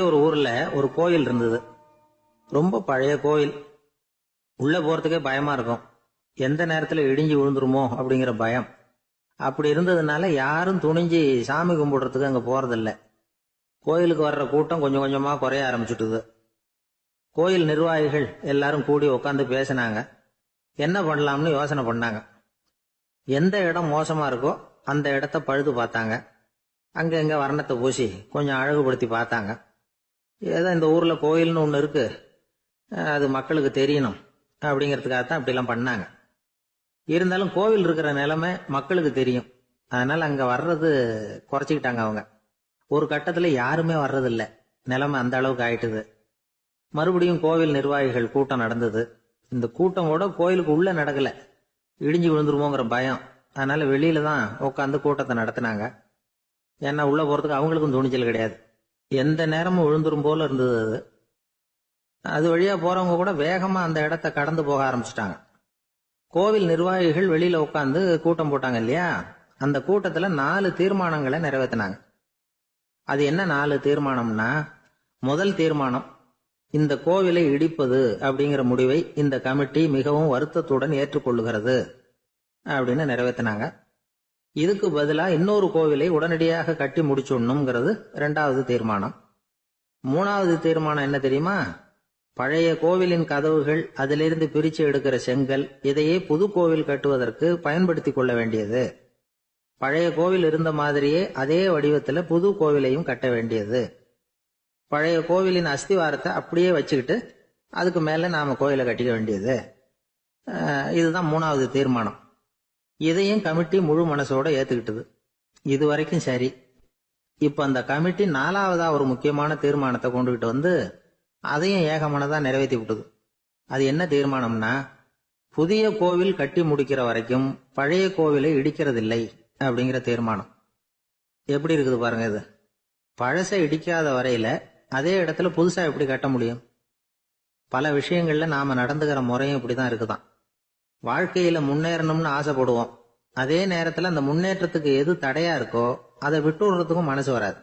ஒரு ஊர்ல ஒரு கோயில் இருந்தது. ரொம்ப பழைய கோயில். உள்ள போறதுக்கே பயமா இருக்கும். எந்த நேரத்துல இடிஞ்சு விழுந்துருமோ அப்படிங்கிற பயம். அப்படி இருந்ததுனால யாரும் துணிஞ்சு சாமி கும்பிடுறதுக்கு அங்க போறதில்ல. கோயிலுக்கு வர்ற கூட்டம் கொஞ்சம் கொஞ்சமா குறைய ஆரம்பிச்சுட்டுது. கோயில் நிர்வாகிகள் எல்லாரும் கூடி உட்காந்து பேசினாங்க. என்ன பண்ணலாம்னு யோசனை பண்ணாங்க. எந்த இடம் மோசமா இருக்கோ அந்த இடத்த பழுது பார்த்தாங்க. அங்க எங்க வர்ணத்தை பூசி கொஞ்சம் அழகுபடுத்தி பார்த்தாங்க. ஏதோ இந்த ஊர்ல கோயில்னு ஒண்ணு இருக்கு, அது மக்களுக்கு தெரியணும் அப்படிங்கிறதுக்காகத்தான் இப்படிலாம் பண்ணாங்க. இருந்தாலும் கோவில் இருக்கிற நிலைமை மக்களுக்கு தெரியும். அதனால அங்க வர்றது குறைச்சிக்கிட்டாங்க அவங்க. ஒரு கட்டத்துல யாருமே வர்றதில்ல. நிலைமை அந்த அளவுக்கு ஆயிட்டுது. மறுபடியும் கோவில் நிர்வாகிகள் கூட்டம் நடந்தது. இந்த கூட்டம் கூட கோயிலுக்கு உள்ள நடக்கல. இடிஞ்சு விழுந்துருமோங்கிற பயம். அதனால வெளியில தான் உட்காந்து கூட்டத்தை நடத்தினாங்க. ஏன்னா உள்ள போறதுக்கு அவங்களுக்கும் துணிச்சல் கிடையாது. எந்த நேரமும் விழுந்துரும் போல இருந்தது அது. அது வழியா போறவங்க கூட வேகமா அந்த இடத்த கடந்து போக ஆரம்பிச்சிட்டாங்க. கோவில் நிர்வாகிகள் வெளியில உட்காந்து கூட்டம் போட்டாங்க இல்லையா, அந்த கூட்டத்துல 4 தீர்மானங்களை நிறைவேற்றினாங்க. அது என்ன 4 தீர்மானம்னா, முதல் தீர்மானம், இந்த கோவிலை இடிப்பது அப்படிங்கிற முடிவை இந்த கமிட்டி மிகவும் வருத்தத்துடன் ஏற்றுக்கொள்ளுகிறது அப்படின்னு நிறைவேற்றினாங்க. இதுக்கு பதிலா இன்னொரு கோவிலை உடனடியாக கட்டி முடிச்சுடணுங்கிறது 2வது தீர்மானம். 3வது தீர்மானம் என்ன தெரியுமா? பழைய கோவிலின் கதவுகள், அதிலிருந்து பிரிச்சு எடுக்கிற செங்கல், இதையே புது கோவில் கட்டுவதற்கு பயன்படுத்தி கொள்ள வேண்டியது. பழைய கோவில் இருந்த மாதிரியே அதே வடிவத்துல புது கோவிலையும் கட்ட வேண்டியது. பழைய கோவிலின் அஸ்திவாரத்தை அப்படியே வச்சுக்கிட்டு அதுக்கு மேல நாம கோயிலை கட்டிக்க வேண்டியது. இதுதான் 3வது தீர்மானம். இதையும் கமிட்டி முழு மனசோட ஏத்துக்கிட்டது. இது வரைக்கும் சரி. இப்ப அந்த கமிட்டி 4வதா ஒரு முக்கியமான தீர்மானத்தை கொண்டுகிட்டு வந்து அதையும் ஏகமனதா நிறைவேற்றி விட்டது. அது என்ன தீர்மானம்னா, புதிய கோவில் கட்டி முடிக்கிற வரைக்கும் பழைய கோவிலை இடிக்கிறதில்லை அப்படிங்கிற தீர்மானம். எப்படி இருக்குது பாருங்க இது. பழசை இடிக்காத வரையில அதே இடத்துல புதுசா எப்படி கட்ட முடியும்? பல விஷயங்கள்ல நாம நடந்துகிற முறையும் இப்படிதான் இருக்குதான். வாழ்க்கையில முன்னேறணும்னு ஆசைப்படுவோம். அதே நேரத்துல அந்த முன்னேற்றத்துக்கு எது தடையா இருக்கோ அதை விட்டு விடுறதுக்கும் மனசு வராது.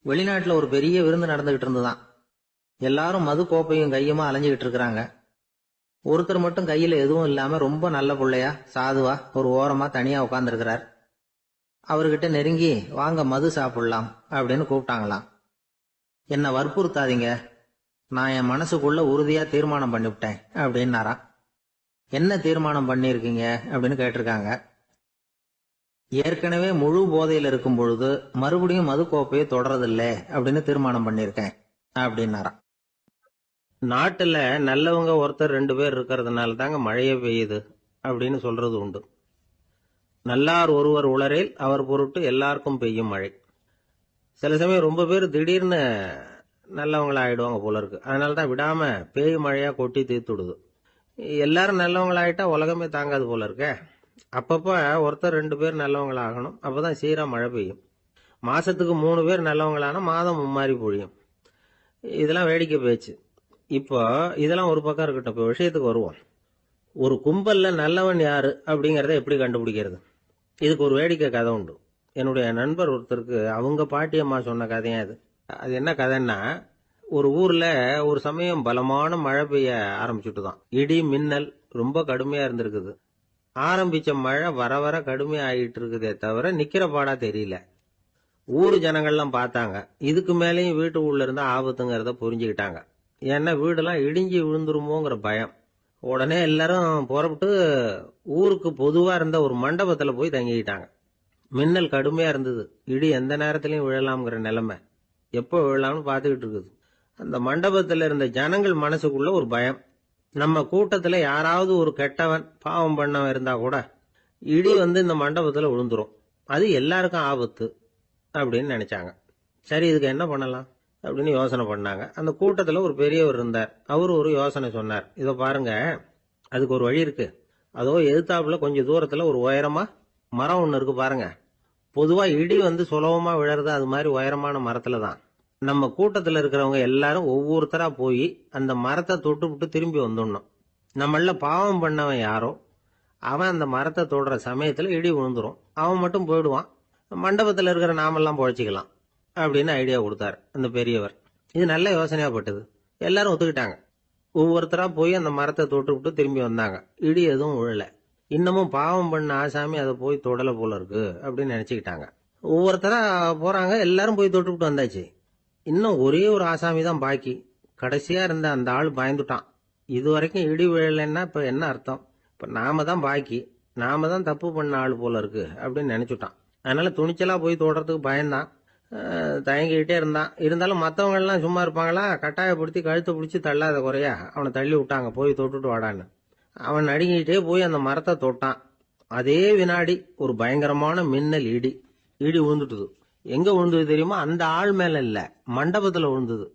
வெளிநாட்டுல ஒரு பெரிய விருந்து நடந்துகிட்டு இருந்துதான். எல்லாரும் மது கோப்பையும் கையுமா அலைஞ்சுகிட்டு இருக்கிறாங்க. ஒருத்தர் மட்டும் கையில எதுவும் இல்லாம ரொம்ப நல்ல பிள்ளையா சாதுவா ஒரு ஓரமா தனியா உட்கார்ந்துருக்கிறார். அவர்கிட்ட நெருங்கி, வாங்க மது சாப்பிடலாம் அப்படின்னு கூப்பிட்டாங்களாம். என்ன வற்புறுத்தாதீங்க, நான் என் மனசுக்குள்ள உறுதியா தீர்மானம் பண்ணிவிட்டேன் அப்படின்னாராம். என்ன தீர்மானம் பண்ணிருக்கீங்க அப்படின்னு கேட்டிருக்காங்க. ஏற்கனவே முழு போதையில இருக்கும் பொழுது மறுபடியும் மது கோப்பையை தொடறதில்லை அப்படின்னு தீர்மானம் பண்ணிருக்கேன் அப்படின்னாராம். நாட்டுல நல்லவங்க ஒருத்தர் 2 பேர் இருக்கிறதுனால தாங்க மழையே பெய்யுது அப்படின்னு சொல்றது உண்டு. நல்லார் ஒருவர் உளரேல் அவர் பொருட்டு எல்லாருக்கும் பெய்யும் மழை. சில சமயம் ரொம்ப பேர் திடீர்னு நல்லவங்களா ஆயிடுவாங்க போல இருக்கு. அதனாலதான் விடாம பேய் மழையா கொட்டி தீர்த்துடுது. எல்லாரும் நல்லவங்களாயிட்டா உலகமே தாங்காது போல இருக்க. அப்பப்ப ஒருத்தர் 2 பேர் நல்லவங்களாகணும். அப்பதான் சீரா மழை பெய்யும். மாசத்துக்கு 3 பேர் நல்லவங்களானா மாதம் மும்மாரி பொழியும். இதெல்லாம் வேடிக்கை பேச்சு. இப்போ இதெல்லாம் ஒரு பக்கம் இருக்கட்டும். இப்போ விஷயத்துக்கு வருவோம். ஒரு கும்பல்ல நல்லவன் யாரு அப்படிங்கறத எப்படி கண்டுபிடிக்கிறது? இதுக்கு ஒரு வேடிக்கை கதை உண்டு. என்னுடைய நண்பர் ஒருத்தருக்கு அவங்க பாட்டியம்மா சொன்ன கதையா அது. அது என்ன கதைன்னா, ஒரு ஊர்ல ஒரு சமயம் பலமான மழை பெய்ய ஆரம்பிச்சுட்டுதான். இடி மின்னல் ரொம்ப கடுமையா இருந்திருக்குது. ஆரம்பிச்ச மழை வர வர கடுமையா ஆகிட்டு இருக்குதே தவிர நிக்கிற பாடா தெரியல. ஊரு ஜனங்கள்லாம் பார்த்தாங்க. இதுக்கு மேலேயும் வீட்டு உள்ள இருந்தா ஆபத்துங்கிறத புரிஞ்சுக்கிட்டாங்க. ஏன்னா வீடெல்லாம் இடிஞ்சு விழுந்துருமோங்கிற பயம். உடனே எல்லாரும் புறப்பட்டு ஊருக்கு பொதுவா இருந்த ஒரு மண்டபத்துல போய் தங்கிக்கிட்டாங்க. மின்னல் கடுமையா இருந்தது. இடி எந்த நேரத்திலையும் விழலாம்ங்கிற நிலைமை. எப்போ விழலாம்னு பார்த்துக்கிட்டு இருக்குது. அந்த மண்டபத்துல இருந்த ஜனங்கள் மனசுக்குள்ள ஒரு பயம். நம்ம கூட்டத்துல யாராவது ஒரு கெட்டவன் பாவம் பண்ணவன் இருந்தா கூட இடி வந்து இந்த மண்டபத்துல விழுந்துரும், அது எல்லாருக்கும் ஆபத்து அப்படின்னு நினைச்சாங்க. சரி, இதுக்கு என்ன பண்ணலாம் அப்படின்னு யோசனை பண்ணாங்க. அந்த கூட்டத்துல ஒரு பெரியவர் இருந்தார். அவரு ஒரு யோசனை சொன்னார். இதோ பாருங்க, அதுக்கு ஒரு வழி இருக்கு. அதோ எதிர்த்தாப்புல கொஞ்சம் தூரத்துல ஒரு உயரமா மரம் ஒண்ணு இருக்கு பாருங்க. பொதுவா இடி வந்து சுலபமா விழறது அது மாதிரி உயரமான மரத்துல தான். நம்ம கூட்டத்துல இருக்கிறவங்க எல்லாரும் ஒவ்வொருத்தரா போய் அந்த மரத்தை தொட்டு விட்டு திரும்பி வந்துடணும். நம்மள பாவம் பண்ணவன் யாரோ அவன் அந்த மரத்தை தொடுற சமயத்துல இடி விழுந்துரும். அவன் மட்டும் போயிடுவான். மண்டபத்துல இருக்கிற நாமெல்லாம் பொழைச்சிக்கலாம். அப்படின்னு ஐடியா கொடுத்தாரு அந்த பெரியவர். இது நல்ல யோசனையா பட்டது. எல்லாரும் ஒத்துக்கிட்டாங்க. ஒவ்வொருத்தரா போய் அந்த மரத்தை தொட்டு விட்டு திரும்பி வந்தாங்க. இடி எதுவும் விழல. இன்னமும் பாவம் பண்ண ஆசாமி அதை போய் தொடல போல இருக்கு அப்படின்னு நினைச்சுக்கிட்டாங்க. ஒவ்வொருத்தரா போறாங்க. எல்லாரும் போய் தொட்டு விட்டு வந்தாச்சு. இன்னும் ஒரே ஒரு ஆசாமி தான் பாக்கி. கடைசியா இருந்த அந்த ஆள் பயந்துட்டான். இது வரைக்கும் இடி விழலைன்னா இப்ப என்ன அர்த்தம்? இப்ப நாம தான் பாக்கி, நாம தான் தப்பு பண்ண ஆள் போல இருக்கு அப்படின்னு நினைச்சுட்டான். அதனால துணிச்சலா போய் தொடுறதுக்கு பயந்தான். தயங்கிக்கிட்டே இருந்தான். இருந்தாலும் மற்றவங்க எல்லாம் சும்மா இருப்பாங்களா? கட்டாயப்படுத்தி கழுத்தை பிடிச்சி தள்ளாத குறையா அவனை தள்ளி விட்டாங்க. போய் தொட்டுட்டு வாடான்னு. அவன் நடுங்கிட்டே போய் அந்த மரத்தை தொட்டான். அதே வினாடி ஒரு பயங்கரமான மின்னல் இடி விழுந்துட்டுது. எங்க விழுந்தது தெரியுமா? அந்த ஆள் மேல இல்ல, மண்டபத்துல விழுந்தது.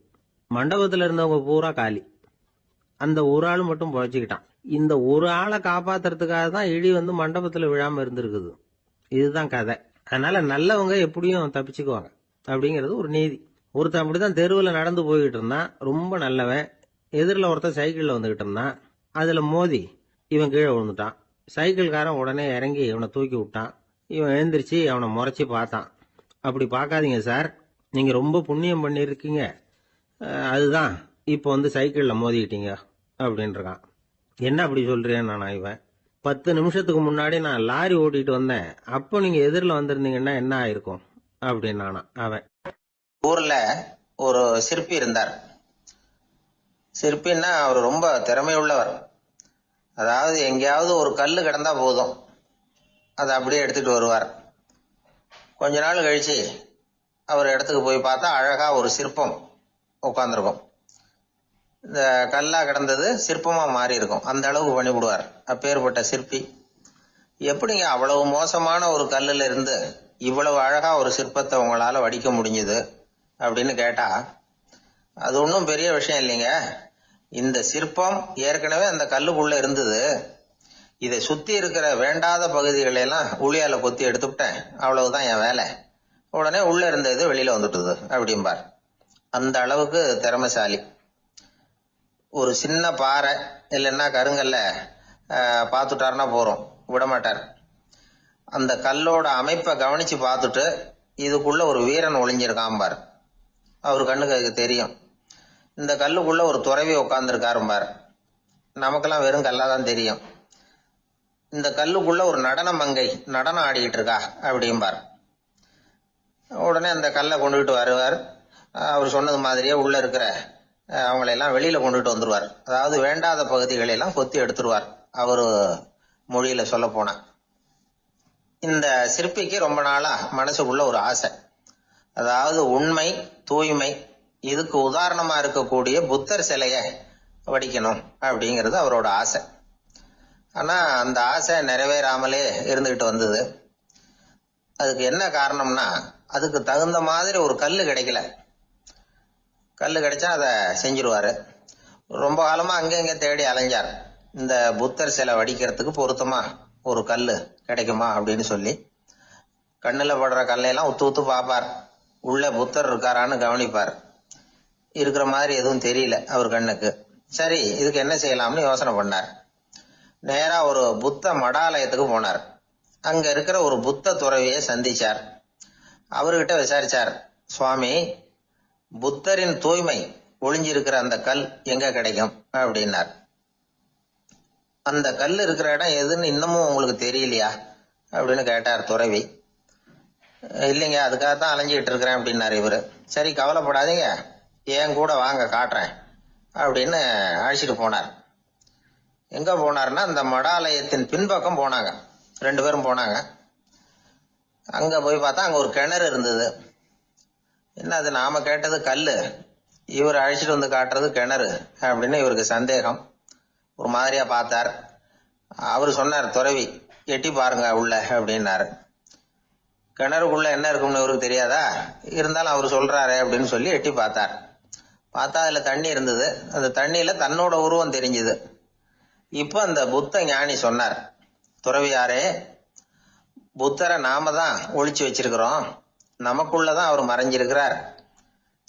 மண்டபத்துல இருந்தவங்க பூரா காலி. அந்த ஒரு ஆள் மட்டும் புழைச்சிக்கிட்டான். இந்த ஒரு ஆளை காப்பாத்துறதுக்காக தான் இடி வந்து மண்டபத்துல விழாம இருந்திருக்குது. இதுதான் கதை. அதனால நல்லவங்க எப்படியும் தப்பிச்சுக்குவாங்க அப்படிங்கிறது ஒரு நீதி. ஒருத்தன் அப்படிதான் தெருவில் நடந்து போய்கிட்டு இருந்தான். ரொம்ப நல்லவன். எதிரில் ஒருத்தன் சைக்கிளில் வந்துகிட்டு இருந்தான். அதுல மோதி இவன் கீழே விழுந்துட்டான். சைக்கிள்காரன் உடனே இறங்கி இவனை தூக்கி விட்டான். இவன் எழுந்திரிச்சு அவனை முறைச்சி பார்த்தான். அப்படி பார்க்காதீங்க சார், நீங்க ரொம்ப புண்ணியம் பண்ணிருக்கீங்க, அதுதான் இப்போ வந்து சைக்கிளில் மோதிக்கிட்டீங்க அப்படின்றான். என்ன அப்படி சொல்றேன் நான்? இவன் 10 நிமிஷத்துக்கு முன்னாடி நான் லாரி ஓட்டிட்டு வந்தேன், அப்போ நீங்க எதிரில் வந்திருந்தீங்கன்னா என்ன ஆயிருக்கும் அப்படின்னானா அவன். ஊர்ல ஒரு சிற்பி இருந்தார். சிற்பின்னா அவர் ரொம்ப திறமையுள்ளவர். அதாவது எங்கேயாவது ஒரு கல் கிடந்தா போதும், அதை அப்படியே எடுத்துட்டு வருவார். கொஞ்ச நாள் கழிச்சு அவர் இடத்துக்கு போய் பார்த்தா அழகா ஒரு சிற்பம் உட்காந்துருக்கும். இந்த கல்லா கிடந்தது சிற்பமா மாறி இருக்கும். அந்த அளவுக்கு பண்ணிவிடுவார். அப்பேற்பட்ட சிற்பி. எப்படிங்க அவ்வளவு மோசமான ஒரு கல்லுல இருந்து இவ்வளவு அழகா ஒரு சிற்பத்தை உங்களால வடிக்க முடிஞ்சது அப்படின்னு கேட்டா, அது ஒன்றும் பெரிய விஷயம் இல்லைங்க. இந்த சிற்பம் ஏற்கனவே அந்த கல்லுக்குள்ள இருந்தது. இதை சுத்தி இருக்கிற வேண்டாத பகுதிகளை எல்லாம் உளியால கொத்தி எடுத்துவிட்டேன், அவ்வளவுதான் என் வேலை. உடனே உள்ள இருந்த இது வெளியில வந்துட்டுது அப்படிம்பார். அந்த அளவுக்கு திறமைசாலி. ஒரு சின்ன பாறை இல்லைன்னா கருங்கல்ல பார்த்துட்டாருன்னா போறோம், விடமாட்டார். அந்த கல்லோட அமைப்பை கவனிச்சு பார்த்துட்டு இதுக்குள்ள ஒரு வீரன் ஒளிஞ்சிருக்காம்பார். அவர் கண்ணுக்கு அதுக்கு தெரியும். இந்த கல்லுக்குள்ள ஒரு துறவி உட்காந்துருக்காரும்பார். நமக்கெல்லாம் வெறும் கல்லாதான் தெரியும். இந்த கல்லுக்குள்ள ஒரு நடன மங்கை நடனம் ஆடிக்கிட்டு இருக்கா அப்படிம்பார். உடனே அந்த கல்லை கொண்டுகிட்டு வருவார். அவர் சொன்னது மாதிரியே உள்ள இருக்கிற அவங்களையெல்லாம் வெளியில கொண்டுட்டு வந்துருவார். அதாவது வேண்டாத பகுதிகளை எல்லாம் கொத்தி எடுத்துருவார். அவரு மொழியில சொல்ல போனா, இந்த சிற்பிக்கு ரொம்ப நாளா மனசுக்குள்ள ஒரு ஆசை. அதாவது உண்மை, தூய்மை, இதுக்கு உதாரணமா இருக்கக்கூடிய புத்தர் சிலைய வடிக்கணும் அப்படிங்கிறது அவரோட ஆசை. ஆனா அந்த ஆசை நிறைவேறாமலே இருந்துகிட்டு வந்தது. அதுக்கு என்ன காரணம்னா, அதுக்கு தகுந்த மாதிரி ஒரு கல்லு கிடைக்கல. கல்லு கிடைச்சா அதை செஞ்சிருவாரு. ரொம்ப காலமா அங்கங்க தேடி அலைஞ்சார். இந்த புத்தர் சிலை வடிக்கிறதுக்கு பொருத்தமா ஒரு கல்லு கிடைக்குமா அப்படின்னு சொல்லி கண்ணுல படுற கல்லையெல்லாம் உத்து உத்து பார்ப்பார். உள்ள புத்தர் இருக்காரான்னு கவனிப்பார். இருக்கிற மாதிரி எதுவும் தெரியல அவர் கண்ணுக்கு. சரி, இதுக்கு என்ன செய்யலாம்னு யோசனை பண்ணார். நேரா ஒரு புத்த மடாலயத்துக்கு போனார். அங்க இருக்கிற ஒரு புத்த துறவியை சந்திச்சார். அவர்கிட்ட விசாரிச்சார், சுவாமி, புத்தரின் தூய்மை ஒளிஞ்சிருக்கிற அந்த கல் எங்க கிடைக்கும் அப்படின்னார். அந்த கல் இருக்கிற இடம் எதுன்னு இன்னமும் உங்களுக்கு தெரியலையா அப்படின்னு கேட்டார் துறவி. இல்லைங்க, அதுக்காகத்தான் அலைஞ்சிக்கிட்டு இருக்கிறேன் அப்படின்னாரு இவரு. சரி, கவலைப்படாதீங்க, ஏன் கூட வாங்க காட்டுறேன் அப்படின்னு அழைச்சிட்டு போனார். எங்க போனார்னா, அந்த மடாலயத்தின் பின்பக்கம் போனாங்க. 2 பேரும் போனாங்க. அங்க போய் பார்த்தா அங்க ஒரு கிணறு இருந்தது. என்ன அது, நாம கேட்டது கல்லு, இவர் அழைச்சிட்டு வந்து காட்டுறது கிணறு அப்படின்னு இவருக்கு சந்தேகம். ஒரு மாதிரியா பார்த்தார். அவரு சொன்னார், துறவி எட்டி பாருங்க உள்ள அப்படின்னாரு. கிணறுக்குள்ள என்ன இருக்கும்னு இவருக்கு தெரியாதா? இருந்தாலும் அவர் சொல்றாரு அப்படின்னு சொல்லி எட்டி பார்த்தார். பார்த்தா அதுல தண்ணி இருந்தது. அந்த தண்ணியில தன்னோட உருவம் தெரிஞ்சுது. இப்ப அந்த புத்த ஞானி சொன்னார், துறவியாரே, புத்தரை நாம தான் ஒளிச்சு வச்சிருக்கிறோம், நமக்குள்ளதான் அவர் மறைஞ்சிருக்கிறார்.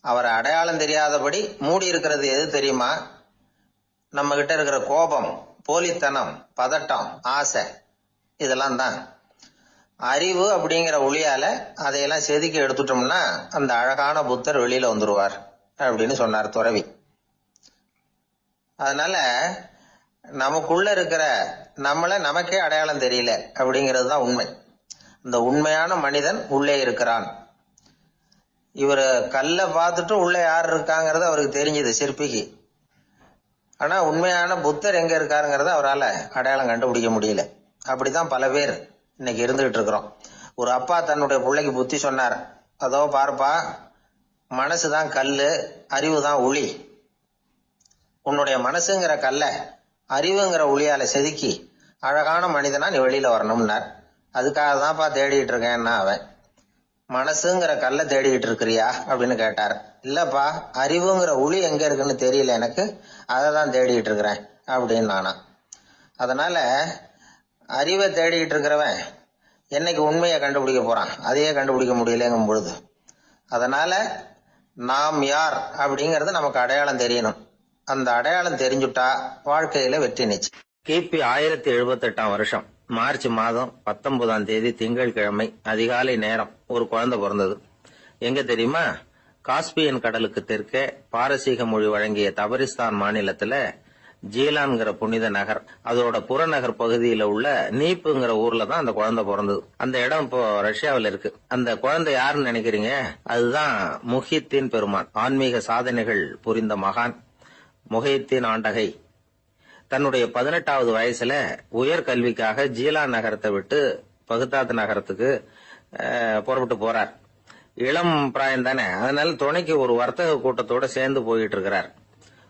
அவரை அடையாளம் தெரியாதபடி மூடி இருக்கிறது எது தெரியுமா? நம்ம கிட்ட இருக்கிற கோபம், போலித்தனம், பதட்டம், ஆசை, இதெல்லாம் தான். அறிவு அப்படிங்கிற ஒளியால அதையெல்லாம் செதுக்கி எடுத்துட்டோம்னா அந்த அழகான புத்தர் வெளியில வந்துருவார் அப்படின்னு சொன்னார் துறவி. அதனால நமக்குள்ள இருக்கிற நம்மள நமக்கே அடையாளம் தெரியல அப்படிங்கிறது தான் உண்மை. இந்த உண்மையான மனிதன் உள்ளே இருக்கிறான். இவர் கல்லை பார்த்துட்டு உள்ள யார் இருக்காங்கிறது அவருக்கு தெரிஞ்சது சிற்பிக்கு. ஆனா உண்மையான புத்தர் எங்க இருக்காருங்கிறத அவரால் அடையாளம் கண்டுபிடிக்க முடியல. அப்படிதான் பல பேர் இன்னைக்கு இருந்துகிட்டு இருக்கிறோம். ஒரு அப்பா தன்னுடைய பிள்ளைக்கு புத்தி சொன்னார், அதோ பார்ப்பா, மனசுதான் கல்லு, அறிவு தான் ஒளி. உன்னுடைய மனசுங்கிற கல்ல அறிவுங்கிற ஒளியால செதுக்கி அழகான மனிதனா நீ வெளியில வரணும்னார். அதுக்காக தான்ப்பா தேடிட்டு இருக்கேன்னா அவன். மனசுங்கிற கல்ல தேடிக்கிட்டு இருக்கிறியா அப்படின்னு கேட்டார். இல்லப்பா, அறிவுங்கிற ஒளி எங்க இருக்குன்னு தெரியல எனக்கு, அதை தான் தேடிக்கிட்டு இருக்கிறேன் அப்படின்னு நானா. அதனால அறிவை தேடிக்கிட்டு இருக்கிறவன் என்னைக்கு உண்மையை கண்டுபிடிக்க போறான்? அதையே கண்டுபிடிக்க முடியலங்கும் பொழுது, அதனால நாம் யார் அப்படிங்கறது நமக்கு அடையாளம் தெரியணும். அந்த அடையாளம் தெரிஞ்சுட்டா வாழ்க்கையில வெற்றி நிச்சயம். கிபி 1078 வருஷம் மார்ச் மாதம் 19ஆம் தேதி திங்கட்கிழமை அதிகாலை நேரம் ஒரு குழந்தை பிறந்தது. எங்க தெரியுமா? காஸ்பியன் கடலுக்கு தெற்கே பாரசீக மொழி வழங்கிய தபரிஸ்தான் மாநிலத்துல ஜீலான்கிற புனித நகர், அதோட புறநகர் பகுதியில உள்ள நீப்புங்கிற ஊர்ல தான் அந்த குழந்தை பிறந்தது. அந்த இடம் இப்போ ரஷ்யாவில் இருக்கு. அந்த குழந்தை யாருன்னு நினைக்கிறீங்க? அதுதான் முஹித்தீன் பெருமான், ஆன்மீக சாதனைகள் புரிந்த மகான் முஹித்தீன் ஆண்டகை. தன்னுடைய 18வது வயசுல உயர் கல்விக்காக ஜீலான் நகரத்தை விட்டு பகுதாத் நகரத்துக்கு புறப்பட்டு போறார். இளம் பிராயம் தானே, அதனால துணைக்கு ஒரு வர்த்தக கூட்டத்தோட சேர்ந்து போயிட்டு இருக்கிறார்.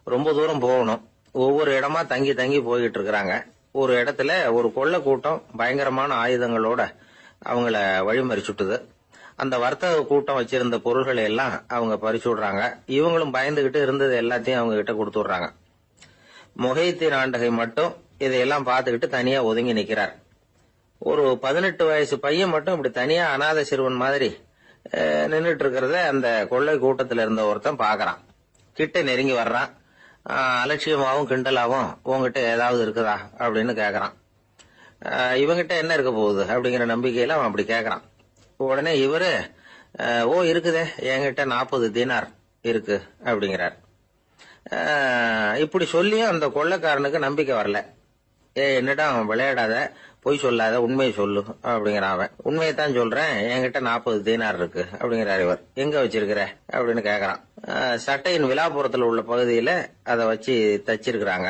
ரொம்ப தூரம் போகணும். ஒவ்வொரு இடமா தங்கி தங்கி போயிட்டு இருக்கிறாங்க. ஒரு இடத்துல ஒரு கொள்ளை கூட்டம் பயங்கரமான ஆயுதங்களோட அவங்கள வழிமறிச்சுட்டுது. அந்த வர்த்தக கூட்டம் வச்சிருந்த பொருள்களை எல்லாம் அவங்க பறிச்சு விடுறாங்க. இவங்களும் பயந்துகிட்டு இருந்தது எல்லாத்தையும் அவங்க கிட்ட கொடுத்துடுறாங்க. முஹித்தீன் ஆண்டகை மட்டும் இதையெல்லாம் பார்த்துக்கிட்டு தனியா ஒதுங்கி நிக்கிறார். ஒரு 18 வயசு பையன் மட்டும் இப்படி தனியா அநாத சிறுவன் மாதிரி நின்றுட்டு இருக்கிறத அந்த கொள்ளை கூட்டத்துல இருந்த ஒருத்தன் பாக்குறான். கிட்ட நெருங்கி வர்றான். அலட்சியமாவும் கிண்டலாவும் உங்ககிட்ட ஏதாவது இருக்குதா அப்படின்னு கேக்குறான். இவங்கிட்ட என்ன இருக்க போகுது அப்படிங்கிற நம்பிக்கையில அவன் அப்படி கேக்குறான். உடனே இவரு, ஓ இருக்குதே, என்கிட்ட 40 தீனார் இருக்கு அப்படிங்கிறார். இப்படி சொல்லியும் அந்த கொள்ளைக்காரனுக்கு நம்பிக்கை வரல. என்னிடம் விளையாடாத, பொய் சொல்லாத, உண்மையை சொல்லு அப்படிங்கிறான் அவன். உண்மையை தான் சொல்றேன், என்கிட்ட 40 தீனார் இருக்கு அப்படிங்கிறார் இவர். எங்க வச்சிருக்கிற அப்படின்னு கேக்குறான். சட்டையின் விழாப்புறத்துல உள்ள பகுதியில அதை வச்சு தச்சிருக்கிறாங்க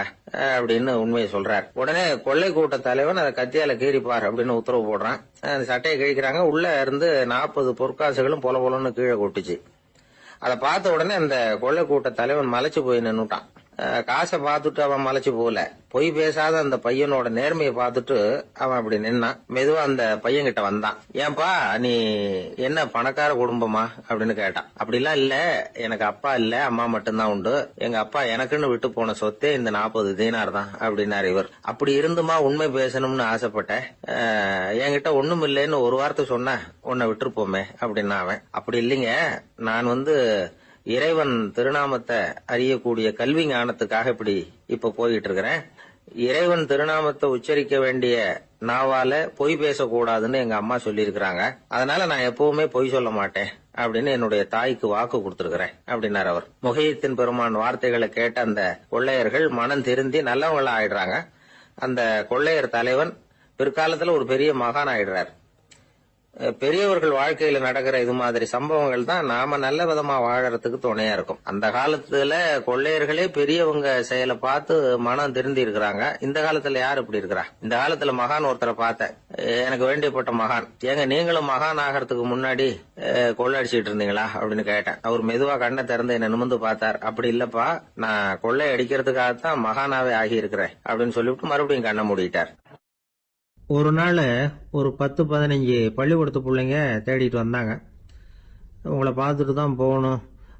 அப்படின்னு உண்மையை சொல்றார். உடனே கொள்ளை கூட்ட தலைவன் அதை கத்தியால கீறிப்பார் அப்படின்னு உத்தரவு போடுறான். அந்த சட்டையை கிழிக்கிறாங்க. உள்ள இருந்து 40 பொற்காசுகளும் பொல பொலன்னு கீழே கொட்டுச்சு. அதை பார்த்த உடனே அந்த கொள்ளை கூட்ட தலைவன் மலைச்சு போய் நின்னுட்டான். காசை பார்த்துட்டு அவன் மலைச்சு போகல, பொய் பேசாத அந்த பையனோட நேர்மையை பார்த்துட்டு அவன் அப்படி நின்னான். மெதுவா அந்த பையன் கிட்ட வந்தான். ஏன்பா, நீ என்ன பணக்கார குடும்பமா அப்படின்னு கேட்டான். அப்படிலாம் இல்ல, எனக்கு அப்பா இல்ல, அம்மா மட்டும்தான் உண்டு. எங்க அப்பா எனக்குன்னு விட்டு போன சொத்தே இந்த 40 தீனார் தான் அப்படின்னாரு இவர். அப்படி இருந்துமா உண்மை பேசணும்னு ஆசைப்பட்டேன். என்கிட்ட ஒண்ணும் இல்லைன்னு ஒரு வார்த்தை சொன்ன உன்னை விட்டுருப்போமே அப்படின்னா அவன். அப்படி இல்லைங்க, நான் இறைவன் திருநாமத்தை அறியக்கூடிய கல்வி ஞானத்துக்காக இப்ப போயிட்டு இருக்கிறேன். இறைவன் திருநாமத்தை உச்சரிக்க வேண்டிய நாவால பொய் பேசக்கூடாதுன்னு எங்க அம்மா சொல்லியிருக்கிறாங்க. அதனால நான் எப்பவுமே பொய் சொல்ல மாட்டேன் அப்படின்னு என்னுடைய தாய்க்கு வாக்கு கொடுத்திருக்கிறேன் அப்படின்னார் அவர். முஹித்தீன் பெருமான் வார்த்தைகளை கேட்ட அந்த கொள்ளையர்கள் மனம் திருந்தி நல்லவங்களா ஆயிடுறாங்க. அந்த கொள்ளையர் தலைவன் பிற்காலத்துல ஒரு பெரிய மகான் ஆயிடுறார். பெரியவர்கள் வாழ்க்கையில நடக்கிற இது மாதிரி சம்பவங்கள் தான் நாம நல்ல விதமா வாழறதுக்கு துணையா இருக்கும். அந்த காலத்துல கொள்ளையர்களே பெரியவங்க செயலை பார்த்து மனம் திருந்தி இருக்கிறாங்க. இந்த காலத்துல யாரு இப்படி இருக்கிறா? இந்த காலத்துல மகான் ஒருத்தரை பார்த்தேன், எனக்கு வேண்டியப்பட்ட மகான். ஏங்க நீங்களும் மகான் ஆகிறதுக்கு முன்னாடி கொள்ளை அடிச்சுட்டு இருந்தீங்களா அப்படின்னு கேட்டேன். அவர் மெதுவா கண்ணை திறந்து என்ன நிமிர்ந்து பார்த்தார். அப்படி இல்லப்பா, நான் கொள்ளை அடிக்கிறதுக்காகத்தான் மகானாவே ஆகி இருக்கிறேன் அப்படின்னு சொல்லிவிட்டு மறுபடியும் கண்ணை மூடிட்டார். ஒரு நாள் ஒரு 10-15 பள்ளிக்கூடத்து பிள்ளைங்க தேடிட்டு வந்தாங்க. உங்களை பார்த்துட்டு தான் போகணும்,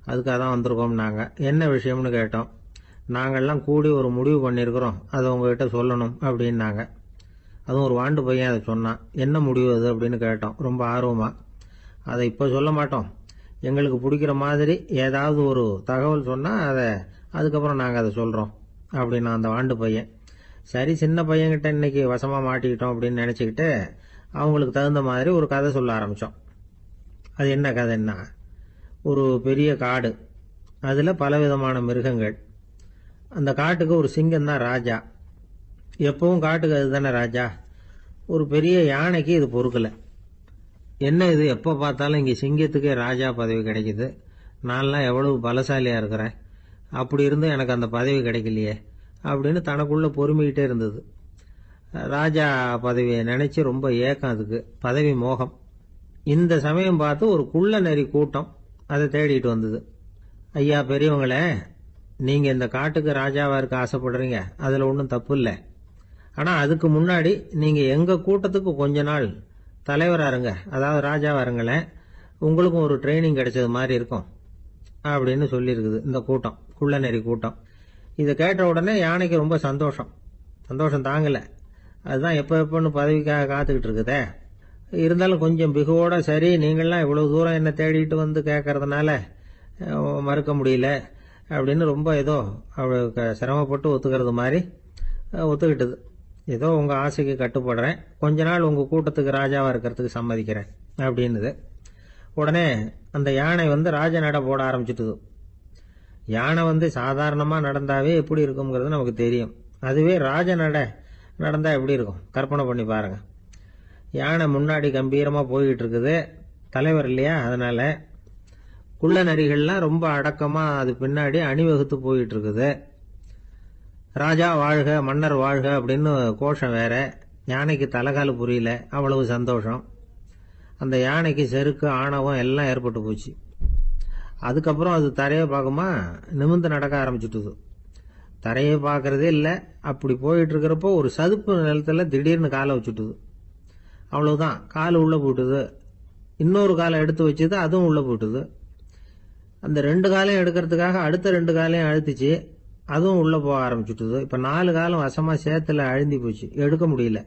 அதுக்காக தான் வந்திருக்கோம்னாங்க. என்ன விஷயம்னு கேட்டோம். நாங்கள்லாம் கூடி ஒரு முடிவு பண்ணியிருக்கிறோம், அதை உங்ககிட்ட சொல்லணும் அப்படின்னாங்க. அதுவும் ஒரு வாண்டு பையன் அதை சொன்னான். என்ன முடிவு அது அப்படின்னு கேட்டோம் ரொம்ப ஆர்வமாக. அதை இப்போ சொல்ல மாட்டோம், எங்களுக்கு பிடிக்கிற மாதிரி ஏதாவது ஒரு தகவல் சொன்னால் அதுக்கப்புறம் நாங்கள் அதை சொல்கிறோம் அப்படின்னா அந்த வாண்டு பையன். சரி, சின்ன பையன்கிட்ட இன்னைக்கு வசமாக மாட்டிக்கிட்டோம் அப்படின்னு நினச்சிக்கிட்டு அவங்களுக்கு தகுந்த மாதிரி ஒரு கதை சொல்ல ஆரம்பித்தோம். அது என்ன கதைன்னா, ஒரு பெரிய காடு, அதில் பலவிதமான மிருகங்கள். அந்த காட்டுக்கு ஒரு சிங்கம் தான் ராஜா. எப்பவும் காட்டுக்கு அது தானே ராஜா. ஒரு பெரிய யானைக்கு இது பொறுக்கலை. என்ன இது, எப்போ பார்த்தாலும் இங்கே சிங்கத்துக்கே ராஜா பதவி கிடைக்குது, நான்லாம் எவ்வளவு பலசாலியாக இருக்கிறேன், அப்படி இருந்தும் எனக்கு அந்த பதவி கிடைக்கலையே அப்படின்னு தனக்குள்ளே பொறுமிக்கிட்டே இருந்தது. ராஜா பதவியை நினச்சி ரொம்ப ஏக்கம், அதுக்கு பதவி மோகம். இந்த சமயம் பார்த்து ஒரு குள்ள நரி கூட்டம் அதை தேடிட்டு வந்தது. ஐயா பெரியவங்களே, நீங்கள் இந்த காட்டுக்கு ராஜாவாக இருக்க ஆசைப்படுறீங்க, அதில் ஒன்றும் தப்பு இல்லை. ஆனால் அதுக்கு முன்னாடி நீங்கள் எங்கள் கூட்டத்துக்கு கொஞ்ச நாள் தலைவராக இருங்க, அதாவது ராஜாவாக இருங்களேன், உங்களுக்கும் ஒரு ட்ரைனிங் கிடைச்சது மாதிரி இருக்கும் அப்படின்னு சொல்லியிருக்குது இந்த கூட்டம், குள்ள நெறி கூட்டம். இதை கேட்ட உடனே யானைக்கு ரொம்ப சந்தோஷம் தாங்கலை. அதுதான் எப்போன்னு பதவிக்காக காத்துக்கிட்டு இருக்குதே. இருந்தாலும் கொஞ்சம் பிகுவோட, சரி நீங்கள்லாம் இவ்வளோ தூரம் என்ன தேடிட்டு வந்து கேட்கறதுனால மறுக்க முடியல அப்படின்னு ரொம்ப ஏதோ அவளுக்கு சிரமப்பட்டு ஒத்துக்கிறது மாதிரி ஒத்துக்கிட்டது. ஏதோ உங்கள் ஆசைக்கு கட்டுப்படுறேன், கொஞ்ச நாள் உங்கள் கூட்டத்துக்கு ராஜாவாக இருக்கிறதுக்கு சம்மதிக்கிறேன் அப்படின்னுது. உடனே அந்த யானை ராஜ நட போட ஆரம்பிச்சிட்டுது. யானை சாதாரணமாக நடந்தாவே எப்படி இருக்குங்கிறது நமக்கு தெரியும். அதுவே ராஜ நட நடந்தால் எப்படி இருக்கும் கற்பனை பண்ணி பாருங்க. யானை முன்னாடி கம்பீரமாக போய்கிட்டு இருக்குது, தலைவர் இல்லையா, அதனால் குள்ள நரிகள்லாம் ரொம்ப அடக்கமாக அது பின்னாடி அணிவகுத்து போயிட்டு இருக்குது. ராஜா வாழ்க, மன்னர் வாழ்க அப்படின்னு கோஷம் வேற. யானைக்கு தலைகால் புரியல, அவ்வளவு சந்தோஷம். அந்த யானைக்கு செருக்கு, ஆணவம் எல்லாம் ஏற்பட்டு போச்சு. அதுக்கப்புறம் அது தரையை பார்க்குமா, நிமிர்ந்து நடக்க ஆரம்பிச்சுட்டுது. தரையை பார்க்கறதே இல்லை. அப்படி போயிட்டு இருக்கிறப்போ ஒரு சதுப்பு நிலத்தில் திடீர்னு காலை வச்சுட்டுது. அவ்வளவுதான், கால் உள்ளே போயிட்டுது. இன்னொரு காலை எடுத்து வச்சுது, அதுவும் உள்ளே போயிட்டுது. அந்த 2 காலையும் எடுக்கிறதுக்காக அடுத்த 2 காலையும் அழுத்திச்சு, அதுவும் உள்ளே போக ஆரம்பிச்சுட்டுது. இப்போ 4 காலம் வசமாக சேத்துல அழுந்தி போச்சு, எடுக்க முடியல.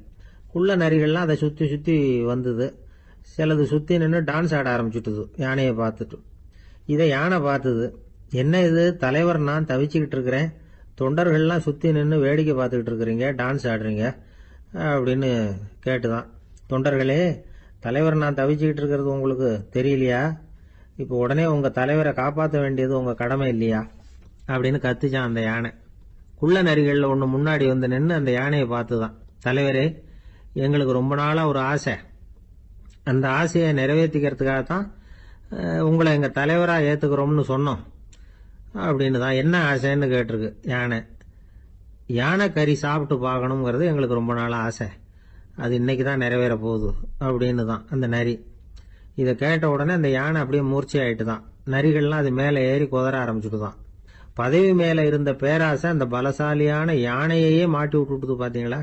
குள்ள நரிகள்லாம் அதை சுற்றி சுற்றி வந்தது. சிலது சுற்றி நின்று டான்ஸ் ஆட ஆரம்பிச்சுட்டுது யானையை பார்த்துட்டு. இதை யானை பார்த்தது. என்ன இது, தலைவர் நான் தவிச்சுக்கிட்டு இருக்கிறேன், தொண்டர்கள்லாம் சுற்றி நின்று வேடிக்கை பார்த்துக்கிட்டு இருக்கிறீங்க, டான்ஸ் ஆடுறீங்க அப்படின்னு கேட்டுதான். தொண்டர்களே, தலைவர் நான் தவிச்சுக்கிட்டு இருக்கிறது உங்களுக்கு தெரியலையா? இப்போ உடனே உங்கள் தலைவரை காப்பாற்ற வேண்டியது உங்கள் கடமை இல்லையா அப்படின்னு கத்துச்சான் அந்த யானை. குள்ள நரிகளில் ஒன்று முன்னாடி நின்று அந்த யானையை பார்த்து தான், தலைவரே எங்களுக்கு ரொம்ப நாளாக ஒரு ஆசை, அந்த ஆசையை நிறைவேற்றிக்கிறதுக்காகத்தான் உங்களை எங்கள் தலைவராக ஏற்றுக்கிறோம்னு சொன்னோம் அப்படின்னு தான். என்ன ஆசைன்னு கேட்டிருக்கு யானை. யானை கறி சாப்பிட்டு பார்க்கணுங்கிறது எங்களுக்கு ரொம்ப நாளாக ஆசை, அது இன்னைக்கு தான் நிறைவேற போகுது அப்படின்னு தான் அந்த நரி. இதை கேட்ட உடனே அந்த யானை அப்படியே மூர்ச்சி ஆயிட்டு தான். நரிகள்லாம் அது மேலே ஏறி குதற ஆரம்பிச்சுட்டு தான். பதவி மேலே இருந்த பேராசை அந்த பலசாலியான யானையையே மாட்டி விட்டுட்டுது பார்த்தீங்களா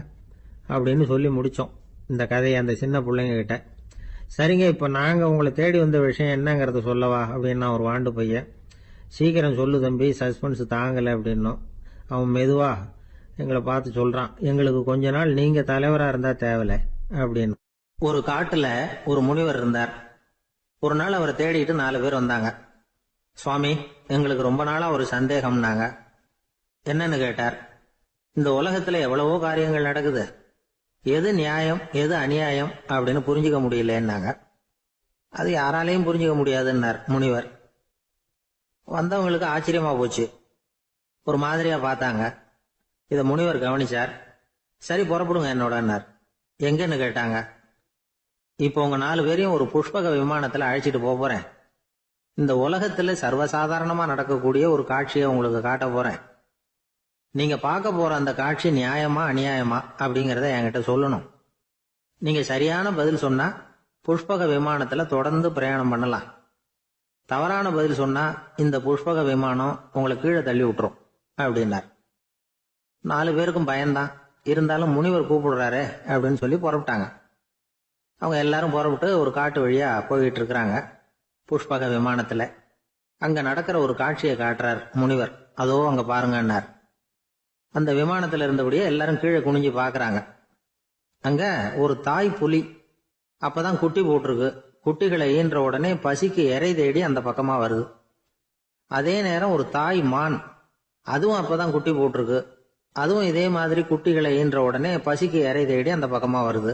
அப்படின்னு சொல்லி முடித்தோம் இந்த கதையை அந்த சின்ன பிள்ளைங்க கிட்ட. சரிங்க, இப்போ நாங்கள் உங்களை தேடி வந்த விஷயம் என்னங்கிறத சொல்லவா அப்படின்னா ஒரு வாண்டு பையன். சீக்கிரம் சொல்லு தம்பி, சஸ்பென்ஸ் தாங்கலை அப்படின்னோம். அவன் மெதுவா எங்களை பார்த்து சொல்கிறான், எங்களுக்கு கொஞ்ச நாள் நீங்கள் தலைவராக இருந்தால் தேவலை அப்படின்னு. ஒரு காட்டுல ஒரு முனிவர் இருந்தார். ஒரு நாள் அவரை தேடிட்டு 4 பேர் வந்தாங்க. சுவாமி, எங்களுக்கு ரொம்ப நாளா ஒரு சந்தேகம்னாங்க. என்னன்னு கேட்டார். இந்த உலகத்துல எவ்வளவோ காரியங்கள் நடக்குது, எது நியாயம் எது அநியாயம் அப்படின்னு புரிஞ்சுக்க முடியலன்னாங்க. அது யாராலையும் புரிஞ்சுக்க முடியாதுன்னார் முனிவர். வந்தவங்களுக்கு ஆச்சரியமா போச்சு, ஒரு மாதிரியா பார்த்தாங்க. இதை முனிவர் கவனிச்சார். சரி புறப்படுங்க என்னோடன்னார். எங்கன்னு கேட்டாங்க. இப்போ உங்க 4 பேரையும் ஒரு புஷ்பக விமானத்துல அழைச்சிட்டு போறேன். இந்த உலகத்துல சர்வசாதாரணமா நடக்கக்கூடிய ஒரு காட்சியை உங்களுக்கு காட்ட போறேன். நீங்க பார்க்க போற அந்த காட்சி நியாயமா அநியாயமா அப்படிங்கறத என்கிட்ட சொல்லணும். நீங்க சரியான பதில் சொன்னா புஷ்பக விமானத்துல தொடர்ந்து பிரயாணம் பண்ணலாம். தவறான பதில் சொன்னா இந்த புஷ்பக விமானம் உங்களை கீழே தள்ளி விட்டுரும் அப்படின்னார். 4 பேருக்கும் பயம்தான், இருந்தாலும் முனிவர் கூப்பிடுறாரு அப்படின்னு சொல்லி புறப்பட்டாங்க. அவங்க எல்லாரும் புறப்பட்டு ஒரு காட்டு வழியா போய்கிட்டு இருக்கிறாங்க புஷ்பக விமானத்துல. அங்க நடக்கிற ஒரு காட்சியை காட்டுறார் முனிவர். அதோ அங்க பாருங்கன்னார். அந்த விமானத்துல இருந்தபடியே எல்லாரும் கீழே குனிஞ்சு பாக்குறாங்க. அங்க ஒரு தாய் புலி அப்பதான் குட்டி போட்டிருக்கு. குட்டிகளை ஈன்ற உடனே பசிக்கு இறை தேடி அந்த பக்கமா வருது. அதே நேரம் ஒரு தாய் மான், அதுவும் அப்பதான் குட்டி போட்டிருக்கு. அதுவும் இதே மாதிரி குட்டிகளை ஈன்ற உடனே பசிக்கு இறை தேடி அந்த பக்கமா வருது.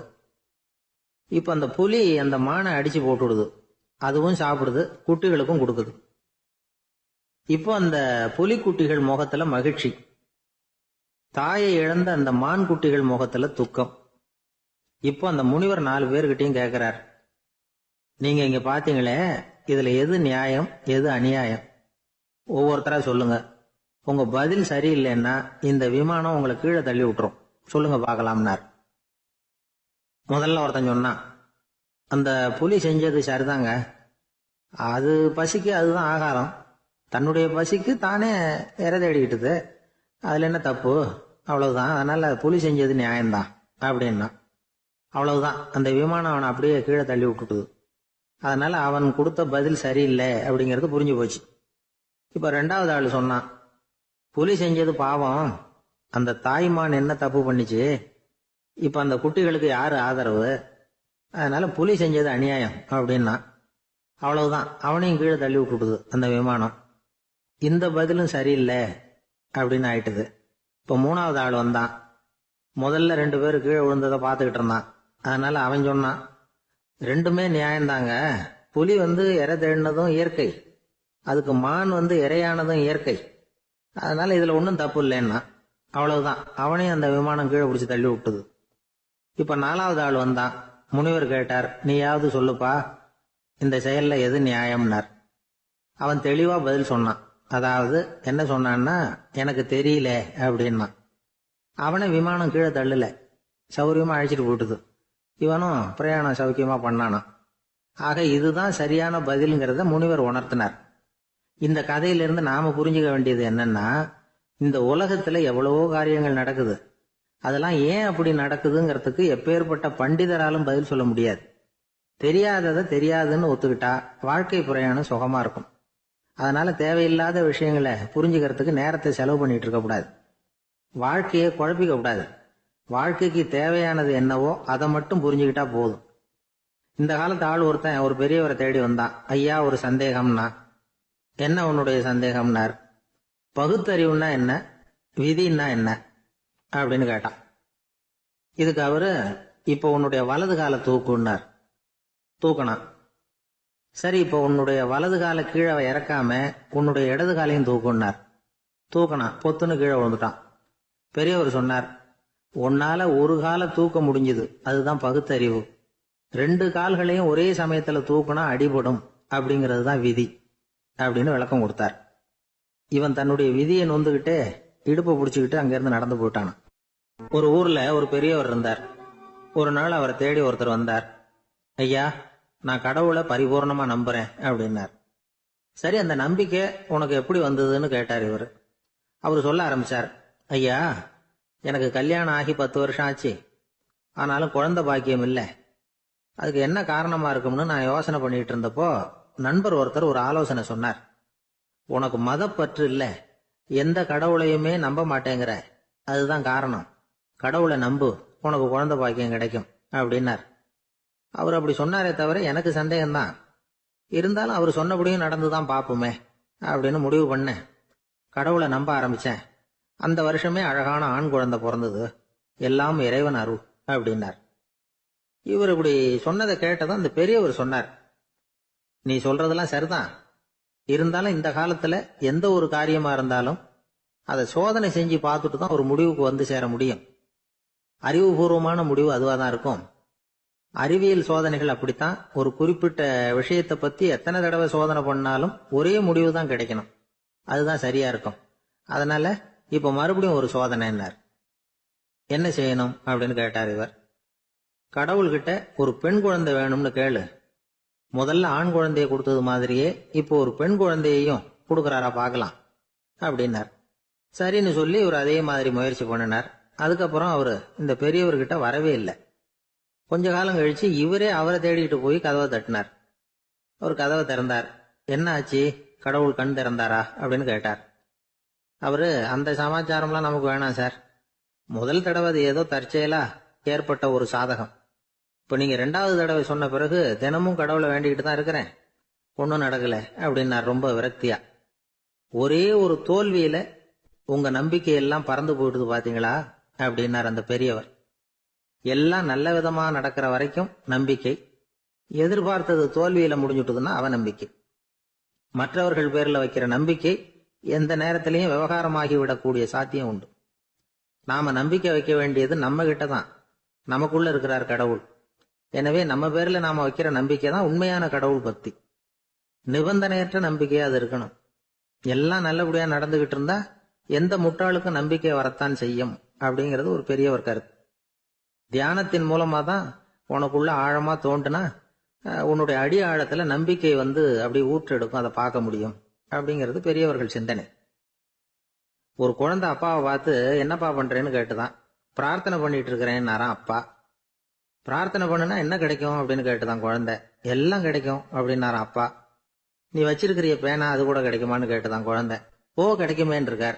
இப்ப அந்த புலி அந்த மானை அடிச்சு போட்டுடுது, அதுவும் சாப்பிடுது, குட்டிகளுக்கும் கொடுக்குது. இப்போ அந்த புலிக்குட்டிகள் முகத்துல மகிழ்ச்சி, தாயை இழந்த அந்த மான் குட்டிகள் முகத்துல துக்கம். இப்போ அந்த முனிவர் 4 பேர்கிட்டையும் கேட்கிறார், நீங்க இங்க பாத்தீங்களே, இதுல எது நியாயம் எது அநியாயம்? ஒவ்வொருத்தரா சொல்லுங்க. உங்க பதில் சரியில்லைன்னா இந்த விமானம் உங்களை கீழே தள்ளி விட்டுரும், சொல்லுங்க பார்க்கலாம்னார். முதல்ல ஒருத்தன் சொன்னான், அந்த புலி செஞ்சது சரிதாங்க, அது பசிக்கு அதுதான் ஆகாரம், தன்னுடைய பசிக்கு தானே இற தேடிக்கிட்டது, அதுல என்ன தப்பு, அவ்வளவுதான், அதனால புலி செஞ்சது நியாயம்தான் அப்படின்னா. அவ்வளவுதான், அந்த விமானம் அவனை அப்படியே கீழே தள்ளி விட்டுட்டுது. அதனால அவன் கொடுத்த பதில் சரியில்லை அப்படிங்கிறது புரிஞ்சு போச்சு. இப்ப 2வது ஆள் சொன்னான், புலி செஞ்சது பாவம், அந்த தாய்மான் என்ன தப்பு பண்ணிச்சு, இப்ப அந்த குட்டிகளுக்கு யாரு ஆதரவு, அதனால புலி செஞ்சது அநியாயம் அப்படின்னா. அவ்வளவுதான், அவனையும் கீழே தள்ளி விட்டுடுது அந்த விமானம். இந்த பதிலும் சரியில்லை அப்படின்னு ஆயிட்டுது. இப்ப 3வது ஆள் வந்தான். முதல்ல 2 பேர் கீழே விழுந்ததை பார்த்துக்கிட்டு இருந்தான். அதனால அவன் சொன்னான், ரெண்டுமே நியாயம்தாங்க, புலி இறை தேடினதும் இயற்கை, அதுக்கு மான் இரையானதும் இயற்கை, அதனால இதுல ஒன்றும் தப்பு இல்லைன்னா. அவ்வளவுதான், அவனையும் அந்த விமானம் கீழே பிடிச்சி தள்ளி விட்டுது. இப்ப 4வது ஆள் வந்தான். முனிவர் கேட்டார், நீயாவது சொல்லுப்பா, இந்த செயல்ல எது நியாயம்னார். அவன் தெளிவா பதில் சொன்னான். அதாவது என்ன சொன்னான்னா, எனக்கு தெரியல அப்படின்னா. அவனை விமானம் கீழே தள்ளல, சௌரியமா அழைச்சிட்டு போட்டுது. இவனும் பிரயாணம் சௌக்கியமா பண்ணானான். ஆக இதுதான் சரியான பதிலுங்கிறத முனிவர் உணர்த்தினார். இந்த கதையிலிருந்து நாம புரிஞ்சுக்க வேண்டியது என்னன்னா, இந்த உலகத்துல எவ்வளவோ காரியங்கள் நடக்குது, அதெல்லாம் ஏன் அப்படி நடக்குதுங்கிறதுக்கு எப்பேற்பட்ட பண்டிதராலும் பதில் சொல்ல முடியாது. தெரியாததை தெரியாதுன்னு ஒத்துக்கிட்டா வாழ்க்கை பிரயாணம் சுகமா இருக்கும். அதனால தேவையில்லாத விஷயங்களை புரிஞ்சுக்கிறதுக்கு நேரத்தை செலவு பண்ணிட்டு இருக்க கூடாது, வாழ்க்கையை குழப்பிக்க கூடாது. வாழ்க்கைக்கு தேவையானது என்னவோ அதை மட்டும் புரிஞ்சுக்கிட்டா போதும். இந்த காலத்து ஆள் ஒருத்தன் ஒரு பெரியவரை தேடி வந்தான். ஐயா, ஒரு சந்தேகம்னா. என்ன உன்னுடைய சந்தேகம்னார். பகுத்தறிவுன்னா என்ன, விதின்னா என்ன அப்படின்னு கேட்டான். இதுக்கு அவரு, இப்போ உன்னுடைய வலது கால தூக்குன்னார். தூக்கணான். சரி, இப்போ உன்னுடைய வலது கால கீழே இறக்காம உன்னுடைய இடது காலையும் தூக்குன்னார். தூக்கணான். பொத்துன்னு கீழே விழுந்துட்டான். பெரியவர் சொன்னார், உன்னால ஒரு காலை தூக்க முடிஞ்சுது, அதுதான் பகுத்தறிவு. 2 கால்களையும் ஒரே சமயத்துல தூக்குனா அடிபடும், அப்படிங்கிறது தான் விதி அப்படின்னு விளக்கம் கொடுத்தார். இவன் தன்னுடைய விதியை நொந்துகிட்டே இடுப்பை பிடிச்சுக்கிட்டு அங்கிருந்து நடந்து போயிட்டான். ஒரு ஊர்ல ஒரு பெரியவர் இருந்தார். ஒரு நாள் அவரை தேடி ஒருத்தர் வந்தார். ஐயா, நான் கடவுளை பரிபூர்ணமா நம்புறேன் அப்படின்னார். சரி, அந்த நம்பிக்கை உனக்கு எப்படி வந்ததுன்னு கேட்டார் இவர். அவர் சொல்ல ஆரம்பிச்சார், ஐயா, எனக்கு கல்யாணம் ஆகி 10 வருஷம் ஆச்சு, ஆனாலும் குழந்தை பாக்கியம் இல்லை. அதுக்கு என்ன காரணமா இருக்கும்னு நான் யோசனை பண்ணிட்டு இருந்தப்போ நண்பர் ஒருத்தர் ஒரு ஆலோசனை சொன்னார். உனக்கு மதப்பற்று இல்லை, எந்த கடவுளையுமே நம்ப மாட்டேங்கிற, அதுதான் காரணம். கடவுளை நம்பு, உனக்கு குழந்தை பாக்கியம் கிடைக்கும் அப்படின்னார். அவர் அப்படி சொன்னாரே தவிர எனக்கு சந்தேகம்தான். இருந்தாலும் அவர் சொன்னபடியும் நடந்துதான் பார்ப்போமே அப்படின்னு முடிவு பண்ணேன். கடவுளை நம்ப ஆரம்பிச்சேன். அந்த வருஷமே அழகான ஆண் குழந்தை பிறந்தது, எல்லாம் இறைவன் அருள் அப்படின்னார். இவர் இப்படி சொன்னதை கேட்டதும் அந்த பெரியவர் சொன்னார், நீ சொல்றதெல்லாம் சரிதான், இருந்தாலும் இந்த காலத்துல எந்த ஒரு காரியமா இருந்தாலும் அதை சோதனை செஞ்சு பார்த்துட்டு தான் ஒரு முடிவுக்கு சேர முடியும். அறிவுபூர்வமான முடிவு அதுவா தான் இருக்கும். அறிவியல் சோதனைகள் அப்படித்தான். ஒரு குறிப்பிட்ட விஷயத்தை பத்தி எத்தனை தடவை சோதனை பண்ணாலும் ஒரே முடிவு தான் கிடைக்கணும், அதுதான் சரியா இருக்கும். அதனால இப்ப மறுபடியும் ஒரு சோதனைன்னார். என்ன செய்யணும் அப்படின்னு கேட்டார் இவர். கடவுள்கிட்ட ஒரு பெண் குழந்தை வேணும்னு கேளு. முதல்ல ஆண் குழந்தைய கொடுத்தது மாதிரியே இப்போ ஒரு பெண் குழந்தையையும் கொடுக்கறாரா பார்க்கலாம் அப்படின்னார். சரின்னு சொல்லி இவர் அதே மாதிரி முயற்சி பண்ணினார். அதுக்கப்புறம் அவரு இந்த பெரியவர்கிட்ட வரவே இல்லை. கொஞ்ச காலம் கழிச்சு இவரே அவரை தேடிட்டு போய் கதவை தட்டினார். அவர் கதவை திறந்தார். என்ன ஆச்சு, கடவுள் கண் திறந்தாரா அப்படின்னு கேட்டார். அவரு, அந்த சமாச்சாரம்லாம் நமக்கு வேணாம் சார், முதல் தடவை அது ஏதோ தற்செயலா ஏற்பட்ட ஒரு சாதகம். இப்ப நீங்க 2வது தடவை சொன்ன பிறகு தினமும் கடவுளை வேண்டிக்கிட்டு தான் இருக்கிறேன், ஒன்னும் நடக்கல அப்படின்னார் ரொம்ப விரக்தியா. ஒரே ஒரு தோல்வியில உங்க நம்பிக்கையெல்லாம் பறந்து போயிடுது பாத்தீங்களா அப்படின்னார் அந்த பெரியவர். எல்லாம் நல்ல விதமா நடக்கிற வரைக்கும் நம்பிக்கை, எதிர்பார்த்தது தோல்வியில முடிஞ்சுட்டுதுன்னா அவநம்பிக்கை. மற்றவர்கள் பேர்ல வைக்கிற நம்பிக்கை எந்த நேரத்திலையும் விவகாரமாகி விடக்கூடிய சாத்தியம் உண்டு. நாம நம்பிக்கை வைக்க வேண்டியது நம்ம கிட்ட தான், நமக்குள்ள இருக்கிறார் கடவுள். எனவே நம்ம பேர்ல நாம வைக்கிற நம்பிக்கை தான் உண்மையான கடவுள் பக்தி. நிபந்தனையற்ற நம்பிக்கையா அது இருக்கணும். எல்லாம் நல்லபடியா நடந்துகிட்டு இருந்தா எந்த முட்டாளுக்கும் நம்பிக்கை வரத்தான் செய்யும் அப்படிங்கிறது ஒரு பெரியவர் கருத்து. தியானத்தின் மூலமா தான் உனக்குள்ள ஆழமா தோண்டுனா உன்னுடைய அடி ஆழத்துல நம்பிக்கை அப்படி ஊற்றெடுக்கும், அதை பார்க்க முடியும் அப்படிங்கிறது பெரியவர்கள் சிந்தனை. ஒரு குழந்தை அப்பாவை பார்த்து என்னப்பா பண்றேன்னு கேட்டுதான். பிரார்த்தனை பண்ணிட்டு இருக்கிறேன்னாராம் அப்பா. பிரார்த்தனை பண்ணுனா என்ன கிடைக்கும் அப்படின்னு கேட்டுதான் குழந்தை. எல்லாம் கிடைக்கும் அப்படின்னாராம் அப்பா. நீ வச்சிருக்கிறிய பேனா அது கூட கிடைக்குமான்னு கேட்டுதான் குழந்தை. கிடைக்குமேன்னு இருக்கார்.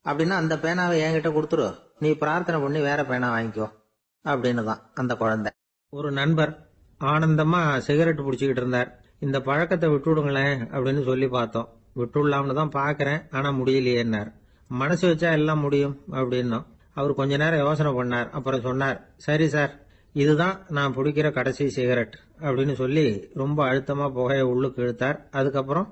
அப்படின்னா அந்த பேனாவை என்கிட்ட கொடுத்துரு, நீ பிரார்த்தனை பண்ணி வேற பேனா வாங்கிக்கோ அப்படின்னு தான் அந்த குழந்தை. ஒரு நண்பர் ஆனந்தமா சிகரெட் பிடிச்சிக்கிட்டு இருந்தார். இந்த பழக்கத்தை விட்டுவிடுங்களேன் அப்படின்னு சொல்லி பார்த்தோம். விட்டுடலாம்னு தான் பாக்குறேன், ஆனா முடியலையேன்னார். மனசு வச்சா எல்லாம் முடியும் அப்படின்னும். அவர் கொஞ்ச நேரம் யோசனை பண்ணார். அப்புறம் சொன்னார், சரி சார், இதுதான் நான் பிடிக்கிற கடைசி சிகரெட் அப்படின்னு சொல்லி ரொம்ப அழுத்தமா புகையை உள்ளுக்கு இழுத்தார். அதுக்கப்புறம்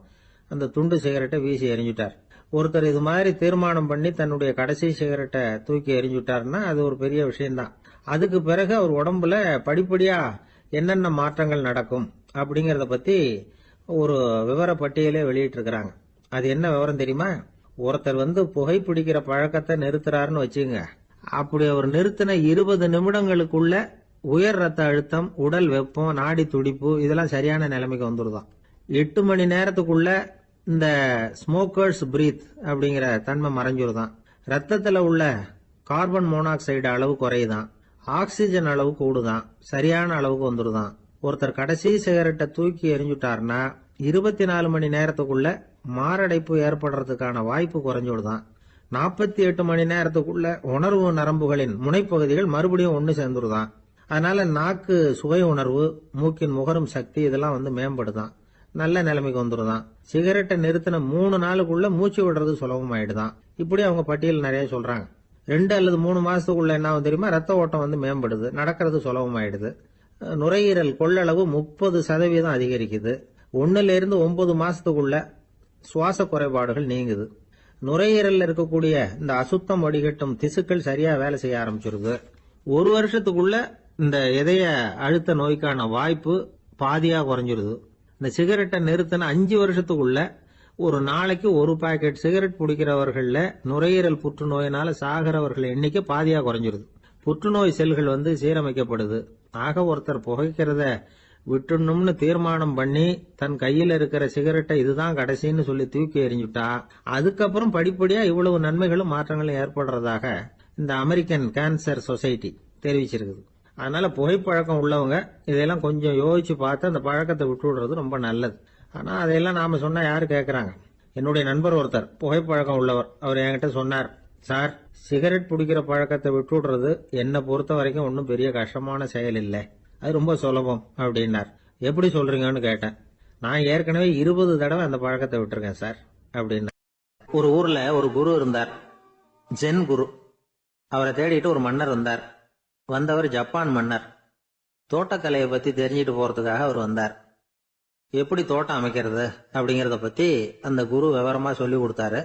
அந்த துண்டு சிகரெட்டை வீசி எறிஞ்சுட்டார். ஒருத்தர் இது மாதிரி தீர்மானம் பண்ணி தன்னுடைய கடைசி சிகரெட்டை தூக்கி எறிஞ்சுட்டாருன்னா அது ஒரு பெரிய விஷயம்தான். அதுக்கு பிறகு அவர் உடம்புல படிப்படியா என்னென்ன மாற்றங்கள் நடக்கும் அப்படிங்கறத பத்தி ஒரு விவர பட்டியலே வெளியிட்டு இருக்கிறாங்க. அது என்ன விவரம் தெரியுமா? ஒருத்தர் புகைப்பிடிக்கிற பழக்கத்தை நிறுத்துறாருன்னு வச்சுங்க. அப்படி அவர் நிறுத்தின 20 நிமிடங்களுக்குள்ள உயர் ரத்த அழுத்தம், உடல் வெப்பம், நாடி துடிப்பு இதெல்லாம் சரியான நிலைமைக்கு வந்துடுதான். 8 மணி நேரத்துக்குள்ள இந்த ஸ்மோக்கர்ஸ் பிரீத் அப்படிங்கிற தன்மை மறைஞ்சிருதான். ரத்தத்துல உள்ள கார்பன் மோனாக்சைடு அளவு குறையுதான், ஆக்சிஜன் அளவு கூடுதான், சரியான அளவுக்கு வந்துடுதான். ஒருத்தர் கடைசி சிகரெட்டை தூக்கி எறிஞ்சுட்டாருன்னா 24 மணி நேரத்துக்குள்ள மாரடைப்பு ஏற்படுறதுக்கான வாய்ப்பு குறைஞ்சுடுதான். 48 மணி நேரத்துக்குள்ள உணர்வு நரம்புகளின் முனைப்பகுதிகள் மறுபடியும் ஒண்ணு சேர்ந்துருதான். அதனால நாக்கு சுவை உணர்வு, மூக்கின் முகரும் சக்தி இதெல்லாம் மேம்படுதான், நல்ல நிலைமைக்கு வந்துருதான். சிகரெட்டை நிறுத்தின 3 நாளுக்குள்ள மூச்சு விடுறது சுலபமாயிடுதான். இப்படி அவங்க பட்டியல் நிறைய சொல்றாங்க. 2 அல்லது 3 மாசத்துக்குள்ள என்ன தெரியுமா, ரத்த ஓட்டம் மேம்படுது, நடக்கிறது சுலபமாயிடுது. நுரையீரல் கொள்ளளவு 30% அதிகரிக்குது. 1-9 மாசத்துக்குள்ள சுவாச குறைபாடுகள் நீங்குது. நுரையீரல்ல இருக்கக்கூடிய இந்த அசுத்தம் வடிகட்டும் திசுக்கள் சரியா வேலை செய்ய ஆரம்பிச்சிருது. 1 வருஷத்துக்குள்ள இந்த இதய அழுத்த நோய்க்கான வாய்ப்பு பாதியா குறைஞ்சிருது. இந்த சிகரெட்டை நிறுத்தின 5 வருஷத்துக்குள்ள ஒரு நாளைக்கு 1 பாக்கெட் சிகரெட் பிடிக்கிறவர்கள்ல நுரையீரல் புற்றுநோயினால சாகிறவர்கள் எண்ணிக்கை பாதியா குறைஞ்சிருது. புற்றுநோய் செல்கள் சீரமைக்கப்படுது. ஆக ஒருத்தர் புகைக்கிறத விட்டுணும்னு தீர்மானம் பண்ணி தன் கையில இருக்கிற சிகரெட்டை இதுதான் கடைசின்னு சொல்லி தூக்கி எறிஞ்சுட்டா அதுக்கப்புறம் படிப்படியா இவ்வளவு நன்மைகளும் மாற்றங்களும் ஏற்படுறதாக இந்த அமெரிக்கன் கேன்சர் சொசைட்டி தெரிவிச்சிருக்குது. அதனால புகைப்பழக்கம் உள்ளவங்க இதெல்லாம் கொஞ்சம் யோசிச்சு பார்த்து அந்த பழக்கத்தை விட்டு விடுறது ரொம்ப நல்லது. ஆனா அதையெல்லாம் நாம சொன்னா யாரு கேட்கறாங்க? என்னுடைய நண்பர் ஒருத்தர் புகைப்பழக்கம் உள்ளவர், அவர் என்கிட்ட சொன்னார், சார், சிகரெட் பிடிக்கிற பழக்கத்தை விட்டு விடுறது என்னை பொறுத்த வரைக்கும் ஒன்றும் பெரிய கஷ்டமான செயல் இல்லை, அது ரொம்ப சுலபம் அப்படின்னார். எப்படி சொல்றீங்கன்னு கேட்டேன். நான் ஏற்கனவே 20 தடவை அந்த பழக்கத்தை விட்டுருக்கேன் சார் அப்படின்னா. ஒரு ஊர்ல ஒரு குரு இருந்தார், ஜென் குரு. அவரை தேடிட்டு ஒரு மன்னர் வந்தார். வந்தவர் ஜப்பான் மன்னர். தோட்டக்கலையை பத்தி தெரிஞ்சிட்டு போறதுக்காக அவர் வந்தார். எப்படி தோட்டம் அமைக்கிறது அப்படிங்கறத பத்தி அந்த குரு விவரமா சொல்லி கொடுத்தாரு.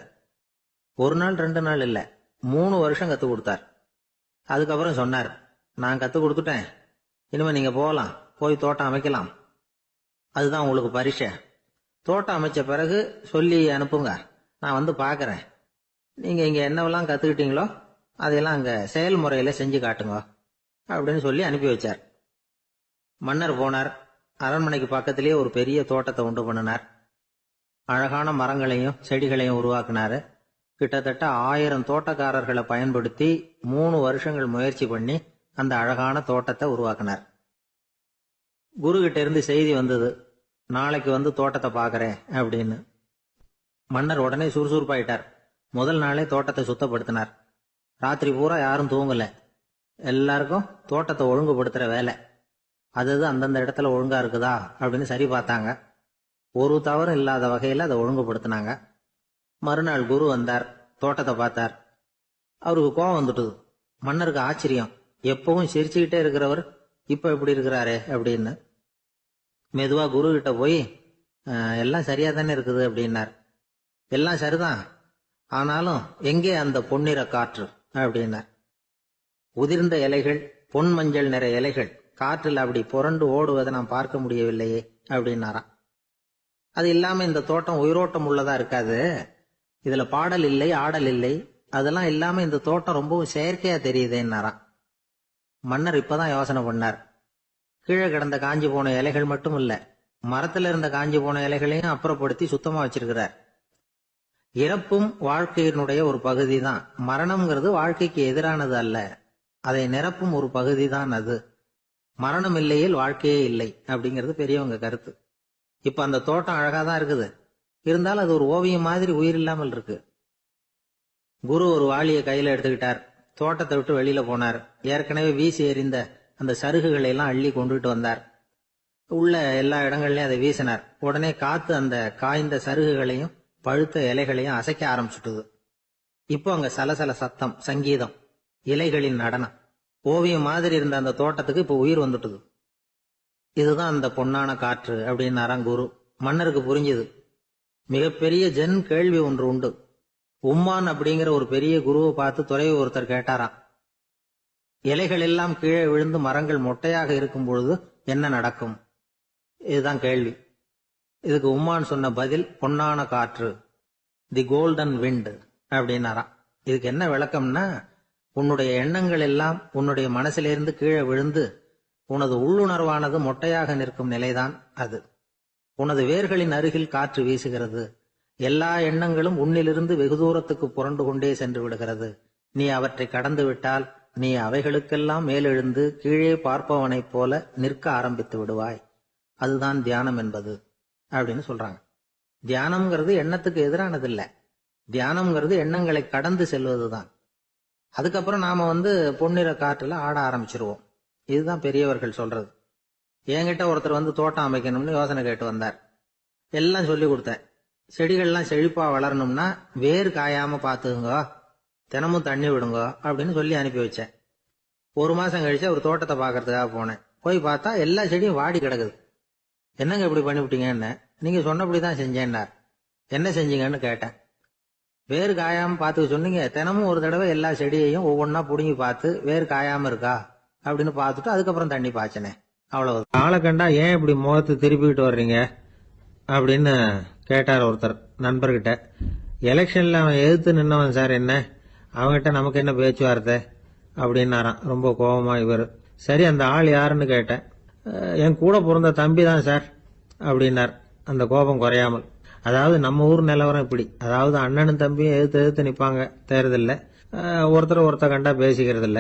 1 நாள் 2 நாள் இல்ல, 3 வருஷம் கத்து கொடுத்தார். அதுக்கப்புறம் சொன்னார், நான் கத்து கொடுத்துட்டேன், இனிமே நீங்க போகலாம், போய் தோட்டம் அமைக்கலாம், அதுதான் உங்களுக்கு பரிசை. தோட்டம் அமைச்ச பிறகு சொல்லி அனுப்புங்க, நான் பாக்குறேன். நீங்க இங்க என்னவெல்லாம் கத்துக்கிட்டீங்களோ அதையெல்லாம் அங்க செயல்முறையில செஞ்சு காட்டுங்க அப்படின்னு சொல்லி அனுப்பி வச்சார். மன்னர் போனார். அரண்மனைக்கு பக்கத்திலேயே ஒரு பெரிய தோட்டத்தை உண்டு பண்ணினார். அழகான மரங்களையும் செடிகளையும் உருவாக்கினாரு. கிட்டத்தட்ட 1000 தோட்டக்காரர்களை பயன்படுத்தி 3 வருஷங்கள் முயற்சி பண்ணி அந்த அழகான தோட்டத்தை உருவாக்கினார். குரு கிட்ட இருந்து செய்தி வந்தது, நாளைக்கு தோட்டத்தை பாக்குறேன் அப்படின்னு. மன்னர் உடனே சுறுசுறுப்பாயிட்டார். முதல் நாளே தோட்டத்தை சுத்தப்படுத்தினார். ராத்திரி பூரா யாரும் தூங்கல. எல்லாருக்கும் தோட்டத்தை ஒழுங்குபடுத்துற வேலை. அது அந்தந்த இடத்துல ஒழுங்கா இருக்குதா அப்படின்னு சரி பார்த்தாங்க. ஒரு தவறும் இல்லாத வகையில அதை ஒழுங்குபடுத்தினாங்க. மறுநாள் குரு வந்தார், தோட்டத்தை பார்த்தார். அவருக்கு கோபம் வந்துட்டுது. மன்னருக்கு ஆச்சரியம், எப்பவும் சிரிச்சுக்கிட்டே இருக்கிறவர் இப்ப எப்படி இருக்கிறாரே அப்படின்னு மெதுவா குரு கிட்ட போய் எல்லாம் சரியா தானே இருக்குது அப்படின்னார். எல்லாம் சரிதான், ஆனாலும் எங்கே அந்த பொன்னிற காற்று அப்படின்னார். உதிர்ந்த இலைகள், பொன் மஞ்சள் நிற இலைகள் காற்றில் அப்படி புரண்டு ஓடுவதை நான் பார்க்க முடியவில்லையே அப்படின்னாராம். அது இல்லாம இந்த தோட்டம் உயிரோட்டம் உள்ளதா இருக்காது, இதுல பாடல் இல்லை, ஆடல் இல்லை, அதெல்லாம் இல்லாம இந்த தோட்டம் ரொம்பவும் செயற்கையா தெரியுதேன்னாராம். மன்னர் இப்பதான் யோசனை பண்ணார். கீழே கிடந்த காஞ்சி போன இலைகள் மட்டும் இல்ல, மரத்துல இருந்த காஞ்சி போன இலைகளையும் அப்புறப்படுத்தி சுத்தமா வச்சிருக்கிறார். இறப்பும் வாழ்க்கையினுடைய ஒரு பகுதி தான். மரணம்ங்கிறது வாழ்க்கைக்கு எதிரானது அல்ல, அதை நிரப்பும் ஒரு பகுதி தான் அது. மரணம் இல்லையில் வாழ்க்கையே இல்லை அப்படிங்கிறது பெரியவங்க கருத்து. இப்ப அந்த தோட்டம் அழகாதான் இருக்குது, இருந்தாலும் அது ஒரு ஓவியம் மாதிரி உயிர் இல்லாமல் இருக்கு. குரு ஒரு வாளியை கையில எடுத்துக்கிட்டார், தோட்டத்தை விட்டு வெளியில போனார். ஏற்கனவே வீசி எறிந்த அந்த சருகுகளை எல்லாம் அள்ளி கொண்டுட்டு வந்தார். உள்ள எல்லா இடங்கள்லயும் அதை வீசினார். உடனே காத்து அந்த காய்ந்த சருகுகளையும் பழுத்த இலைகளையும் அசைக்க ஆரம்பிச்சுட்டுது. இப்போ அங்க சலசல சத்தம், சங்கீதம், இலைகளின் நடனம், ஓவியம் மாதிரி இருந்த அந்த தோட்டத்துக்கு இப்போ உயிர் வந்துட்டுது. இதுதான் அந்த பொன்னான காற்று அப்படின்னாராம் குரு. மன்னருக்கு புரிஞ்சுது. மிகப்பெரிய ஜென் கேள்வி ஒன்று உண்டு. உம்மான் அப்படிங்கிற ஒரு பெரிய குருவை பார்த்து துறவி ஒருத்தர் கேட்டாராம், இலைகள் எல்லாம் கீழே விழுந்து மரங்கள் மொட்டையாக இருக்கும் பொழுது என்ன நடக்கும்? இதுதான் கேள்வி. இதுக்கு உம்மான் சொன்ன பதில் பொன்னான காற்று, தி கோல்டன் விண்ட் அப்படின்னாராம். இதுக்கு என்ன விளக்கம்னா, உன்னுடைய எண்ணங்கள் எல்லாம் உன்னுடைய மனசிலிருந்து கீழே விழுந்து உனது உள்ளுணர்வானது மொட்டையாக நிற்கும் நிலைதான் அது. உனது வேர்களின் அருகில் காற்று வீசுகிறது. எல்லா எண்ணங்களும் உன்னிலிருந்து வெகு தூரத்துக்கு புரண்டு கொண்டே சென்று விடுகிறது. நீ அவற்றை கடந்து விட்டால் நீ அவைகளுக்கெல்லாம் மேலெழுந்து கீழே பார்ப்பவனைப் போல நிற்க ஆரம்பித்து விடுவாய். அதுதான் தியானம் என்பது அப்படின்னு சொல்றாங்க. தியானம்ங்கிறது எண்ணத்துக்கு எதிரானது இல்ல, தியானம்ங்கிறது எண்ணங்களை கடந்து செல்வதுதான். அதுக்கப்புறம் நாம பொன்னிற காற்றுல ஆட ஆரம்பிச்சிருவோம். இதுதான் பெரியவர்கள் சொல்றது. என்கிட்ட ஒருத்தர் தோட்டம் அமைக்கணும்னு யோசனை கேட்டு வந்தார். எல்லாம் சொல்லி கொடுத்தேன். செடிகள்லாம் செழிப்பா வளரணும்னா வேர் காயாம பாத்துக்குங்க, தினமும் தண்ணி விடுங்க அப்படின்னு சொல்லி அனுப்பி வச்சேன். ஒரு மாசம் கழிச்சு ஒரு தோட்டத்தை பாக்கிறதுக்காக போனேன். போய் பார்த்தா எல்லா செடியும் வாடி கிடக்குது. என்னங்க இப்படி பண்ணிவிட்டீங்கன்னு. நீங்க சொன்னபடிதான் செஞ்சேன்னார். என்ன செஞ்சீங்கன்னு கேட்டேன். வேர் காயாம பாத்துக்க சொன்னீங்க, தினமும் ஒரு தடவை எல்லா செடியையும் ஒவ்வொன்னா புடுங்கி பார்த்து வேர் காயாம இருக்கா அப்படின்னு பார்த்துட்டு அதுக்கப்புறம் தண்ணி பாய்ச்சனே, அவ்வளவு. ஆளை கண்டா ஏன் இப்படி முகத்தை திருப்பிக்கிட்டு வர்றீங்க அப்படின்னு கேட்டார் ஒருத்தர் நண்பர்கிட்ட. எலெக்ஷன்ல அவன் எதிர்த்து நின்னவன் சார், என்ன அவன்கிட்ட நமக்கு என்ன பேச்சுவார்த்தை அப்படின்னாராம் ரொம்ப கோபமா இவர். சரி, அந்த ஆள் யாருன்னு கேட்டேன். என் கூட பிறந்த தம்பி தான் சார் அப்படின்னார் அந்த கோபம் குறையாமல். அதாவது நம்ம ஊர் நிலவரம் இப்படி, அதாவது அண்ணனும் தம்பியும் எதிர்த்து நிப்பாங்க தேர்தல்ல, ஒருத்தர் கண்டா பேசிக்கிறது இல்ல.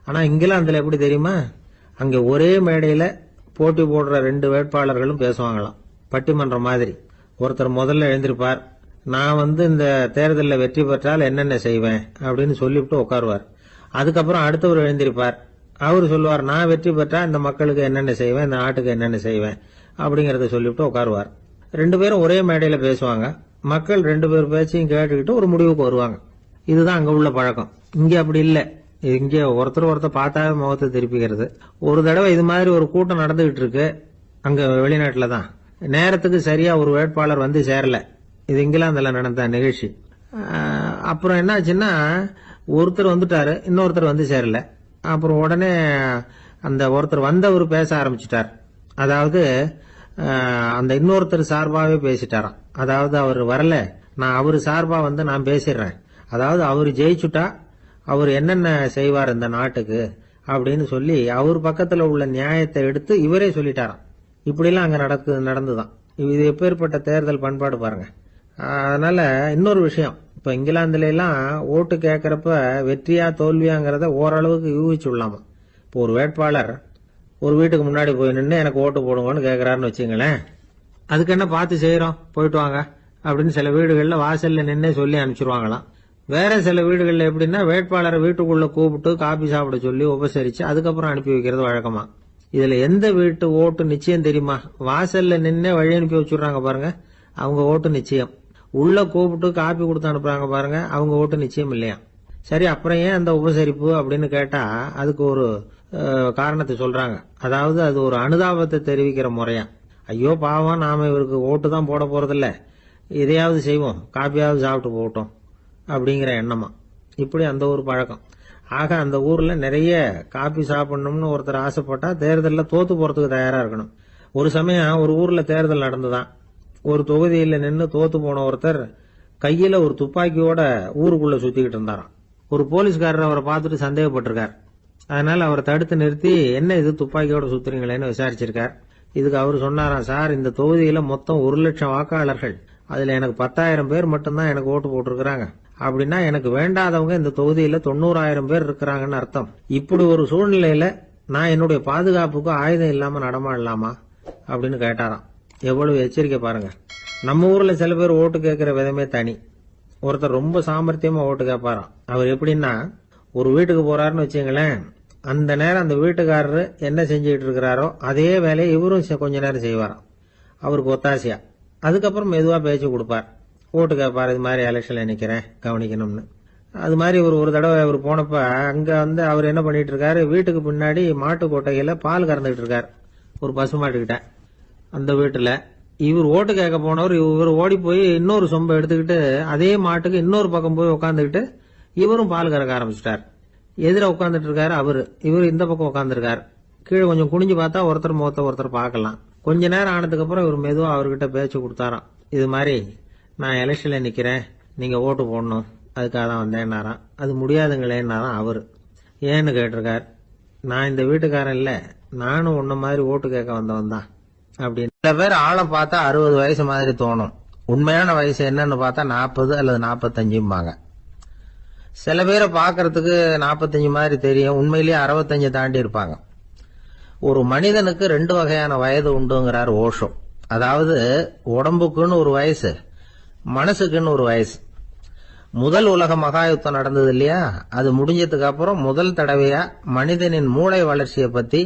ஆனா இங்கிலாந்துல எப்படி தெரியுமா, அங்க ஒரே மேடையில போட்டி போடுற 2 வேட்பாளர்களும் பேசுவாங்களாம், பட்டிமன்றம் மாதிரி. ஒருத்தர் முதல்ல எழுந்திருப்பார், நான் இந்த தேர்தலில் வெற்றி பெற்றால் என்னென்ன செய்வேன் அப்படின்னு சொல்லிவிட்டு உட்காருவார். அதுக்கப்புறம் அடுத்தவர் எழுந்திருப்பார், அவரு சொல்லுவார், நான் வெற்றி பெற்றா இந்த மக்களுக்கு என்னென்ன செய்வேன், இந்த நாட்டுக்கு என்னென்ன செய்வேன் அப்படிங்கறத சொல்லிவிட்டு உட்காருவார். 2 பேரும் ஒரே மேடையில பேசுவாங்க. மக்கள் 2 பேர் பேச்சையும் கேட்டுக்கிட்டு ஒரு முடிவுக்கு வருவாங்க. இதுதான் அங்க உள்ள பழக்கம். இங்க அப்படி இல்ல. இங்க ஒருத்தர் பார்த்தாவே முகத்தை திருப்பிக்கிறது. ஒரு தடவை இது மாதிரி ஒரு கூட்டம் நடந்துகிட்டு இருக்கு அங்க வெளிநாட்டுல தான். நேரத்துக்கு சரியா ஒரு வேட்பாளர் சேரல. இது இங்கிலாந்துல நடந்த நிகழ்ச்சி. அப்புறம் என்னாச்சுன்னா, ஒருத்தர் வந்துட்டாரு, இன்னொருத்தர் சேரல. அப்புறம் உடனே அந்த ஒருத்தர் வந்தவர் பேச ஆரம்பிச்சிட்டார். அதாவது அந்த இன்னொருத்தர் சார்பாவே பேசிட்டாராம். அதாவது அவர் வரல, நான் அவரு சார்பா நான் பேசிடுறேன். அதாவது அவர் ஜெயிச்சுட்டா அவர் என்னென்ன செய்வார் இந்த நாட்டுக்கு அப்படின்னு சொல்லி அவர் பக்கத்துல உள்ள நியாயத்தை எடுத்து இவரே சொல்லிட்டாராம். இப்படிலாம் அங்க நடந்துதான். இது எப்பேற்பட்ட தேர்தல் பண்பாடு பாருங்க. அதனால இன்னொரு விஷயம், இப்ப இங்கிலாந்துல எல்லாம் ஓட்டு கேட்கறப்ப வெற்றியா தோல்வியாங்கிறத ஓரளவுக்கு யூகிச்சுடலாமா. இப்போ ஒரு வேட்பாளர் ஒரு வீட்டுக்கு முன்னாடி போய் நின்று எனக்கு ஓட்டு போடுங்கன்னு கேட்கறாருன்னு வச்சுங்களேன், அதுக்கு என்ன பார்த்து செய்யறோம், போயிட்டு வாங்க அப்படின்னு சில வீடுகள்ல வாசல்ல நின்னே சொல்லி அனுப்பிச்சிருவாங்களாம். வேற சில வீடுகள்ல எப்படின்னா, வேட்பாளரை வீட்டுக்குள்ள கூப்பிட்டு காபி சாப்பிட சொல்லி உபசரிச்சு அதுக்கப்புறம் அனுப்பி வைக்கிறது வழக்கமா. இதுல எந்த வீட்டு ஓட்டு நிச்சயம் தெரியுமா? வாசல்ல நின்னே வழி அனுப்பி வச்சுடுறாங்க பாருங்க, அவங்க ஓட்டு நிச்சயம். உள்ள கூப்பிட்டு காப்பி கொடுத்து அனுப்புறாங்க பாருங்க, அவங்க ஓட்டு நிச்சயம் இல்லையா. சரி, அப்புறம் ஏன் அந்த உபசரிப்பு அப்படின்னு கேட்டா அதுக்கு ஒரு காரணத்தை சொல்றாங்க. அதாவது அது ஒரு அனுதாபத்தை தெரிவிக்கிற முறையா. ஐயோ பாவம், நாம இவருக்கு ஓட்டு தான் போட போறதில்ல, இதையாவது செய்வோம், காப்பியாவது சாப்பிட்டு போகட்டும் அப்படிங்கிற எண்ணமா. இப்படி அந்த ஒரு பழக்கம். ஆக அந்த ஊர்ல நிறைய காப்பி சாப்பிடணும்னு ஒருத்தர் ஆசைப்பட்டா தேர்தலில் தோத்து போறதுக்கு தயாரா இருக்கணும். ஒரு சமயம் ஒரு ஊர்ல தேர்தல் நடந்துதான். ஒரு தொகுதியில நின்று தோத்து போன ஒருத்தர் கையில ஒரு துப்பாக்கியோட ஊருக்குள்ள சுத்திக்கிட்டு இருந்தாராம். ஒரு போலீஸ்காரர் அவரை பார்த்துட்டு சந்தேகப்பட்டிருக்கார். அதனால அவரை தடுத்து நிறுத்தி, என்ன இது துப்பாக்கியோட சுத்துறீங்களேன்னு விசாரிச்சிருக்கார். இதுக்கு அவர் சொன்னாராம், சார், இந்த தொகுதியில மொத்தம் 1,00,000 வாக்காளர்கள், அதுல எனக்கு 10,000 பேர் மட்டும்தான் எனக்கு ஓட்டு போட்டிருக்கிறாங்க. அப்படின்னா எனக்கு வேண்டாதவங்க இந்த தொகுதியில 90,000 பேர் இருக்கிறாங்கன்னு அர்த்தம். இப்படி ஒரு சூழ்நிலையில நான் என்னுடைய பாதுகாப்புக்கு ஆயுதம் இல்லாம நடமாடலாமா அப்படின்னு கேட்டாராம். எவ்வளவு எச்சரிக்கை பாருங்க. நம்ம ஊர்ல சில பேர் ஓட்டு கேட்கிற விதமே தனி. ஒருத்தர் ரொம்ப சாமர்த்தியமா ஓட்டு கேட்பாராம். அவர் எப்படின்னா, ஒரு வீட்டுக்கு போறாருன்னு வச்சுங்களேன், அந்த நேரம் அந்த வீட்டுக்காரரு என்ன செஞ்சுட்டு இருக்கிறாரோ அதே வேலையை இவரும் கொஞ்ச நேரம் செய்வாராம், அவருக்கு ஒத்தாசையா. அதுக்கப்புறம் மெதுவா பேச்சு கொடுப்பார், ஓட்டு கேட்பார், இது மாதிரி எலெக்ஷன்ல நிக்கிறேன் கவனிக்கணும்னு. அது மாதிரி ஒரு தடவை அவர் போனப்ப அங்க அவர் என்ன பண்ணிட்டு இருக்காரு, வீட்டுக்கு பின்னாடி மாட்டு கொட்டையில பால் கறந்துகிட்டு இருக்காரு ஒரு பசுமாட்டுக்கிட்ட. அந்த வீட்டுல இவர் ஓட்டு கேட்க போனவர் இவர் ஓடி போய் இன்னொரு சொம்பை எடுத்துக்கிட்டு அதே மாட்டுக்கு இன்னொரு பக்கம் போய் உட்காந்துக்கிட்டு இவரும் பால் கறக்க ஆரம்பிச்சிட்டார். எதிர உட்காந்துட்டு இருக்காரு அவரு, இவர் இந்த பக்கம் உட்காந்துருக்காரு. கீழே கொஞ்சம் குனிஞ்சு பார்த்தா ஒருத்தர் முகத்தை ஒருத்தர் பார்க்கலாம். கொஞ்ச நேரம் ஆனதுக்கு அப்புறம் இவர் மெதுவா அவர்கிட்ட பேச்சு கொடுத்தாராம். இது மாதிரி நான் எலெக்ஷன்ல நிக்கிறேன், நீங்க ஓட்டு போடணும், அதுக்காக தான் வந்தேன்னாராம். அது முடியாதுங்களேன்னாராம் அவரு. ஏன்னு கேட்டிருக்கார். நான் இந்த வீட்டுக்காரன் இல்ல, நானும் உன்ன மாதிரி ஓட்டு கேட்க வந்தவன் தான் அப்படின்னு. சில பேர் ஆளை பார்த்தா 60 வயசு மாதிரி தோணும், உண்மையான வயசு என்னன்னு பார்த்தா 40 அல்லது 45பாங்க. சில பேரை பாக்கிறதுக்கு 45 மாதிரி தெரியும், உண்மையிலேயே 65 தாண்டி இருப்பாங்க. ஒரு மனிதனுக்கு 2 வகையான வயது உண்டுங்கிறார் ஓஷோ. அதாவது உடம்புக்குன்னு ஒரு வயசு, மனசுக்குன்னு ஒரு வயசு. முதல் உலக மகாயுத்தம் நடந்தது இல்லையா, அது முடிஞ்சதுக்கு அப்புறம் முதல் தடவையா மனிதனின் மூளை வளர்ச்சியை பத்தி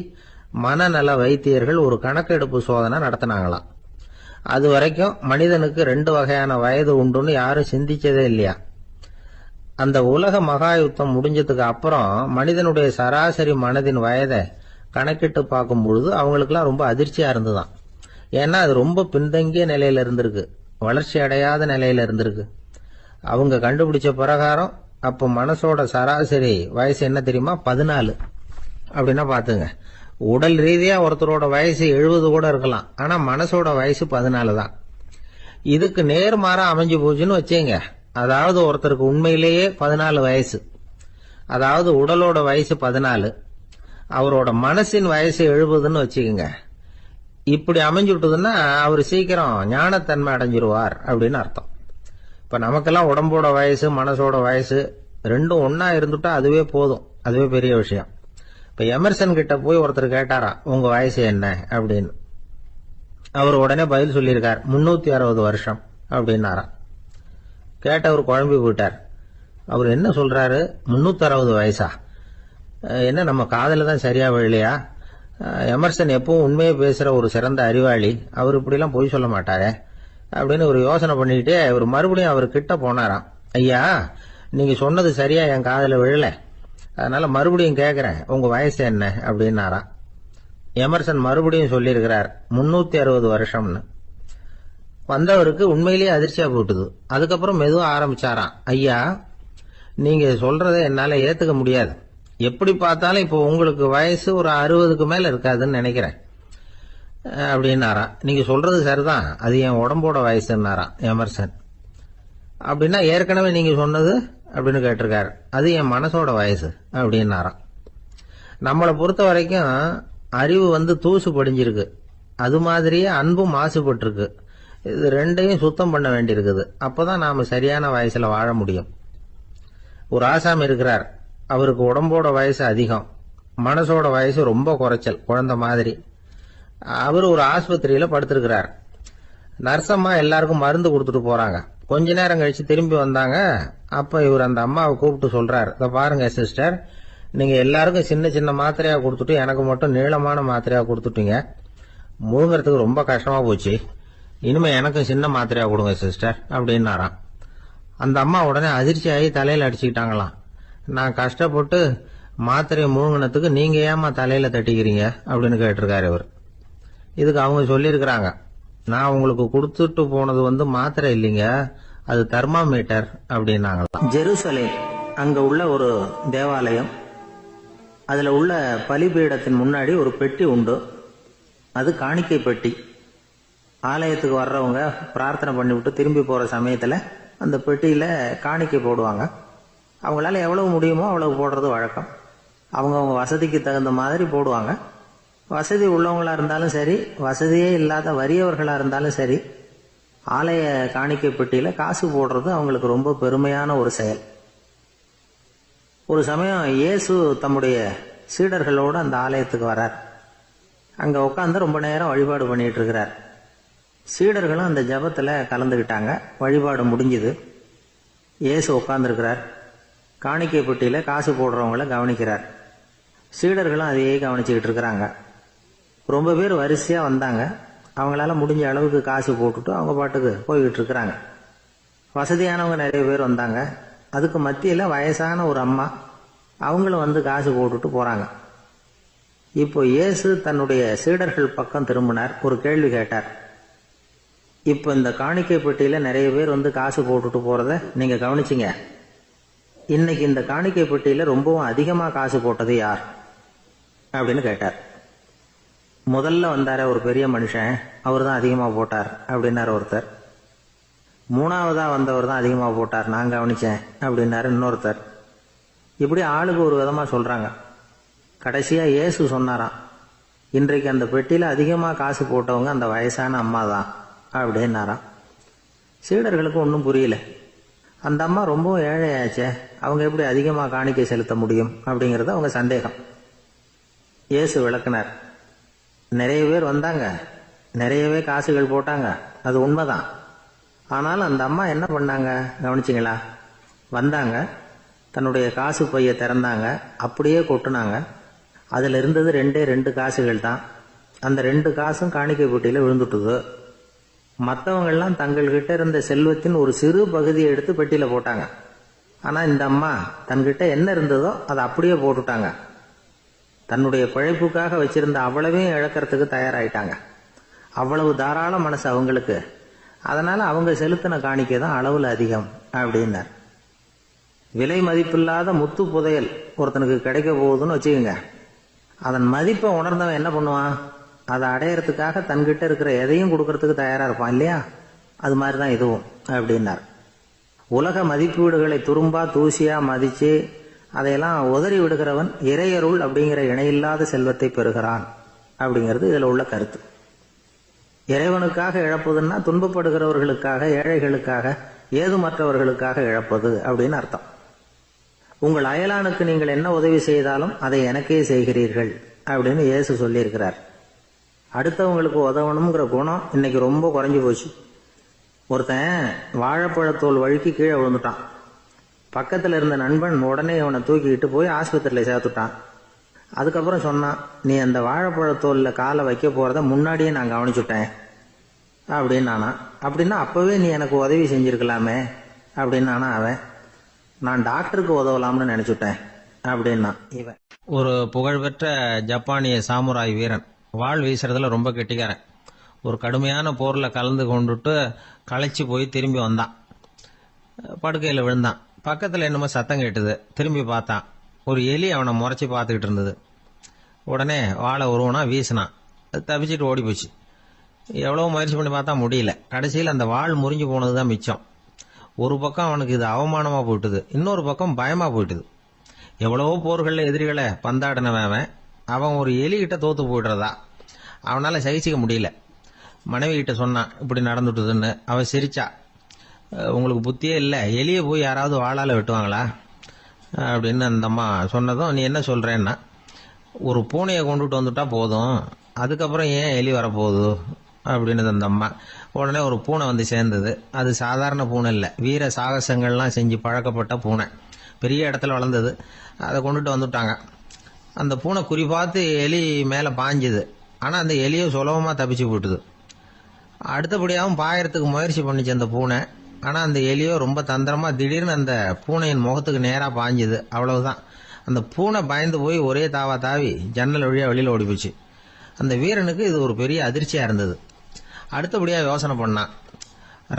மனநல வைத்தியர்கள் ஒரு கணக்கெடுப்பு சோதனை நடத்தினாங்களாம். அது வரைக்கும் மனிதனுக்கு 2 வகையான வயது உண்டுன்னு யாரும் சிந்திச்சதே இல்லையா. அந்த உலக மகாயுத்தம் முடிஞ்சதுக்கு அப்புறம் மனிதனுடைய சராசரி மனதின் வயதை கணக்கிட்டு பார்க்கும் பொழுது அவங்களுக்குலாம் ரொம்ப அதிர்ச்சியா இருந்துதான். ஏன்னா அது ரொம்ப பின்தங்கிய நிலையில இருந்திருக்கு, வளர்ச்சி அடையாத நிலையில இருந்திருக்கு. அவங்க கண்டுபிடிச்ச பிரகாரம் அப்ப மனசோட சராசரி வயசு என்ன தெரியுமா, 14. அப்படின்னா பாத்துங்க, உடல் ரீதியா ஒருத்தரோட வயசு 70 கூட இருக்கலாம், ஆனா மனசோட வயசு 14 தான். இதுக்கு நேர்மாறா அமைஞ்சு போச்சுன்னு வச்சேங்க. அதாவது ஒருத்தருக்கு உண்மையிலேயே 14 வயசு, அதாவது உடலோட வயசு 14, அவரோட மனசின் வயசு 70ன்னு வச்சுக்கோங்க. இப்படி அமைஞ்சுட்டுதுன்னா அவர் சீக்கிரம் ஞானத்தன்மை அடைஞ்சிருவார் அப்படின்னு அர்த்தம். இப்ப நமக்கெல்லாம் உடம்போட வயசு மனசோட வயசு ரெண்டும் ஒன்னா இருந்துட்டா அதுவே போதும், அதுவே பெரிய விஷயம். இப்ப எமர்சன் கிட்ட போய் ஒருத்தர் கேட்டாராம், உங்க வயசு என்ன அப்படின்னு. அவர் உடனே பதில் சொல்லியிருக்கார், 360 வருஷம் அப்படின்னாராம். கேட்டவர் குழம்பி போயிட்டார். அவர் என்ன சொல்றாரு, 360 வயசா, என்ன நம்ம காதல தான் சரியா விழலையா? எமர்சன் எப்பவும் உண்மையை பேசுற ஒரு சிறந்த அறிவாளி, அவர் இப்படிலாம் பொய் சொல்ல மாட்டாரே அப்படின்னு ஒரு யோசனை பண்ணிக்கிட்டே அவர் மறுபடியும் அவர் கிட்ட போனாராம். ஐயா, நீங்க சொன்னது சரியா என் காதல விழல, அதனால மறுபடியும் கேட்கிறேன், உங்க வயசு என்ன அப்படின்னாராம். எமர்சன் மறுபடியும் சொல்லியிருக்கிறார், 360 வருஷம்னு. வந்தவருக்கு உண்மையிலேயே அதிர்ச்சியா போட்டுது. அதுக்கப்புறம் மெதுவா ஆரம்பிச்சாராம், ஐயா, நீங்க சொல்றதை என்னால ஏத்துக்க முடியாது. எப்படி பார்த்தாலும் இப்போ உங்களுக்கு வயசு ஒரு 60க்கு மேல இருக்காதுன்னு நினைக்கிறேன் அப்படின்னாராம். நீங்க சொல்றது சரிதான், அது என் உடம்போட வயசுன்னாராம் எமர்சன். அப்படின்னா ஏற்கனவே நீங்க சொன்னது அப்படின்னு கேட்டிருக்காரு, அது என் மனசோட வயசு அப்படின்னாராம். நம்மளை பொறுத்த வரைக்கும் அறிவு தூசு படிஞ்சிருக்கு, அது மாதிரியே அன்பும் மாசுபட்டிருக்கு. இது ரெண்டையும் சுத்தம் பண்ண வேண்டியிருக்குது. அப்பதான் நாம சரியான வயசுல வாழ முடியும். ஒரு ஆசாமி இருக்கிறார், அவருக்கு உடம்போட வயசு அதிகம், மனசோட வயசு ரொம்ப குறைச்சல், குழந்தை மாதிரி. அவர் ஒரு ஆஸ்பத்திரியில படுத்திருக்கிறார். நர்சம்மா எல்லாருக்கும் மருந்து கொடுத்துட்டு போறாங்க. கொஞ்ச நேரம் கழிச்சு திரும்பி வந்தாங்க. அப்ப இவர் அந்த அம்மாவை கூப்பிட்டு சொல்றார், இத பாருங்க சிஸ்டர், நீங்க எல்லாருக்கும் சின்ன சின்ன மாத்திரையா கொடுத்துட்டு எனக்கு மட்டும் நீளமான மாத்திரையா கொடுத்துட்டீங்க, முழுங்கறதுக்கு ரொம்ப கஷ்டமா போச்சு, இனிமே எனக்கும் சின்ன மாத்திரையா கொடுங்க சிஸ்டர் அப்படின்னாராம். அந்த அம்மா உடனே அதிர்ச்சி ஆகி தலையில அடிச்சுக்கிட்டாங்களாம். நான் கஷ்டப்பட்டு மாத்திரையை முழுங்கினத்துக்கு நீங்க ஏமா தலையில தட்டிக்கிறீங்க அப்படின்னு கேட்டிருக்காரு இவர். இதுக்கு அவங்க சொல்லியிருக்கிறாங்க, நான் உங்களுக்கு கொடுத்துட்டு போனது மாத்திரை இல்லைங்க, அது தெர்மாமீட்டர் அப்படின்னாங்களாம். ஜெருசலேம் அங்க உள்ள ஒரு தேவாலயம், அதுல உள்ள பலிபீடத்தின் முன்னாடி ஒரு பெட்டி உண்டு. அது காணிக்கை பெட்டி. ஆலயத்துக்கு வர்றவங்க பிரார்த்தனை பண்ணிவிட்டு திரும்பி போற சமயத்துல அந்த பெட்டியில காணிக்கை போடுவாங்க. அவங்களால எவ்வளவு முடியுமோ அவ்வளவு போடுறது வழக்கம். அவங்கவுங்க வசதிக்கு தகுந்த மாதிரி போடுவாங்க. வசதி உள்ளவங்களா இருந்தாலும் சரி, வசதியே இல்லாத வறியவர்களா இருந்தாலும் சரி, ஆலய காணிக்கை பெட்டியில காசு போடுறது அவங்களுக்கு ரொம்ப பெருமையான ஒரு செயல். ஒரு சமயம் இயேசு தம்முடைய சீடர்களோடு அந்த ஆலயத்துக்கு வர்றார். அங்க உட்காந்து ரொம்ப நேரம் வழிபாடு பண்ணிட்டு இருக்கிறார். சீடர்களும் அந்த ஜபத்துல கலந்துகிட்டாங்க. வழிபாடு முடிஞ்சுது. இயேசு உட்கார்ந்துருக்கிறார். காணிக்கை பெட்டியில காசு போடுறவங்கள கவனிக்கிறார். சீடர்களும் அதையே கவனிச்சுக்கிட்டு இருக்கிறாங்க. ரொம்ப பேர் வரிசையா வந்தாங்க. அவங்களால முடிஞ்ச அளவுக்கு காசு போட்டுட்டு அவங்க பாட்டுக்கு போய்கிட்டு இருக்கிறாங்க. வசதியானவங்க நிறைய பேர் வந்தாங்க. அதுக்கு மத்தியில வயசான ஒரு அம்மா, அவங்களும் காசு போட்டுட்டு போறாங்க. இப்போ இயேசு தன்னுடைய சீடர்கள் பக்கம் திரும்பினார். ஒரு கேள்வி கேட்டார். இப்போ இந்த காணிக்கை பெட்டியில நிறைய பேர் காசு போட்டுட்டு போறத நீங்க கவனிச்சிங்க. இன்னைக்கு இந்த காணிக்கை பெட்டியில ரொம்பவும் அதிகமா காசு போட்டது யார் அப்படின்னு கேட்டார். முதல்ல வந்தார ஒரு பெரிய மனுஷன், அவர் தான் அதிகமா போட்டார் அப்படின்னாரு ஒருத்தர். மூணாவதா வந்தவர் தான் அதிகமா போட்டார், நான் கவனிச்சேன் அப்படின்னாரு இன்னொருத்தர். இப்படி ஆளுக்கு ஒரு விதமா சொல்றாங்க. கடைசியா இயேசு சொன்னாராம், இன்றைக்கு அந்த பெட்டியில அதிகமா காசு போட்டவங்க அந்த வயசான அம்மா தான் அப்படின்னாராம். சீடர்களுக்கு ஒன்றும் புரியல. அந்த அம்மா ரொம்பவும் ஏழையாச்சே, அவங்க எப்படி அதிகமா காணிக்கை செலுத்த முடியும் அப்படிங்கறது அவங்க சந்தேகம். இயேசு விளக்குனார். நிறைய பேர் வந்தாங்க, நிறையவே காசுகள் போட்டாங்க, அது உண்மைதான். ஆனாலும் அந்த அம்மா என்ன பண்ணாங்க கவனிச்சிங்களா? வந்தாங்க, தன்னுடைய காசு பைய திறந்தாங்க, அப்படியே கொட்டுனாங்க. அதுல இருந்தது 2 காசுகள் தான். அந்த 2 காசும் காணிக்கை பெட்டியில விழுந்துட்டுது. மற்றவங்கெல்லாம் தங்கள்கிட்ட இருந்த செல்வத்தின் ஒரு சிறு பகுதியை எடுத்து பெட்டியில போட்டாங்க. ஆனா இந்த அம்மா தன்கிட்ட என்ன இருந்ததோ அதை அப்படியே போட்டுட்டாங்க. தன்னுடைய பிழைப்புக்காக வச்சிருந்த அவ்வளவையும் இழக்கிறதுக்கு தயாராயிட்டாங்க. அவ்வளவு தாராள மனசு அவங்களுக்கு. அதனால அவங்க செலுத்தின காணிக்கை தான் அளவுல அதிகம் அப்படின்னார். விலை மதிப்பில்லாத முத்து புதையல் ஒருத்தனுக்கு கிடைக்க போகுதுன்னு வச்சுக்கோங்க. அதன் மதிப்பை உணர்ந்தவன் என்ன பண்ணுவான்? அதை அடையறதுக்காக தன்கிட்ட இருக்கிற எதையும் கொடுக்கறதுக்கு தயாரா இருப்பான் இல்லையா? அது மாதிரிதான் இதுவும் அப்படின்னார். உலக மதிப்பீடுகளை துரும்பா தூசியா மதிச்சு அதையெல்லாம் உதறி விடுகிறவன் இறையருள் அப்படிங்கிற இணையில்லாத செல்வத்தை பெறுகிறான் அப்படிங்கிறது இதுல உள்ள கருத்து. இறைவனுக்காக இழப்பதுன்னா துன்பப்படுகிறவர்களுக்காக, ஏழைகளுக்காக, ஏதுமற்றவர்களுக்காக இழப்பது அப்படின்னு அர்த்தம். உங்கள் அயலானுக்கு நீங்கள் என்ன உதவி செய்தாலும் அதை எனக்கே செய்கிறீர்கள் அப்படின்னு இயேசு சொல்லியிருக்கிறார். அடுத்தவங்களுக்கு உதவணுங்கிற குணம் இன்னைக்கு ரொம்ப குறைஞ்சு போச்சு. ஒருத்தன் வாழைப்பழத்தோல் வழுக்கி கீழே விழுந்துட்டான். பக்கத்துல இருந்த நண்பன் உடனே அவனை தூக்கிக்கிட்டு போய் ஆஸ்பத்திரியில சேர்த்துட்டான். அதுக்கப்புறம் சொன்னான், நீ அந்த வாழைப்பழத்தோல்ல காலை வைக்க போறத முன்னாடியே நான் கவனிச்சுட்டேன் அப்படின்னானா. அப்படின்னா அப்பவே நீ எனக்கு உதவி செஞ்சிருக்கலாமே அப்படின்னானா அவன். நான் டாக்டருக்கு உதவலாம்னு நினைச்சுட்டேன் அப்படின்னா இவன். ஒரு புகழ்பெற்ற ஜப்பானிய சாமுராய் வீரன், வாள் வீசுறதுல ரொம்ப கெட்டிக்காரன். ஒரு கடுமையான போர்ல கலந்து கொண்டுட்டு களைச்சு போய் திரும்பி வந்தான். படுக்கையில விழுந்தான். பக்கத்துல என்னமோ சத்தம் கேட்டுது. திரும்பி பார்த்தான். ஒரு எலி அவனை முறைச்சி பார்த்துக்கிட்டு இருந்தது. உடனே வாழை உருவனா வீசினான். தப்பிச்சுட்டு ஓடி போச்சு. எவ்வளவு முயற்சி பண்ணி பார்த்தா முடியல. கடைசியில் அந்த வாள் முறிஞ்சு போனதுதான் மிச்சம். ஒரு பக்கம் அவனுக்கு இது அவமானமா போயிட்டுது, இன்னொரு பக்கம் பயமா போயிட்டுது. எவ்வளவோ போர்கள்ல எதிரிகளை பந்தாடினவன் அவன் ஒரு எலி கிட்ட தோத்து போயிடுறதா அவனால சகிச்சிக்க முடியல. மனைவி கிட்ட சொன்னான் இப்படி நடந்துட்டுதுன்னு. அவ சிரிச்சா, உங்களுக்கு புத்தியே இல்லை, எலியை போய் யாராவது வாளால வெட்டுவாங்களா அப்படின்னு அந்த அம்மா சொன்னதும், நீ என்ன சொல்றேன்னா, ஒரு பூனையை கொண்டுட்டு வந்துட்டா போதும், அதுக்கப்புறம் ஏன் எலி வரப்போகுது அப்படின்னு அந்த அம்மா. உடனே ஒரு பூனை வந்து சேர்ந்தது. அது சாதாரண பூனை இல்லை, வீர சாகசங்கள்லாம் செஞ்சு பழக்கப்பட்ட பூனை. பெரிய இடத்துல வளர்ந்தது. அதை கொண்டுட்டு வந்துட்டாங்க. அந்த பூனை குறிப்பாத்து எலி மேலே பாஞ்சுது. ஆனால் அந்த எலியை சுலபமாக தப்பிச்சு போட்டுது. அடுத்தபடியாகவும் பாயறதுக்கு முயற்சி பண்ணிச்சு அந்த பூனை. ஆனால் அந்த எலியோ ரொம்ப தந்திரமா திடீர்னு அந்த பூனையின் முகத்துக்கு நேராக பாஞ்சுது. அவ்வளவுதான். அந்த பூனை பயந்து போய் ஒரே தாவா தாவி ஜன்னல் வழியாக வெளியில் ஓடி போச்சு. அந்த வீரனுக்கு இது ஒரு பெரிய அதிர்ச்சியாக இருந்தது. அடுத்தபடியாக யோசனை பண்ணான்.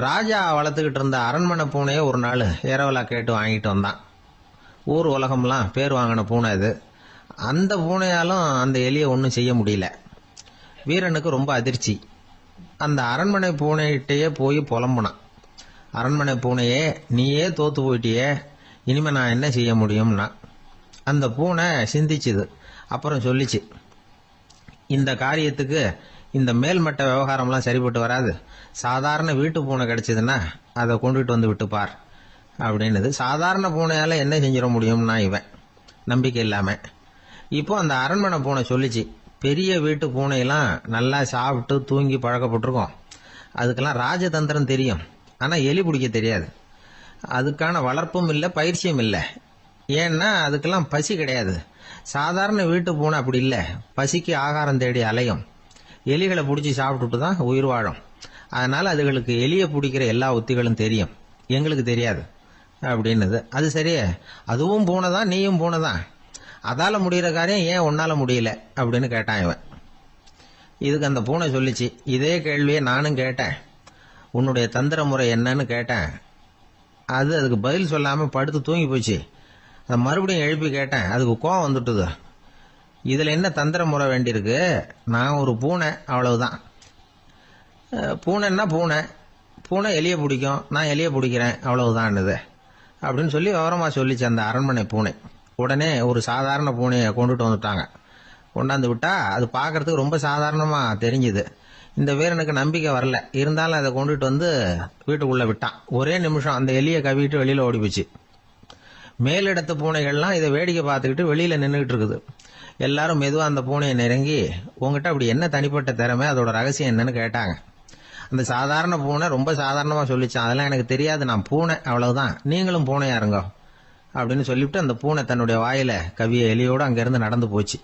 ராஜா வளர்த்துக்கிட்டு இருந்த அரண்மனை பூனையை ஒரு நாள் ஏரவலா கேட்டு வாங்கிட்டு வந்தான். ஊர் உலகம்லாம் பேர் வாங்கின பூனை இது. அந்த பூனையாலும் அந்த எலியை ஒன்றும் செய்ய முடியல. வீரனுக்கு ரொம்ப அதிர்ச்சி. அந்த அரண்மனை பூனைகிட்டயே போய் புலம்புனான். அரண்மனை பூனையே, நீயே தோத்து போயிட்டியே, இனிமே நான் என்ன செய்ய முடியும்னா. அந்த பூனை சிந்திச்சுது. அப்புறம் சொல்லிச்சு, இந்த காரியத்துக்கு இந்த மேல்மட்ட விவகாரம்லாம் சரிப்பட்டு வராது. சாதாரண வீட்டு பூனை கிடைச்சதுன்னா அதை கொண்டுட்டு வந்து விட்டுப்பார் அப்படின்னுது. சாதாரண பூனையால என்ன செஞ்சிட முடியும்னா இவன் நம்பிக்கை இல்லாம. இப்போ அந்த அரண்மனை பூனை சொல்லிச்சு, பெரிய வீட்டு பூனையெல்லாம் நல்லா சாப்பிட்டு தூங்கி பழக்கப்பட்டிருக்கோம். அதுக்கெல்லாம் ராஜதந்திரம் தெரியும். ஆனால் எலி பிடிக்க தெரியாது. அதுக்கான வளர்ப்பும் இல்லை, பயிற்சியும் இல்லை. ஏன்னா அதுக்கெல்லாம் பசி கிடையாது. சாதாரண வீட்டு பூனை அப்படி இல்லை. பசிக்கு ஆகாரம் தேடி அலையும். எலிகளை பிடிச்சி சாப்பிட்டுட்டு தான் உயிர் வாழும். அதனால அதுகளுக்கு எலியை பிடிக்கிற எல்லா உத்திகளும் தெரியும், எங்களுக்கு தெரியாது அப்படின்னுது. அது சரியே, அதுவும் பூனை தான், நீயும் பூனை தான். அதால முடிகிற காரியம் ஏன் உன்னால முடியல அப்படின்னு கேட்டான் இவன். இதுக்கு அந்த பூனை சொல்லிச்சு, இதே கேள்வியை நானும் கேட்டேன். உன்னுடைய தந்திர முறை என்னன்னு கேட்டேன். அதுக்கு பதில் சொல்லாமல் படுத்து தூங்கி போச்சு. அதை மறுபடியும் எழுப்பி கேட்டேன். அதுக்கு கோவம் வந்துட்டுது. இதில் என்ன தந்திர முறை வேண்டியிருக்கு? நான் ஒரு பூனை, அவ்வளவுதான். பூனைன்னா பூனை, பூனை எலியை பிடிக்கும், நான் எலியை பிடிக்கிறேன், அவ்வளவுதான்னுது அப்படின்னு சொல்லி விவரமாக சொல்லிச்சு அந்த அரண்மனை பூனை. உடனே ஒரு சாதாரண பூனையை கொண்டுட்டு வந்துட்டாங்க. கொண்டாந்து விட்டா அது பார்க்கறதுக்கு ரொம்ப சாதாரணமாக தெரிஞ்சுது. இந்த வீரனுக்கு நம்பிக்கை வரல. இருந்தாலும் அதை கொண்டுட்டு வந்து வீட்டுக்குள்ளே விட்டான். ஒரே நிமிஷம் அந்த எலியை கவிட்டு வெளியில் ஓடி போச்சு. மேலிடத்து பூனைகள்லாம் இதை வேடிக்கை பார்த்துக்கிட்டு வெளியில் நின்றுக்கிட்டு இருக்குது. எல்லாரும் மெதுவாக அந்த பூனையை நெருங்கி, உங்ககிட்ட அப்படி என்ன தனிப்பட்ட திறமை, அதோட ரகசியம் என்னன்னு கேட்டாங்க. அந்த சாதாரண பூனை ரொம்ப சாதாரணமாக சொல்லிச்சான், அதெல்லாம் எனக்கு தெரியாது, நான் பூனை, அவ்வளவுதான், நீங்களும் பூனையா இருங்க அப்படின்னு சொல்லிவிட்டு அந்த பூனை தன்னுடைய வாயில கவிய எலியோடு அங்கிருந்து நடந்து போச்சு.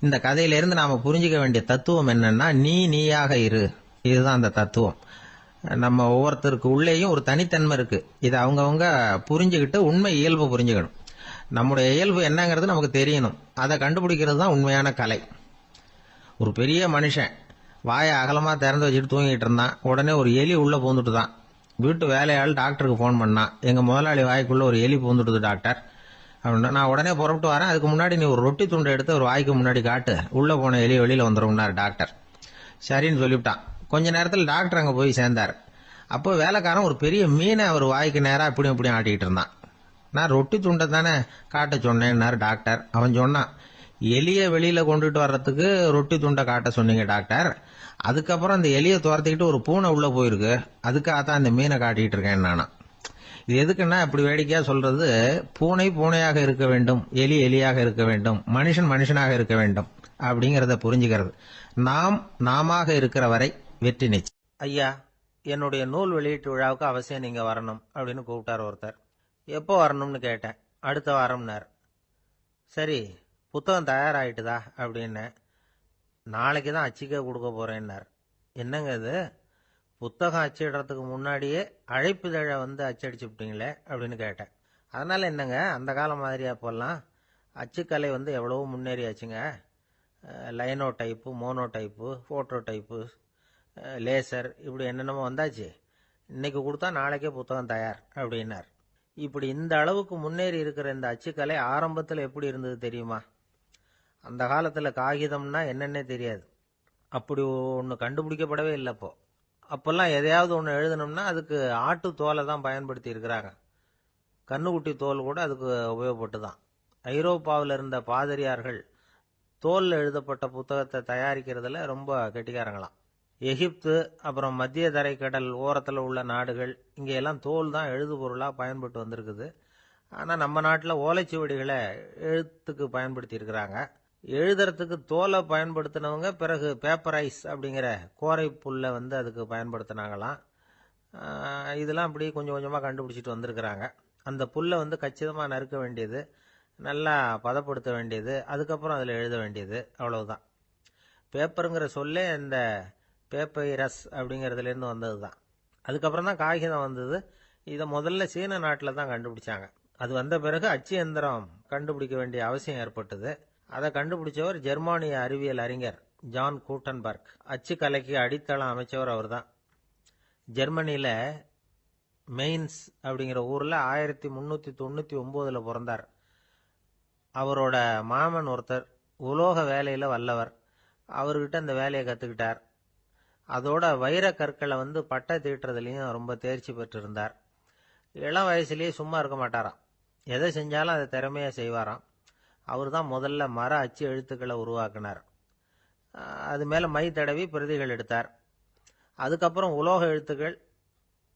இந்த கதையிலிருந்து நாம புரிஞ்சுக்க வேண்டிய தத்துவம் என்னன்னா, நீயாக இரு. இதுதான் அந்த தத்துவம். நம்ம ஒவ்வொருத்தருக்கு உள்ளேயும் ஒரு தனித்தன்மை இருக்கு. இதை அவங்கவுங்க புரிஞ்சுக்கிட்டு உண்மை இயல்பு புரிஞ்சுக்கணும். நம்முடைய இயல்பு என்னங்கிறது நமக்கு தெரியணும். அதை கண்டுபிடிக்கிறது தான் உண்மையான கலை. ஒரு பெரிய மனுஷன் வாயை அகலமா திறந்து வச்சுட்டு தூங்கிட்டு இருந்தான். உடனே ஒரு எலி உள்ள பூந்துட்டு தான். வீட்டு வேலையாள் டாக்டருக்கு ஃபோன் பண்ணான், எங்க முதலாளி வாய்க்குள்ள ஒரு எலி பூந்துட்டுது டாக்டர் அப்படின்னா. நான் உடனே புறப்பட்டு வரேன், அதுக்கு முன்னாடி நீ ஒரு ரொட்டி துண்டை எடுத்து ஒரு வாய்க்கு முன்னாடி காட்டு, உள்ள போன எலி வெளியில வந்துரும்னாரு டாக்டர். சரின்னு சொல்லிவிட்டான். கொஞ்ச நேரத்தில் டாக்டர் அங்கே போய் சேர்ந்தார். அப்போ வேலைக்காரன் ஒரு பெரிய மீனை அவர் வாய்க்கு நேராக இப்படியும் ஆட்டிக்கிட்டு இருந்தான். நான் ரொட்டி துண்டை தானே காட்ட சொன்னேன்னாரு டாக்டர். அவன் சொன்னான், எலியை வெளியில கொண்டுட்டு வர்றதுக்கு ரொட்டி துண்டை காட்ட சொன்னீங்க டாக்டர், அதுக்கப்புறம் அந்த எலியை துரத்திக்கிட்டு ஒரு பூனை உள்ள போயிருக்கு, அதுக்காகத்தான் இந்த மீனை காட்டிட்டு இருக்கேன் நானா. இது எதுக்குன்னா இப்படி வேடிக்கையா சொல்றது, பூனை பூனையாக இருக்க வேண்டும், எலி எலியாக இருக்க வேண்டும், மனுஷன் மனுஷனாக இருக்க வேண்டும் அப்படிங்கறத புரிஞ்சுக்கிறது. நாமாக இருக்கிற வரை வெற்றி நிச்சயம். ஐயா, என்னுடைய நூல் வெளியீட்டு விழாவுக்கு அவசியம் நீங்க வரணும் அப்படின்னு கூப்பிட்டார் ஒருத்தர். எப்போ வரணும்னு கேட்டேன். அடுத்த வாரம்னார். சரி, புத்தகம் தயாராகிட்டுதா அப்படின்னு. நாளைக்கு தான் அச்சிக்க கொடுக்க போறேன்னார். என்னங்க இது, புத்தகம் அச்சிடுறதுக்கு முன்னாடியே அழைப்புதழை வந்து அச்சடிச்சு விட்டீங்களே அப்படின்னு கேட்டேன். அதனால என்னங்க, அந்த காலம் மாதிரியா போலாம், அச்சுக்கலை வந்து எவ்வளவோ முன்னேறியாச்சுங்க. Linotype, monotype, phototype, laser, இப்படி என்னென்னமோ வந்தாச்சு. இன்னைக்கு கொடுத்தா நாளைக்கே புத்தகம் தயார் அப்படின்னார். இப்படி இந்த அளவுக்கு முன்னேறி இருக்கிற இந்த அச்சுக்கலை ஆரம்பத்தில் எப்படி இருந்தது தெரியுமா? அந்த காலத்தில் காகிதம்னா என்னன்னே தெரியாது. அப்படி ஒன்று கண்டுபிடிக்கப்படவே இல்லை. அப்போல்லாம் எதையாவது ஒன்று எழுதணும்னா அதுக்கு ஆட்டு தோலை தான் பயன்படுத்தி இருக்கிறாங்க. கண்ணுக்குட்டி தோல் கூட அதுக்கு உபயோகப்பட்டு தான். ஐரோப்பாவில் இருந்த பாதிரியார்கள் தோலில் எழுதப்பட்ட புத்தகத்தை தயாரிக்கிறதுல ரொம்ப கெட்டிக்காரங்களாம். எகிப்து, அப்புறம் மத்திய தரைக்கடல் ஓரத்தில் உள்ள நாடுகள், இங்கெல்லாம் தோல் தான் எழுது பொருளாக பயன்பட்டு வந்திருக்குது. ஆனால் நம்ம நாட்டில் ஓலைச்சுவடிகளை எழுத்துக்கு பயன்படுத்தி இருக்கிறாங்க. எழுதுறதுக்கு தோலை பயன்படுத்தினவங்க பிறகு பேப்பரைஸ் அப்படிங்கிற கோரை புல்லை வந்து அதுக்கு பயன்படுத்தினாங்களாம். இதெல்லாம் அப்படி கொஞ்சம் கொஞ்சமாக கண்டுபிடிச்சிட்டு வந்திருக்கிறாங்க. அந்த புல்லை வந்து கச்சிதமாக நறுக்க வேண்டியது, நல்லா பதப்படுத்த வேண்டியது, அதுக்கப்புறம் அதில் எழுத வேண்டியது, அவ்வளவுதான். பேப்பருங்கிற சொல்லே இந்த பேப்பைரஸ் அப்படிங்கிறதுலேருந்து வந்தது தான். அதுக்கப்புறம் தான் காகிதம் வந்தது. இதை முதல்ல சீன நாட்டில் தான் கண்டுபிடிச்சாங்க. அது வந்த பிறகு அச்சு எந்திரம் கண்டுபிடிக்க வேண்டிய அவசியம் ஏற்பட்டது. அதை கண்டுபிடிச்சவர் ஜெர்மானிய அறிவியல் அறிஞர் ஜான் கூட்டன்பர்க். அச்சு கலைக்கு அடித்தளம் அமைச்சவர் அவர் தான். ஜெர்மனியில மெயின்ஸ் அப்படிங்கிற ஊர்ல 1399 பிறந்தார். அவரோட மாமன் ஒருத்தர் உலோக வேலையில வல்லவர். அவர்கிட்ட அந்த வேலையை கத்துக்கிட்டார். அதோட வைர கற்களை பட்டை தீட்டுறதுலையும் ரொம்ப தேர்ச்சி பெற்றிருந்தார். இளம் வயசுலயே சும்மா இருக்க மாட்டாராம். எதை செஞ்சாலும் அதை திறமையா செய்வாராம். அவர் தான் முதல்ல மர அச்சு எழுத்துக்களை உருவாக்கினார். அது மேல மை தடவி பிரதிகள் எடுத்தார். அதுக்கப்புறம் உலோக எழுத்துக்கள்,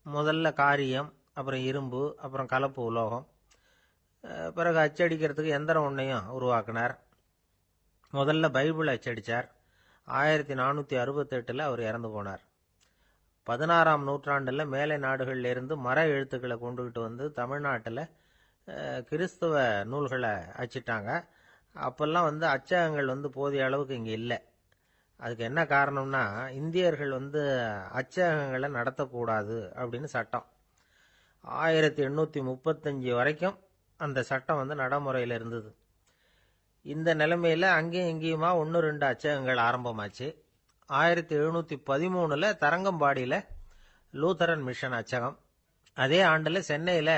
முதல்ல காரியம், அப்புறம் இரும்பு, அப்புறம் கலப்பு உலோகம், பிறகு அச்சடிக்கிறதுக்கு எந்திரம் ஒன்றையும் உருவாக்கினார். முதல்ல பைபிள் அச்சடித்தார். 1468 அவர் இறந்து போனார். 16ஆம் நூற்றாண்டில் மேலை நாடுகளில் இருந்து மர எழுத்துக்களை கொண்டுகிட்டு தமிழ்நாட்டில் கிறிஸ்துவ நூல்களை அச்சிட்டாங்க. அப்பெல்லாம் அச்சகங்கள் போதிய அளவுக்கு இங்கே இல்லை. அதுக்கு என்ன காரணம்னா, இந்தியர்கள் அச்சகங்களை நடத்தக்கூடாது அப்படின்னு சட்டம். 1835 வரைக்கும் அந்த சட்டம் நடைமுறையில் இருந்தது. இந்த நிலைமையில அங்கேயும் இங்கேயுமா 1-2 அச்சகங்கள் ஆரம்பமாச்சு. 1713 தரங்கம்பாடியில லூத்தரன் மிஷன் அச்சகம், அதே ஆண்டுல சென்னையில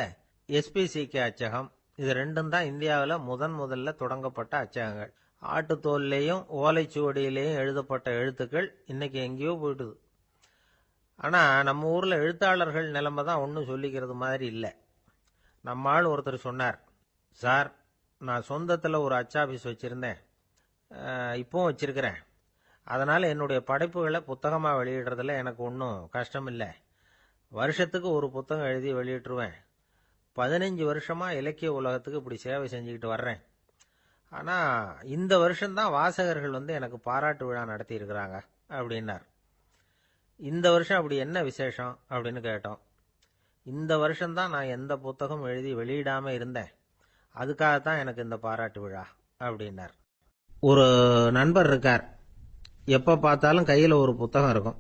எஸ்பிசிகே அச்சகம். இது ரெண்டும் தான் இந்தியாவில் முதல்ல தொடங்கப்பட்ட அச்சகங்கள். ஆட்டுத்தோல்லையும் ஓலைச்சுவடியிலையும் எழுதப்பட்ட எழுத்துக்கள் இன்னைக்கு எங்கேயோ போயிட்டுது. ஆனா நம்ம ஊர்ல எழுத்தாளர்கள் நிலைமை தான் ஒன்றும் சொல்லிக்கிறது மாதிரி இல்லை. நம்ம ஆள் ஒருத்தர் சொன்னார், சார், நான் சொந்தத்தில் ஒரு அச்சாபீஸ் வச்சிருந்தேன், இப்பவும் வச்சிருக்கிறேன். அதனால என்னுடைய படைப்புகளை புத்தகமாக வெளியிடுறதுல எனக்கு ஒன்றும் கஷ்டம் இல்லை. வருஷத்துக்கு ஒரு புத்தகம் எழுதி வெளியிட்டுருவேன். 15 வருஷமா இலக்கிய உலகத்துக்கு இப்படி சேவை செஞ்சுக்கிட்டு வர்றேன். ஆனால் இந்த வருஷம்தான் வாசகர்கள் எனக்கு பாராட்டு விழா நடத்தி இருக்கிறாங்க அப்படின்னார். இந்த வருஷம் அப்படி என்ன விசேஷம் அப்படின்னு கேட்டோம். இந்த வருஷம்தான் நான் எந்த புத்தகம் எழுதி வெளியிடாம இருந்தேன், அதுக்காகத்தான் எனக்கு இந்த பாராட்டு விழா அப்படின்னார். ஒரு நண்பர் இருக்கார். எப்போ பார்த்தாலும் கையில் ஒரு புத்தகம் இருக்கும்.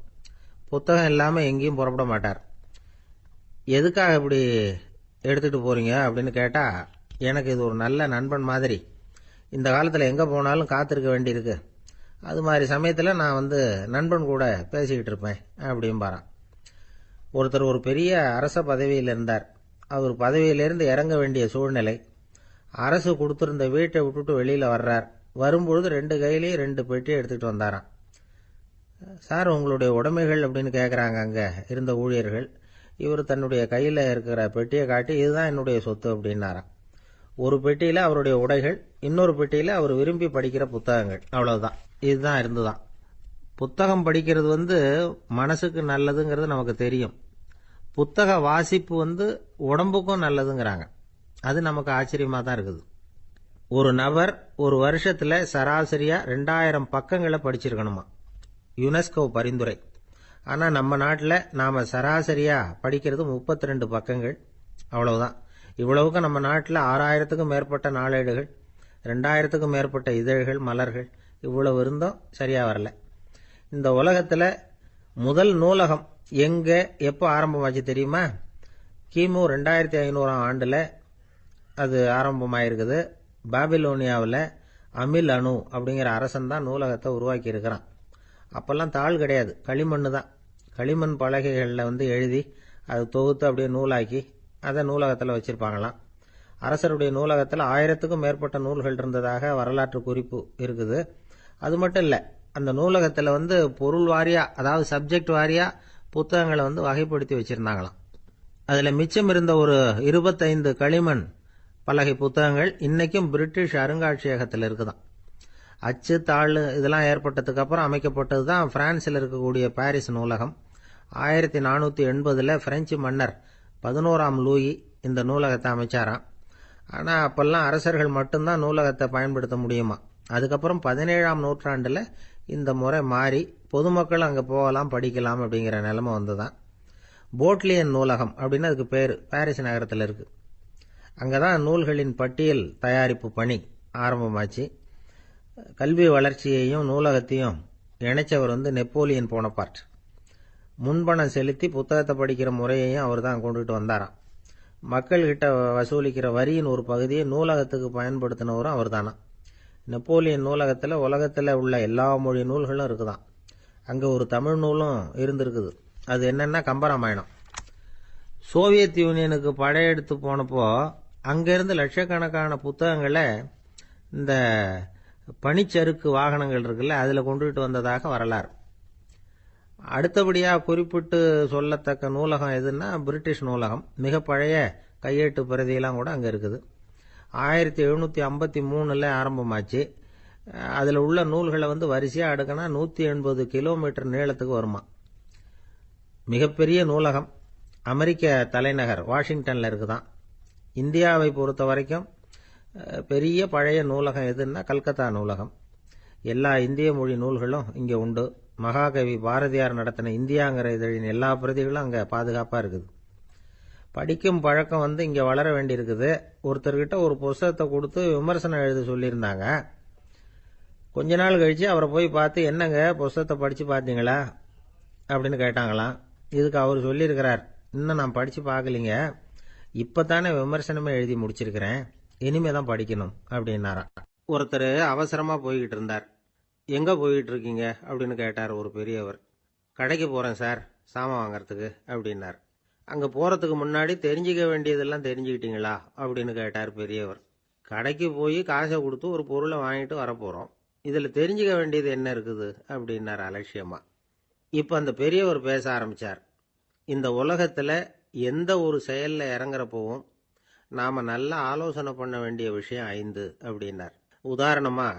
புத்தகம் இல்லாமல் எங்கேயும் புறப்பட மாட்டார். எதுக்காக இப்படி எடுத்துகிட்டு போறீங்க அப்படின்னு கேட்டால், எனக்கு இது ஒரு நல்ல நண்பன் மாதிரி. இந்த காலத்தில் எங்கே போனாலும் காத்திருக்க வேண்டியிருக்கு. அது மாதிரி சமயத்தில் நான் நண்பன் கூட பேசிக்கிட்டு இருப்பேன் அப்படிம்பாரான். ஒருத்தர் ஒரு பெரிய அரச பதவியில் இருந்தார். அவர் பதவியிலிருந்து இறங்க வேண்டிய சூழ்நிலை. அரசு கொடுத்திருந்த வீட்டை விட்டுட்டு வெளியில் வர்றார். வரும்பொழுது 2 கையிலையும் 2 பெட்டியை எடுத்துக்கிட்டு வந்தாராம். சார், உங்களுடைய உடைமைகள் அப்படின்னு கேட்குறாங்க அங்கே இருந்த ஊழியர்கள். இவர் தன்னுடைய கையில் இருக்கிற பெட்டியை காட்டி, இதுதான் என்னுடைய சொத்து அப்படின்னாராம். ஒரு பெட்டியில் அவருடைய உடைகள், இன்னொரு பெட்டியில் அவர் விரும்பி படிக்கிற புத்தகங்கள். அவ்வளவுதான். இதுதான் இருந்துதான். புத்தகம் படிக்கிறது மனசுக்கு நல்லதுங்கிறது நமக்கு தெரியும். புத்தக வாசிப்பு உடம்புக்கும் நல்லதுங்கிறாங்க. அது நமக்கு ஆச்சரியமா தான் இருக்குது. ஒரு நபர் ஒரு வருஷத்துல சராசரியா 2000 பக்கங்களை படிச்சிருக்கணுமா, யுனெஸ்கோ பரிந்துரை. ஆனா நம்ம நாட்டில் நாம சராசரியா படிக்கிறது 32 பக்கங்கள். அவ்வளவுதான். இவ்வளவுக்கு நம்ம நாட்டில் 6000த்துக்கும் மேற்பட்ட நாளேடுகள், 2000த்துக்கும் மேற்பட்ட இதழ்கள், மலர்கள், இவ்வளவு இருந்தும் சரியா வரல. இந்த உலகத்துல முதல் நூலகம் எங்க எப்போ ஆரம்பமாச்சு தெரியுமா? கிமு 2500ஆம் ஆண்டுல அது ஆரம்பமாயிருக்குது. பாபிலோனியாவில் அமில் அணு அப்படிங்கிற அரசன் தான் நூலகத்தை உருவாக்கி இருக்கிறான். அப்பெல்லாம் தாள் கிடையாது, களிமண் தான். களிமண் பலகைகளில் எழுதி அது தொகுத்து அப்படியே நூலாக்கி அதை நூலகத்தில் வச்சிருப்பாங்களாம். அரசருடைய நூலகத்தில் 1000த்துக்கும் மேற்பட்ட நூல்கள் இருந்ததாக வரலாற்று குறிப்பு இருக்குது. அது மட்டும் இல்லை, அந்த நூலகத்தில் பொருள் வாரியா, அதாவது சப்ஜெக்ட் வாரியா புத்தகங்களை வகைப்படுத்தி வச்சிருந்தாங்களாம். அதில் மிச்சம் இருந்த ஒரு 25 களிமண் பலகை புத்தகங்கள் இன்னைக்கும் பிரிட்டிஷ் அருங்காட்சியகத்தில் இருக்குதான். அச்சு தாள் இதெல்லாம் ஏற்பட்டதுக்கு அப்புறம் அமைக்கப்பட்டது தான் பிரான்சில் இருக்கக்கூடிய பாரிஸ் நூலகம். 1480 பிரெஞ்சு மன்னர் 11ஆம் லூயி இந்த நூலகத்தை அமைச்சாராம். ஆனால் அப்பெல்லாம் அரசர்கள் மட்டும்தான் நூலகத்தை பயன்படுத்த முடியுமா. அதுக்கப்புறம் 17ஆம் நூற்றாண்டில் இந்த முறை மாறி பொதுமக்கள் அங்கே போகலாம், படிக்கலாம் அப்படிங்கிற நிலைமை வந்துதான். போட்லியன் நூலகம் அப்படின்னு அதுக்கு பேர், பாரிஸ் நகரத்தில் இருக்கு. அங்கதான் நூல்களின் பட்டியல் தயாரிப்பு பணி ஆரம்பமாச்சு. கல்வி வளர்ச்சியையும் நூலகத்தையும் இணைச்சவர் நெப்போலியன் போனபார்ட். முன்பணம் செலுத்தி புத்தகத்தை படிக்கிற முறையையும் அவர் தான் கொண்டுட்டு வந்தாராம். மக்கள்கிட்ட வசூலிக்கிற வரியின் ஒரு பகுதியை நூலகத்துக்கு பயன்படுத்தினவரும் அவர் தானா. நெப்போலியன் நூலகத்தில் உலகத்தில் உள்ள எல்லா மொழி நூல்களும் இருக்குதான். அங்கே ஒரு தமிழ் நூலும் இருந்திருக்குது. அது என்னன்னா கம்பராமாயணம். சோவியத் யூனியனுக்கு படையெடுத்து போனப்போ அங்கேருந்து லட்சக்கணக்கான புத்தகங்களை இந்த பனிச்சறுக்கு வாகனங்கள் இருக்குல்ல அதில் கொண்டுகிட்டு வந்ததாக வரலாறு. அடுத்தபடியாக குறிப்பிட்டு சொல்லத்தக்க நூலகம் எதுன்னா பிரிட்டிஷ் நூலகம். மிக பழைய கையெழுத்து பிரதியெல்லாம் கூட அங்கே இருக்குது. 1753 ஆரம்பமாச்சு. அதில் உள்ள நூல்களை வரிசையாக அடுக்கினா 180 கிலோமீட்டர் நீளத்துக்கு வருமா. மிகப்பெரிய நூலகம் அமெரிக்க தலைநகர் வாஷிங்டனில் இருக்குதான். இந்தியாவை பொறுத்த வரைக்கும் பெரிய பழைய நூலகம் எதுன்னா கல்கத்தா நூலகம். எல்லா இந்திய மொழி நூல்களும் இங்கே உண்டு. மகாகவி பாரதியார் நடத்தின இந்தியாங்கிற இதழின் எல்லா பிரதிகளும் அங்கே பாதுகாப்பாக இருக்குது. படிக்கும் பழக்கம் இங்கே வளர வேண்டியிருக்குது. ஒருத்தர்கிட்ட ஒரு புஸ்தகத்தை கொடுத்து விமர்சனம் எழுத சொல்லியிருந்தாங்க. கொஞ்ச நாள் கழிச்சு அவரை போய் பார்த்து, என்னங்க புஸ்தகத்தை படித்து பார்த்தீங்களா அப்படின்னு கேட்டாங்களாம். இதுக்கு அவர் சொல்லியிருக்கிறார், இன்னும் நான் படித்து பார்க்கலிங்க, இப்போ தானே விமர்சனமே எழுதி முடிச்சிருக்கிறேன், இனிமே தான் படிக்கணும் அப்படின்னாராம். ஒருத்தர் அவசரமாக போய்கிட்டு இருந்தார். எங்கே போய்கிட்டு இருக்கீங்க அப்படின்னு கேட்டார் ஒரு பெரியவர். கடைக்கு போகிறேன் சார், சாமான் வாங்கறதுக்கு அப்படின்னார். அங்கே போகிறதுக்கு முன்னாடி தெரிஞ்சிக்க வேண்டியதெல்லாம் தெரிஞ்சுக்கிட்டீங்களா அப்படின்னு கேட்டார் பெரியவர். கடைக்கு போய் காசை கொடுத்து ஒரு பொருளை வாங்கிட்டு வரப்போகிறோம், இதில் தெரிஞ்சிக்க வேண்டியது என்ன இருக்குது அப்படின்னார் அலட்சியமாக. இப்போ அந்த பெரியவர் பேச ஆரம்பித்தார். இந்த உலகத்தில் எந்த ஒரு செயலில் இறங்குறப்போவும் நாம் நல்லா ஆலோசனை பண்ண வேண்டிய விஷயம் 5 அப்படின்னார். உதாரணமாக,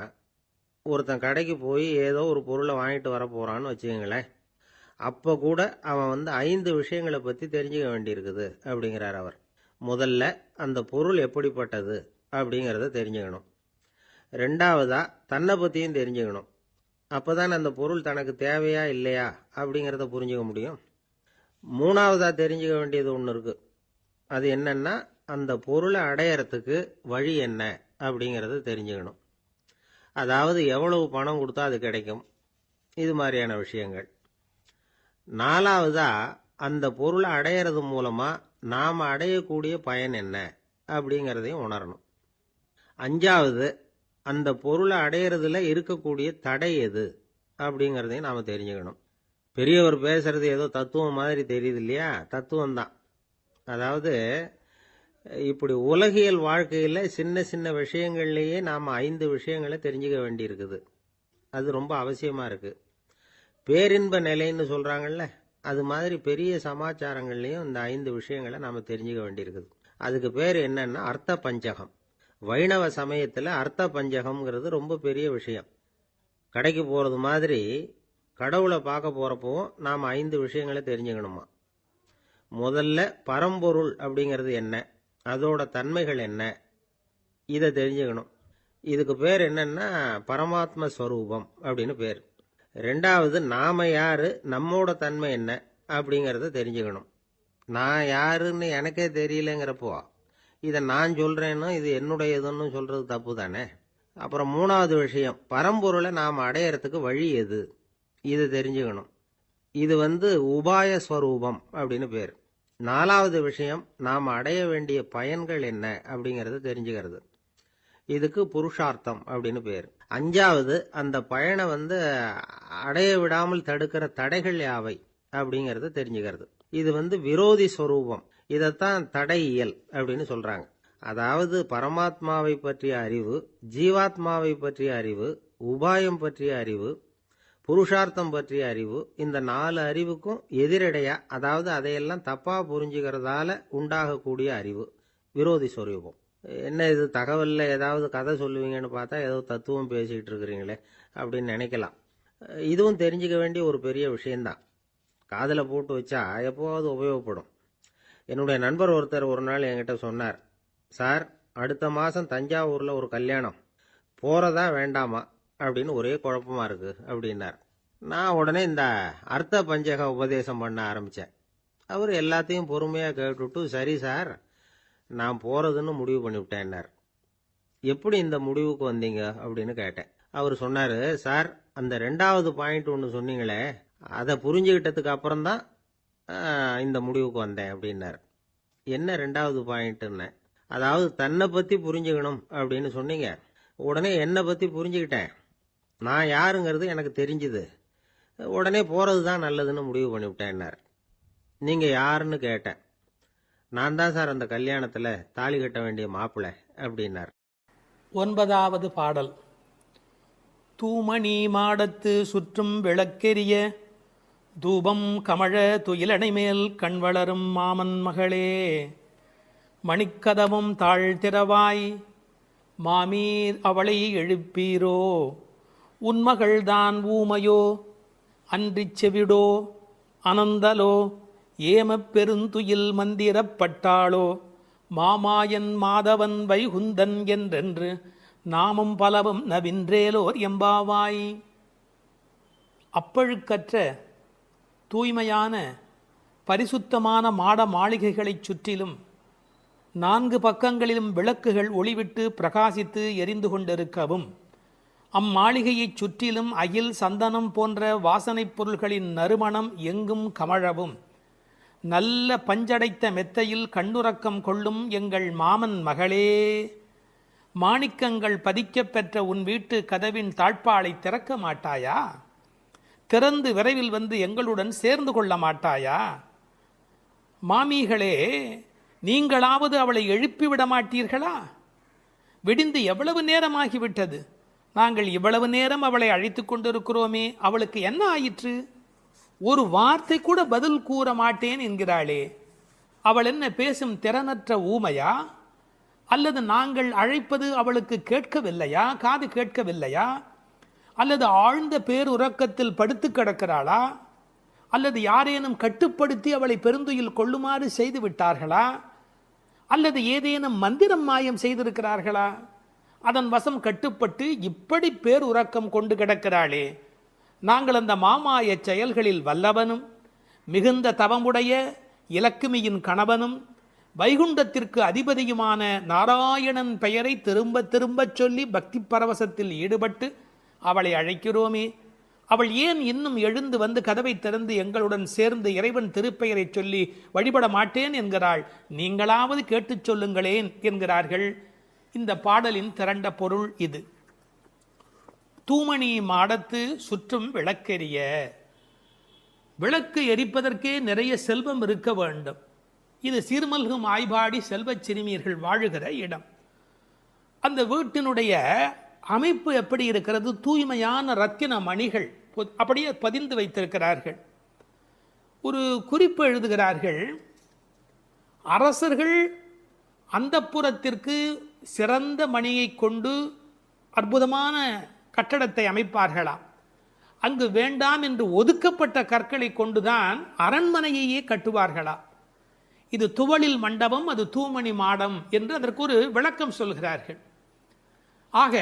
ஒருத்தன் கடைக்கு போய் ஏதோ ஒரு பொருளை வாங்கிட்டு வர போகிறான்னு வச்சுக்கோங்களேன். அப்போ கூட அவன் 5 விஷயங்களை பற்றி தெரிஞ்சுக்க வேண்டியிருக்குது அப்படிங்கிறார் அவர். முதல்ல அந்த பொருள் எப்படிப்பட்டது அப்படிங்கிறத தெரிஞ்சுக்கணும். ரெண்டாவதா தன்னை பற்றியும் தெரிஞ்சுக்கணும். அப்போ தான் அந்த பொருள் தனக்கு தேவையா இல்லையா அப்படிங்கிறத புரிஞ்சுக்க முடியும். மூணாவதா தெரிஞ்சுக்க வேண்டியது ஒன்று இருக்குது. அது என்னன்னா, அந்த பொருளை அடையறதுக்கு வழி என்ன அப்படிங்கிறத தெரிஞ்சுக்கணும். அதாவது எவ்வளவு பணம் கொடுத்தா அது கிடைக்கும், இது மாதிரியான விஷயங்கள். நாலாவதா அந்த பொருளை அடையிறது மூலமா நாம் அடையக்கூடிய பயன் என்ன அப்படிங்கிறதையும் உணரணும். அஞ்சாவது, அந்த பொருளை அடையிறதுல இருக்கக்கூடிய தடை எது அப்படிங்கிறதையும் நாம் தெரிஞ்சுக்கணும். பெரியவர் பேசுறது ஏதோ தத்துவம் மாதிரி தெரியுது இல்லையா? தத்துவம் தான். அதாவது இப்படி உலகியல் வாழ்க்கையில் சின்ன சின்ன விஷயங்கள்லேயே நாம் 5 விஷயங்களை தெரிஞ்சுக்க வேண்டியிருக்குது. அது ரொம்ப அவசியமாக இருக்குது. பேரின்ப நிலைன்னு சொல்கிறாங்கல்ல, அது மாதிரி பெரிய சமாச்சாரங்கள்லேயும் இந்த 5 விஷயங்களை நாம் தெரிஞ்சுக்க வேண்டியிருக்குது. அதுக்கு பேர் என்னன்னா அர்த்த பஞ்சகம். வைணவ சமயத்தில் அர்த்த பஞ்சகம்ங்கிறது ரொம்ப பெரிய விஷயம். கடைக்கு போகிறது மாதிரி கடவுளை பார்க்க போகிறப்பவும் நாம் 5 விஷயங்களை தெரிஞ்சுக்கணுமா. முதல்ல பரம்பொருள் அப்படிங்கிறது என்ன, அதோட தன்மைகள் என்ன, இதை தெரிஞ்சுக்கணும். இதுக்கு பேர் என்னன்னா பரமாத்ம ஸ்வரூபம் அப்படின்னு பேர். ரெண்டாவது, நாம யாரு, நம்மோட தன்மை என்ன அப்படிங்கிறத தெரிஞ்சுக்கணும். நான் யாருன்னு எனக்கே தெரியலங்கிறப்போ இதை நான் சொல்றேன்னு இது என்னுடையதுன்னு சொல்றது தப்பு தானே. அப்புறம் மூணாவது விஷயம், பரம்பொருளை நாம் அடையறதுக்கு வழி எது, இது தெரிஞ்சுக்கணும். இது உபாய ஸ்வரூபம் அப்படின்னு பேர். நாலாவது விஷயம், நாம் அடைய வேண்டிய பயன்கள் என்ன அப்படிங்கிறத தெரிஞ்சுக்கிறது. இதுக்கு புருஷார்த்தம் அப்படின்னு பேர். அஞ்சாவது, அந்த பயனை அடைய விடாமல் தடுக்கிற தடைகள் யாவை அப்படிங்கிறத தெரிஞ்சுக்கிறது. இது விரோதி ஸ்வரூபம். இதைத்தான் தடையியல் அப்படின்னு சொல்றாங்க. அதாவது பரமாத்மாவை பற்றிய அறிவு, ஜீவாத்மாவை பற்றிய அறிவு, உபாயம் பற்றிய அறிவு, புருஷார்த்தம் பற்றிய அறிவு, இந்த 4 அறிவுக்கும் எதிரடையா, அதாவது அதையெல்லாம் தப்பா புரிஞ்சுக்கிறதால உண்டாகக்கூடிய அறிவு விரோதி ஸ்வரூபம். என்ன இது தகவல்ல ஏதாவது கதை சொல்லுவீங்கன்னு பார்த்தா ஏதோ தத்துவம் பேசிக்கிட்டு இருக்கிறீங்களே அப்படின்னு நினைக்கலாம். இதுவும் தெரிஞ்சுக்க வேண்டிய ஒரு பெரிய விஷயம்தான். காதில் போட்டு வச்சா எப்போவாவது உபயோகப்படும். என்னுடைய நண்பர் ஒருத்தர் ஒரு நாள் என்கிட்ட சொன்னார், சார், அடுத்த மாதம் தஞ்சாவூரில் ஒரு கல்யாணம், போகிறதா வேண்டாமா அப்படின்னு ஒரே குழப்பமா இருக்கு அப்படின்னார். நான் உடனே இந்த அர்த்த பஞ்சக உபதேசம் பண்ண ஆரம்பித்தேன். அவர் எல்லாத்தையும் பொறுமையாக கேட்டுவிட்டு, சரி சார், நான் போகிறதுன்னு முடிவு பண்ணிவிட்டேன்னார். எப்படி இந்த முடிவுக்கு வந்தீங்க அப்படின்னு கேட்டேன். அவர் சொன்னார், சார், அந்த 2வது பாயிண்ட் ஒன்று சொன்னீங்களே, அதை புரிஞ்சுக்கிட்டதுக்கு அப்புறம்தான் இந்த முடிவுக்கு வந்தேன் அப்படின்னார். என்ன ரெண்டாவது பாயிண்ட்னு? அதாவது தன்னை பற்றி புரிஞ்சுக்கணும் அப்படின்னு சொன்னீங்க. உடனே என்னை பற்றி புரிஞ்சுக்கிட்டேன். நான் யாருங்கிறது எனக்கு தெரிஞ்சுது. உடனே போகிறது தான் நல்லதுன்னு முடிவு பண்ணிவிட்டேன்னார். நீங்கள் யாருன்னு கேட்டேன். நான் தான் சார் அந்த கல்யாணத்தில் தாலி கட்ட வேண்டிய மாப்பிள்ளை அப்படின்னார். 9வது பாடல். தூமணி மாடத்து சுற்றும் விளக்கெரிய தூபம் கமழ துயிலணை மேல் கண் வளரும் மாமன் மகளே, மணிக்கதவும் தாழ்த்திரவாய் மாமீர் அவளை எழுப்பீரோ, உன்மகள்தான் ஊமையோ அன்றிச் செவிடோ அனந்தலோ ஏமப் பெருந்துயில் மந்திரப்பட்டாளோ, மாமாயன் மாதவன் வைகுந்தன் என்றென்று நாமும் பலவும் நவின்றேலோர் எம்பாவாய். அப்பழுக்கற்ற தூய்மையான பரிசுத்தமான மாட மாளிகைகளைச் சுற்றிலும் 4 பக்கங்களிலும் விளக்குகள் ஒளிவிட்டு பிரகாசித்து எரிந்து கொண்டிருக்கவும், அம்மாளிகையைச் சுற்றிலும் அகில் சந்தனம் போன்ற வாசனைப் பொருள்களின் நறுமணம் எங்கும் கமழவும், நல்ல பஞ்சடைத்த மெத்தையில் கண்ணுறக்கம் கொள்ளும் எங்கள் மாமன் மகளே, மாணிக்கங்கள் பதிக்கப் பெற்ற உன் வீட்டு கதவின் தாழ்பாளை திறக்க மாட்டாயா? திறந்து விரைவில் வந்து எங்களுடன் சேர்ந்து கொள்ள மாட்டாயா? மாமிகளே, நீங்களாவது அவளை எழுப்பிவிட மாட்டீர்களா? விடிந்து எவ்வளவு நேரமாகிவிட்டது. நாங்கள் இவ்வளவு நேரம் அவளை அழைத்து கொண்டிருக்கிறோமே, அவளுக்கு என்ன ஆயிற்று? ஒரு வார்த்தை கூட பதில் கூற மாட்டேன் என்கிறாளே. அவள் என்ன பேசும் திறனற்ற ஊமையா? அல்லது நாங்கள் அழைப்பது அவளுக்கு கேட்கவில்லையா? காது கேட்கவில்லையா? அல்லது ஆழ்ந்த பேருறக்கத்தில் படுத்து கிடக்கிறாளா? அல்லது யாரேனும் கட்டுப்படுத்தி அவளை பெருந்துயில் கொள்ளுமாறு செய்து விட்டார்களா? அல்லது ஏதேனும் மந்திரம் மாயம் செய்திருக்கிறார்களா? அதன் வசம் கட்டுப்பட்டு இப்படி பேருறக்கம் கொண்டு கிடக்கிறாளே. நாங்கள் அந்த மாமாய செயல்களில் வல்லவனும் மிகுந்த தவமுடைய இலக்குமியின் கணவனும் வைகுண்டத்திற்கு அதிபதியுமான நாராயணன் பெயரை திரும்ப திரும்பச் சொல்லி பக்தி பரவசத்தில் ஈடுபட்டு அவளை அழைக்கிறோமே. அவள் ஏன் இன்னும் எழுந்து வந்து கதவை திறந்து எங்களுடன் சேர்ந்து இறைவன் திருப்பெயரை சொல்லி வழிபட மாட்டேன் என்கிறாள்? நீங்களாவது கேட்டுச் சொல்லுங்களேன் என்கிறார்கள். இந்த பாடலின் திரண்ட பொருள் இது. தூமணி மாடத்து சுற்றும் விளக்கெரிய. விளக்கு எரிப்பதற்கே நிறைய செல்வம் இருக்க வேண்டும். இது சீர்மல்கும் ஆய்பாடி செல்வச் சிறுமியர்கள் வாழுகிற இடம். அந்த வீட்டினுடைய அமைப்பு எப்படி இருக்கிறது? தூய்மையான ரத்தின மணிகள் அப்படியே பதிந்து வைத்திருக்கிறார்கள். ஒரு குறிப்பு எழுதுகிறார்கள். அரசர்கள் அந்தப்புறத்திற்கு சிறந்த மணியை கொண்டு அற்புதமான கட்டடத்தை அமைப்பார்களாம். அங்கு வேண்டாம் என்று ஒதுக்கப்பட்ட கற்களை கொண்டுதான் அரண்மனையையே கட்டுவார்களாம். இது துவளில் மண்டபம், அது தூமணி மாடம் என்று அதற்கு ஒரு விளக்கம் சொல்கிறார்கள். ஆக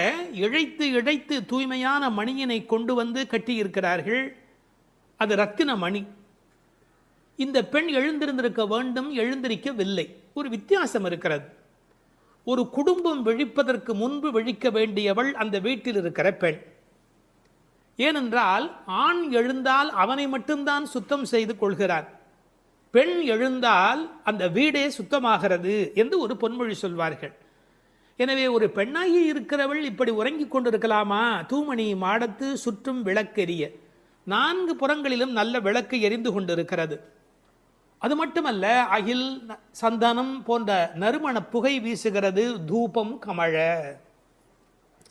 இழைத்து இழைத்து தூய்மையான மணியினை கொண்டு வந்து கட்டியிருக்கிறார்கள். அது ரத்தின மணி. இந்த பெண் எழுந்திருந்திருக்க வேண்டும், எழுந்திருக்கவில்லை. ஒரு வித்தியாசம் இருக்கிறது. ஒரு குடும்பம் விழிப்பதற்கு முன்பு விழிக்க வேண்டியவள் அந்த வீட்டில் இருக்கிற பெண். ஏனென்றால் ஆண் எழுந்தால் அவனை மட்டும்தான் சுத்தம் செய்து கொள்கிறான். பெண் எழுந்தால் அந்த வீடே சுத்தமாகிறது என்று ஒரு பொன்மொழி சொல்வார்கள். எனவே ஒரு பெண்ணாகி இருக்கிறவள் இப்படி உறங்கிக் கொண்டிருக்கலாமா? தூமணி மாடத்து சுற்றும் விளக்கெரிய. 4 புறங்களிலும் நல்ல விளக்கு எரிந்து கொண்டிருக்கிறது. அது மட்டுமல்ல, அகில் சந்தனம் போன்ற நறுமண புகை வீசுகிறது. தூபம் கமழ,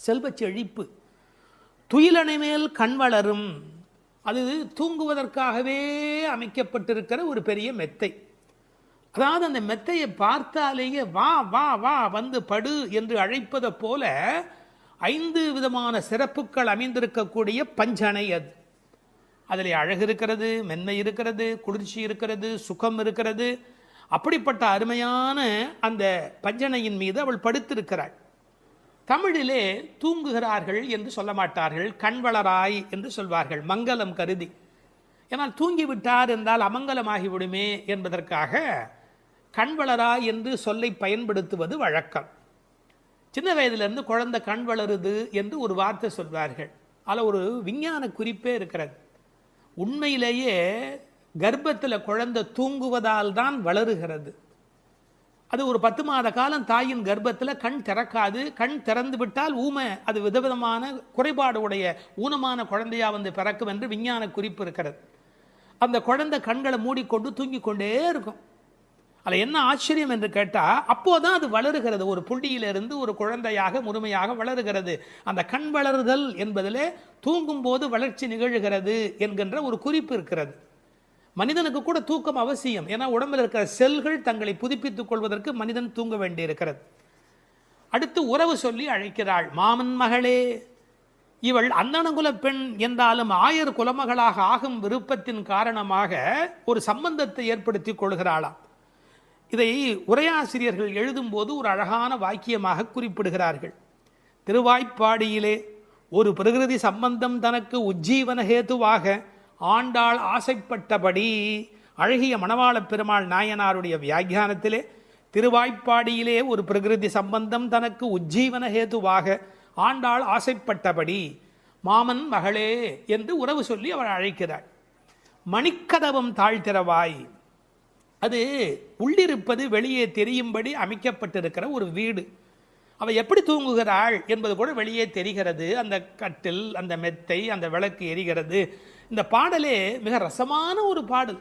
செல்வச் செழிப்பு. துயிலணை மேல் கண் வளரும். அது தூங்குவதற்காகவே அமைக்கப்பட்டிருக்கிற ஒரு பெரிய மெத்தை. அதாவது அந்த மெத்தையை பார்த்தாலேயே வா வா வா வந்து படு என்று அழைப்பதை போல 5 விதமான சிறப்புகள் அமைந்திருக்கக்கூடிய பஞ்சனை அது. அதில் அழகு இருக்கிறது, மென்மை இருக்கிறது, குளிர்ச்சி இருக்கிறது, சுகம் இருக்கிறது. அப்படிப்பட்ட அருமையான அந்த பஞ்சனையின் மீது அவள் படுத்திருக்கிறாள். தமிழிலே தூங்குகிறார்கள் என்று சொல்ல மாட்டார்கள், கண்வளராய் என்று சொல்வார்கள், மங்களம் கருதி. ஏன்னால் தூங்கிவிட்டார் என்றால் அமங்கலமாகிவிடுமே என்பதற்காக கண்வளராய் என்று சொல்லை பயன்படுத்துவது வழக்கம். சின்ன வயதிலிருந்து குழந்தை கண் வளருது என்று ஒரு வார்த்தை சொல்வார்கள். அதில் ஒரு விஞ்ஞான குறிப்பே இருக்கிறது. உண்மையிலேயே கர்ப்பத்தில் குழந்தை தூங்குவதால் தான் வளருகிறது. அது ஒரு 10 மாத காலம் தாயின் கர்ப்பத்தில் கண் திறக்காது. கண் திறந்து விட்டால் ஊமை, அது விதவிதமான குறைபாடு உடைய ஊனமான குழந்தையா வந்து பிறக்கும் என்று விஞ்ஞான குறிப்பு இருக்கிறது. அந்த குழந்தை கண்களை மூடிக்கொண்டு தூங்கிக் கொண்டே இருக்கும். அதில் என்ன ஆச்சரியம் என்று கேட்டால், அப்போதான் அது வளருகிறது. ஒரு புள்ளியிலிருந்து ஒரு குழந்தையாக முழுமையாக வளருகிறது. அந்த கண் வளருதல் என்பதிலே தூங்கும் போது வளர்ச்சி நிகழ்கிறது என்கின்ற ஒரு குறிப்பு இருக்கிறது. மனிதனுக்கு கூட தூக்கம் அவசியம். ஏன்னா உடம்பில் இருக்கிற செல்கள் தங்களை புதுப்பித்துக் கொள்வதற்கு மனிதன் தூங்க வேண்டி இருக்கிறது. அடுத்து உறவு சொல்லி அழைக்கிறாள். மாமன் மகளே. இவள் அந்தணகுல பெண் என்றாலும் 1000 குலமகளாக ஆகும் விருப்பத்தின் காரணமாக ஒரு சம்பந்தத்தை ஏற்படுத்தி கொள்கிறாளாம். இதை உரையாசிரியர்கள் எழுதும்போது ஒரு அழகான வாக்கியமாக குறிப்பிடுகிறார்கள். திருவாய்ப்பாடியிலே ஒரு பிரகிருதி சம்பந்தம் தனக்கு உஜ்ஜீவன ஹேதுவாக ஆண்டாள் ஆசைப்பட்டபடி. அழகிய மணவாள பெருமாள் நாயனாருடைய வியாக்கியானத்திலே திருவாய்ப்பாடியிலே ஒரு பிரகிருதி சம்பந்தம் தனக்கு உஜ்ஜீவன ஹேதுவாக ஆண்டாள் ஆசைப்பட்டபடி மாமன் மகளே என்று உறவு சொல்லி அவள் அழைக்கிறாள். மணிக்கதவம் தாழ்த்திரவாய். அது உள்ளிருப்பது வெளியே தெரியும்படி அமைக்கப்பட்டிருக்கிற ஒரு வீடு. அவள் எப்படி தூங்குகிறாள் என்பது கூட வெளியே தெரிகிறது. அந்த கட்டில், அந்த மெத்தை, அந்த விளக்கு எரிகிறது. இந்த பாடலே மிக ரசமான ஒரு பாடல்.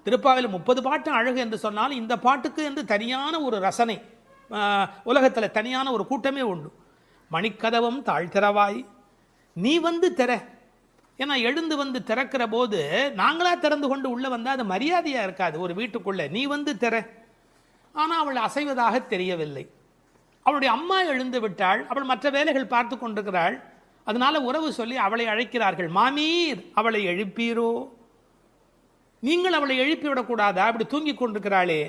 திருப்பாவையில் 30 பாட்டு அழகு என்று சொன்னால் இந்த பாட்டுக்கு என்று தனியான ஒரு ரசனை உலகத்தில் தனியான ஒரு கூட்டமே உண்டு. மணிக்கதவம் தாழ்த்திரவாய், நீ வந்து திற. ஏன்னா எழுந்து வந்து திறக்கிற போது நாங்களா திறந்து கொண்டு உள்ள வந்தால் அது மரியாதையாக இருக்காது ஒரு வீட்டுக்குள்ளே. நீ வந்து திற. ஆனால் அவள் அசைவதாக தெரியவில்லை. அவளுடைய அம்மா எழுந்து விட்டாள். அவள் மற்ற வேலைகள் பார்த்து கொண்டிருக்கிறாள். அதனால உறவு சொல்லி அவளை அழைக்கிறார்கள். மாமீர், அவளை எழுப்பீரோ? நீங்கள் அவளை எழுப்பிவிடக்கூடாதா? அப்படி தூங்கி கொண்டிருக்கிறாளே.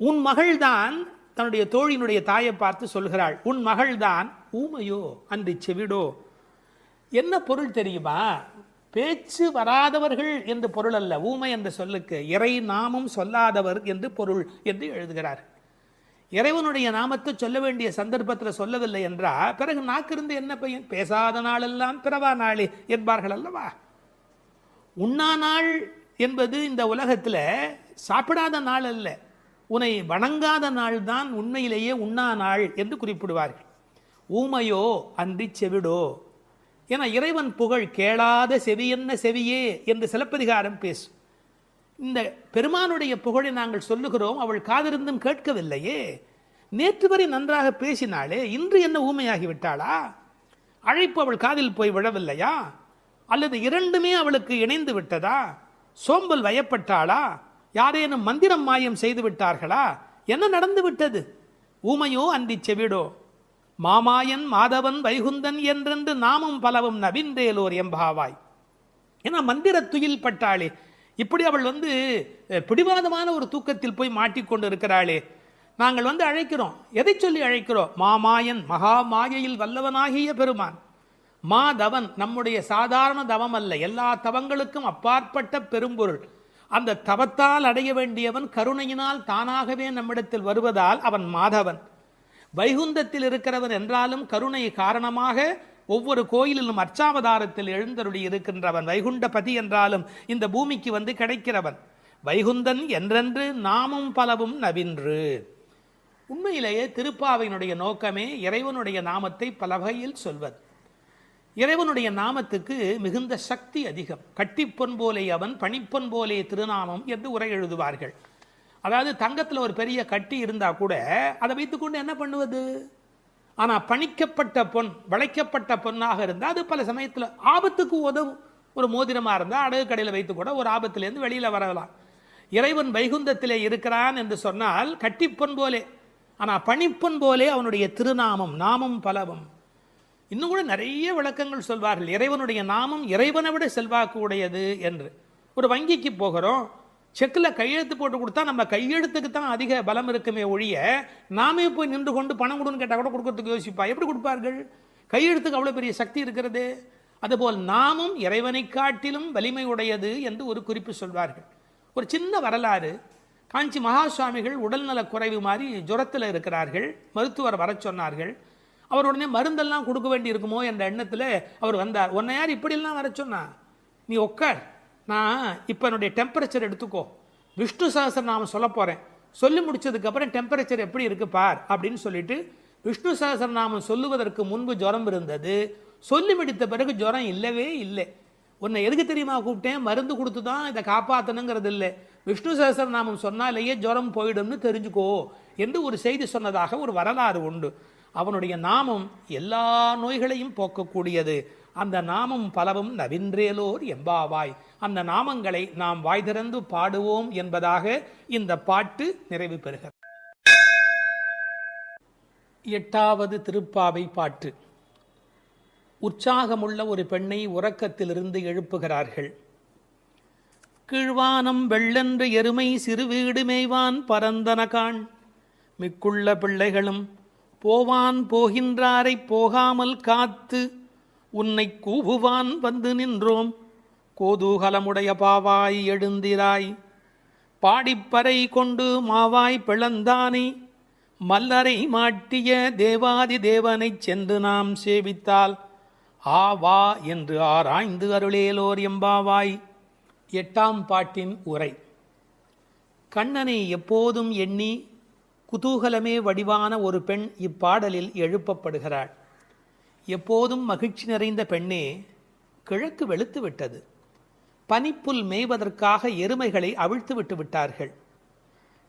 உன் மகள்தான் தன்னுடைய தோழியினுடைய தாயை பார்த்து சொல்கிறாள், உன் மகள்தான் ஊமையோ அன்றி செவிடோ. என்ன பொருள் தெரியுமா? பேச்சு வராதவர்கள் என்று பொருள் அல்ல. ஊமை என்ற சொல்லுக்கு இறை நாமம் சொல்லாதவர் என்று பொருள் என்று எழுதுகிறார். இறைவனுடைய நாமத்தை சொல்ல வேண்டிய சந்தர்ப்பத்தில் சொல்லவில்லை என்றால் பிறகு நாக்கிருந்து என்ன பையன்? பேசாத நாளெல்லாம் பிறவா நாளே என்பார்கள் அல்லவா? உண்ணா நாள் என்பது இந்த உலகத்தில் சாப்பிடாத நாள் அல்ல, உன்னை வணங்காத நாள் தான் உண்மையிலேயே உண்ணா நாள் என்று குறிப்பிடுவார்கள். ஊமையோ அன்றி செவிடோ. என இறைவன் புகழ் கேளாத செவி என்ன செவியே என்று சிலப்பதிகாரம் பேசும். இந்த பெருமானுடைய புகழை நாங்கள் சொல்லுகிறோம், அவள் காதிருந்தும் கேட்கவில்லையே. நேற்று வரை நன்றாக பேசினாளே, இன்று என்ன ஊமையாகிவிட்டாளா? அழைப்பு அவள் காதில் போய் விழவில்லையா? அல்லது இரண்டுமே அவளுக்கு இணைந்து விட்டதா? சோம்பல் வயப்பட்டாளா? யாரேனும் மந்திரம் மாயம் செய்து விட்டார்களா? என்ன நடந்து விட்டது? ஊமையோ அன்றி செவிடோ. மாமாயன் மாதவன் வைகுந்தன் என்றென்று நாமும் பலவும் நவின்றேலோர் எம்பாவாய். ஏன்னா மந்திர துயில் பட்டாளே. இப்படி அவள் பிடிவாதமான ஒரு தூக்கத்தில் போய் மாட்டிக்கொண்டு இருக்கிறாளே. நாங்கள் அழைக்கிறோம். எதை சொல்லி அழைக்கிறோம்? மாமாயன், மகா மாயையில் வல்லவனாகிய பெருமான். மாதவன், நம்முடைய சாதாரண தவம் அல்ல, எல்லா தவங்களுக்கும் அப்பாற்பட்ட பெரும்பொருள். அந்த தவத்தால் அடைய வேண்டியவன் கருணையினால் தானாகவே நம்மிடத்தில் வருவதால் அவன் மாதவன். வைகுந்தத்தில் இருக்கிறவன் என்றாலும் கருணை காரணமாக ஒவ்வொரு கோயிலிலும் அர்ச்சாவதாரத்தில் எழுந்தருளி இருக்கின்றவன். வைகுண்டபதி என்றாலும் இந்த பூமிக்கு கிடைக்கிறவன். வைகுந்தன் என்றென்று நாமும் பலவும் நவின்று. உண்மையிலேயே திருப்பாவையினுடைய நோக்கமே இறைவனுடைய நாமத்தை பல வகையில் சொல்வது. இறைவனுடைய நாமத்துக்கு மிகுந்த சக்தி அதிகம். கட்டிப்பொன் போலே அவன், பணிப்பொன் போலே திருநாமம் என்று உரை எழுதுவார்கள். அதாவது தங்கத்தில் ஒரு பெரிய கட்டி இருந்தால் கூட அதை வைத்துக்கொண்டு என்ன பண்ணுவது? ஆனால் பணிக்கப்பட்ட பொன், வளைக்கப்பட்ட பொன்னாக இருந்தால் அது பல சமயத்தில் ஆபத்துக்கு உதவும். ஒரு மோதிரமாக இருந்தால் அடகு கடையில் வைத்து கூட ஒரு ஆபத்திலேருந்து வெளியில் வரலாம். இறைவன் வைகுந்தத்திலே இருக்கிறான் என்று சொன்னால் கட்டிப்பொன் போலே, ஆனால் பணிப்பொன் போலே அவனுடைய திருநாமம், நாமம் பலவும். இன்னும் கூட நிறைய விளக்கங்கள் சொல்வார்கள். இறைவனுடைய நாமம் இறைவனை விட செல்வாக்கு உடையது என்று. ஒரு வங்கிக்கு போகிறோம், செக்கில் கையெழுத்து போட்டு கொடுத்தா நம்ம கையெழுத்துக்கு தான் அதிக பலம் இருக்குமே ஒழிய நாமே போய் நின்று கொண்டு பணம் கொடுன்னு கேட்டால் கூட கொடுக்கறதுக்கு யோசிப்பா. எப்படி கொடுப்பார்கள்? கையெழுத்துக்கு அவ்வளோ பெரிய சக்தி இருக்கிறது. அதுபோல் நாமும் இறைவனை காட்டிலும் வலிமை உடையது என்று ஒரு குறிப்பு சொல்வார்கள். ஒரு சின்ன வரலாறு. காஞ்சி மகா சுவாமிகள் உடல்நல குறைவு மாதிரி ஜுரத்தில் இருக்கிறார்கள். மருத்துவர் வர சொன்னார்கள். அவர் உடனே மருந்தெல்லாம் கொடுக்க வேண்டி இருக்குமோ என்ற எண்ணத்தில் அவர் வந்தார். உன்னை யார் இப்படிலாம் வர சொன்னா? நீ உட்கார், நான் இப்போ என்னுடைய டெம்பரேச்சர் எடுத்துக்கோ, விஷ்ணு சஹஸ்ரநாமம் சொல்ல போகிறேன், சொல்லி முடிச்சதுக்கப்புறம் டெம்பரேச்சர் எப்படி இருக்கு பார் அப்படின்னு சொல்லிட்டு விஷ்ணு சஹஸ்ரநாமம் சொல்லுவதற்கு முன்பு ஜுரம் இருந்தது, சொல்லி முடித்த பிறகு ஜுரம் இல்லவே இல்லை. உன்னை எதுக்கு தெரியுமா கூப்பிட்டேன், மருந்து கொடுத்து தான் இதை காப்பாற்றணுங்கிறது இல்லை, விஷ்ணு சஹஸ்ரநாமம் சொன்னாலேயே ஜுரம் போயிடும்னு தெரிஞ்சுக்கோ என்று ஒரு செய்தி சொன்னதாக ஒரு வரலாறு உண்டு. அவனுடைய நாமம் எல்லா நோய்களையும் போக்கக்கூடியது. அந்த நாமம் பலவும் நவின்றேலோர் எம்பாவாய். அந்த நாமங்களை நாம் வாய் திறந்து பாடுவோம் என்பதாக இந்த பாட்டு நிறைவு பெறுகிறது. 8வது திருப்பாவை பாட்டு. உற்சாகமுள்ள ஒரு பெண்ணை உறக்கத்திலிருந்து எழுப்புகிறார்கள். கீழ்வானம் வெள்ளென்று எருமை சிறுவீடு மேய்வான் பரந்தனகான், மிக்குள்ள பிள்ளைகளும் போவான் போகின்றாரை போகாமல் காத்து, உன்னை கூவுவான் வந்து நின்றோம் கோதூகலமுடைய பாவாய் எழுந்திராய். பாடிப்பறை கொண்டு மாவாய் பிளந்தானே, மல்லரை மாட்டிய தேவாதி தேவனைச் சென்று நாம் சேவித்தால் ஆவா என்று ஆராய்ந்து அருளேலோர் எம்பாவாய். 8ஆம் பாட்டின் உரை. கண்ணனை எப்போதும் எண்ணி குதூகலமே வடிவான ஒரு பெண் இப்பாடலில் எழுப்பப்படுகிறாள். எப்போதும் மகிழ்ச்சி நிறைந்த பெண்ணே, கிழக்கு வெளுத்து விட்டது. பனிப்புல் மேய்வதற்காக எருமைகளை அவிழ்த்து விட்டு விட்டார்கள்.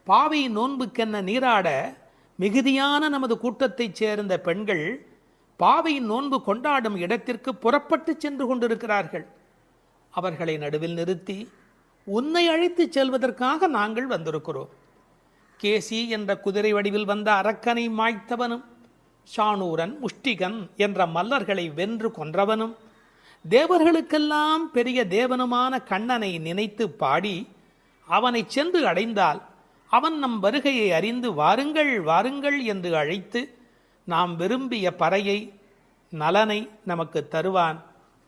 பாவை நோன்புக்கென்ன நீராட மிகுதியான நமது கூட்டத்தைச் சேர்ந்த பெண்கள் பாவை நோன்பு கொண்டாடும் இடத்திற்கு புறப்பட்டு சென்று கொண்டிருக்கிறார்கள். அவர்களை நடுவில் நிறுத்தி உன்னை அழைத்து செல்வதற்காக நாங்கள் வந்திருக்கிறோம். கேசி என்ற குதிரை வடிவில் வந்த அரக்கனை மாய்த்தவனும், ஷானூரன் முஷ்டிகன் என்ற மல்லர்களை வென்று கொன்றவனும், தேவர்களுக்கெல்லாம் பெரிய தேவனுமான கண்ணனை நினைத்து பாடி அவனை சென்று அடைந்தால் அவன் நம் வருகையை அறிந்து வாருங்கள் வாருங்கள் என்று அழைத்து நாம் விரும்பிய பறையை நலனை நமக்கு தருவான்.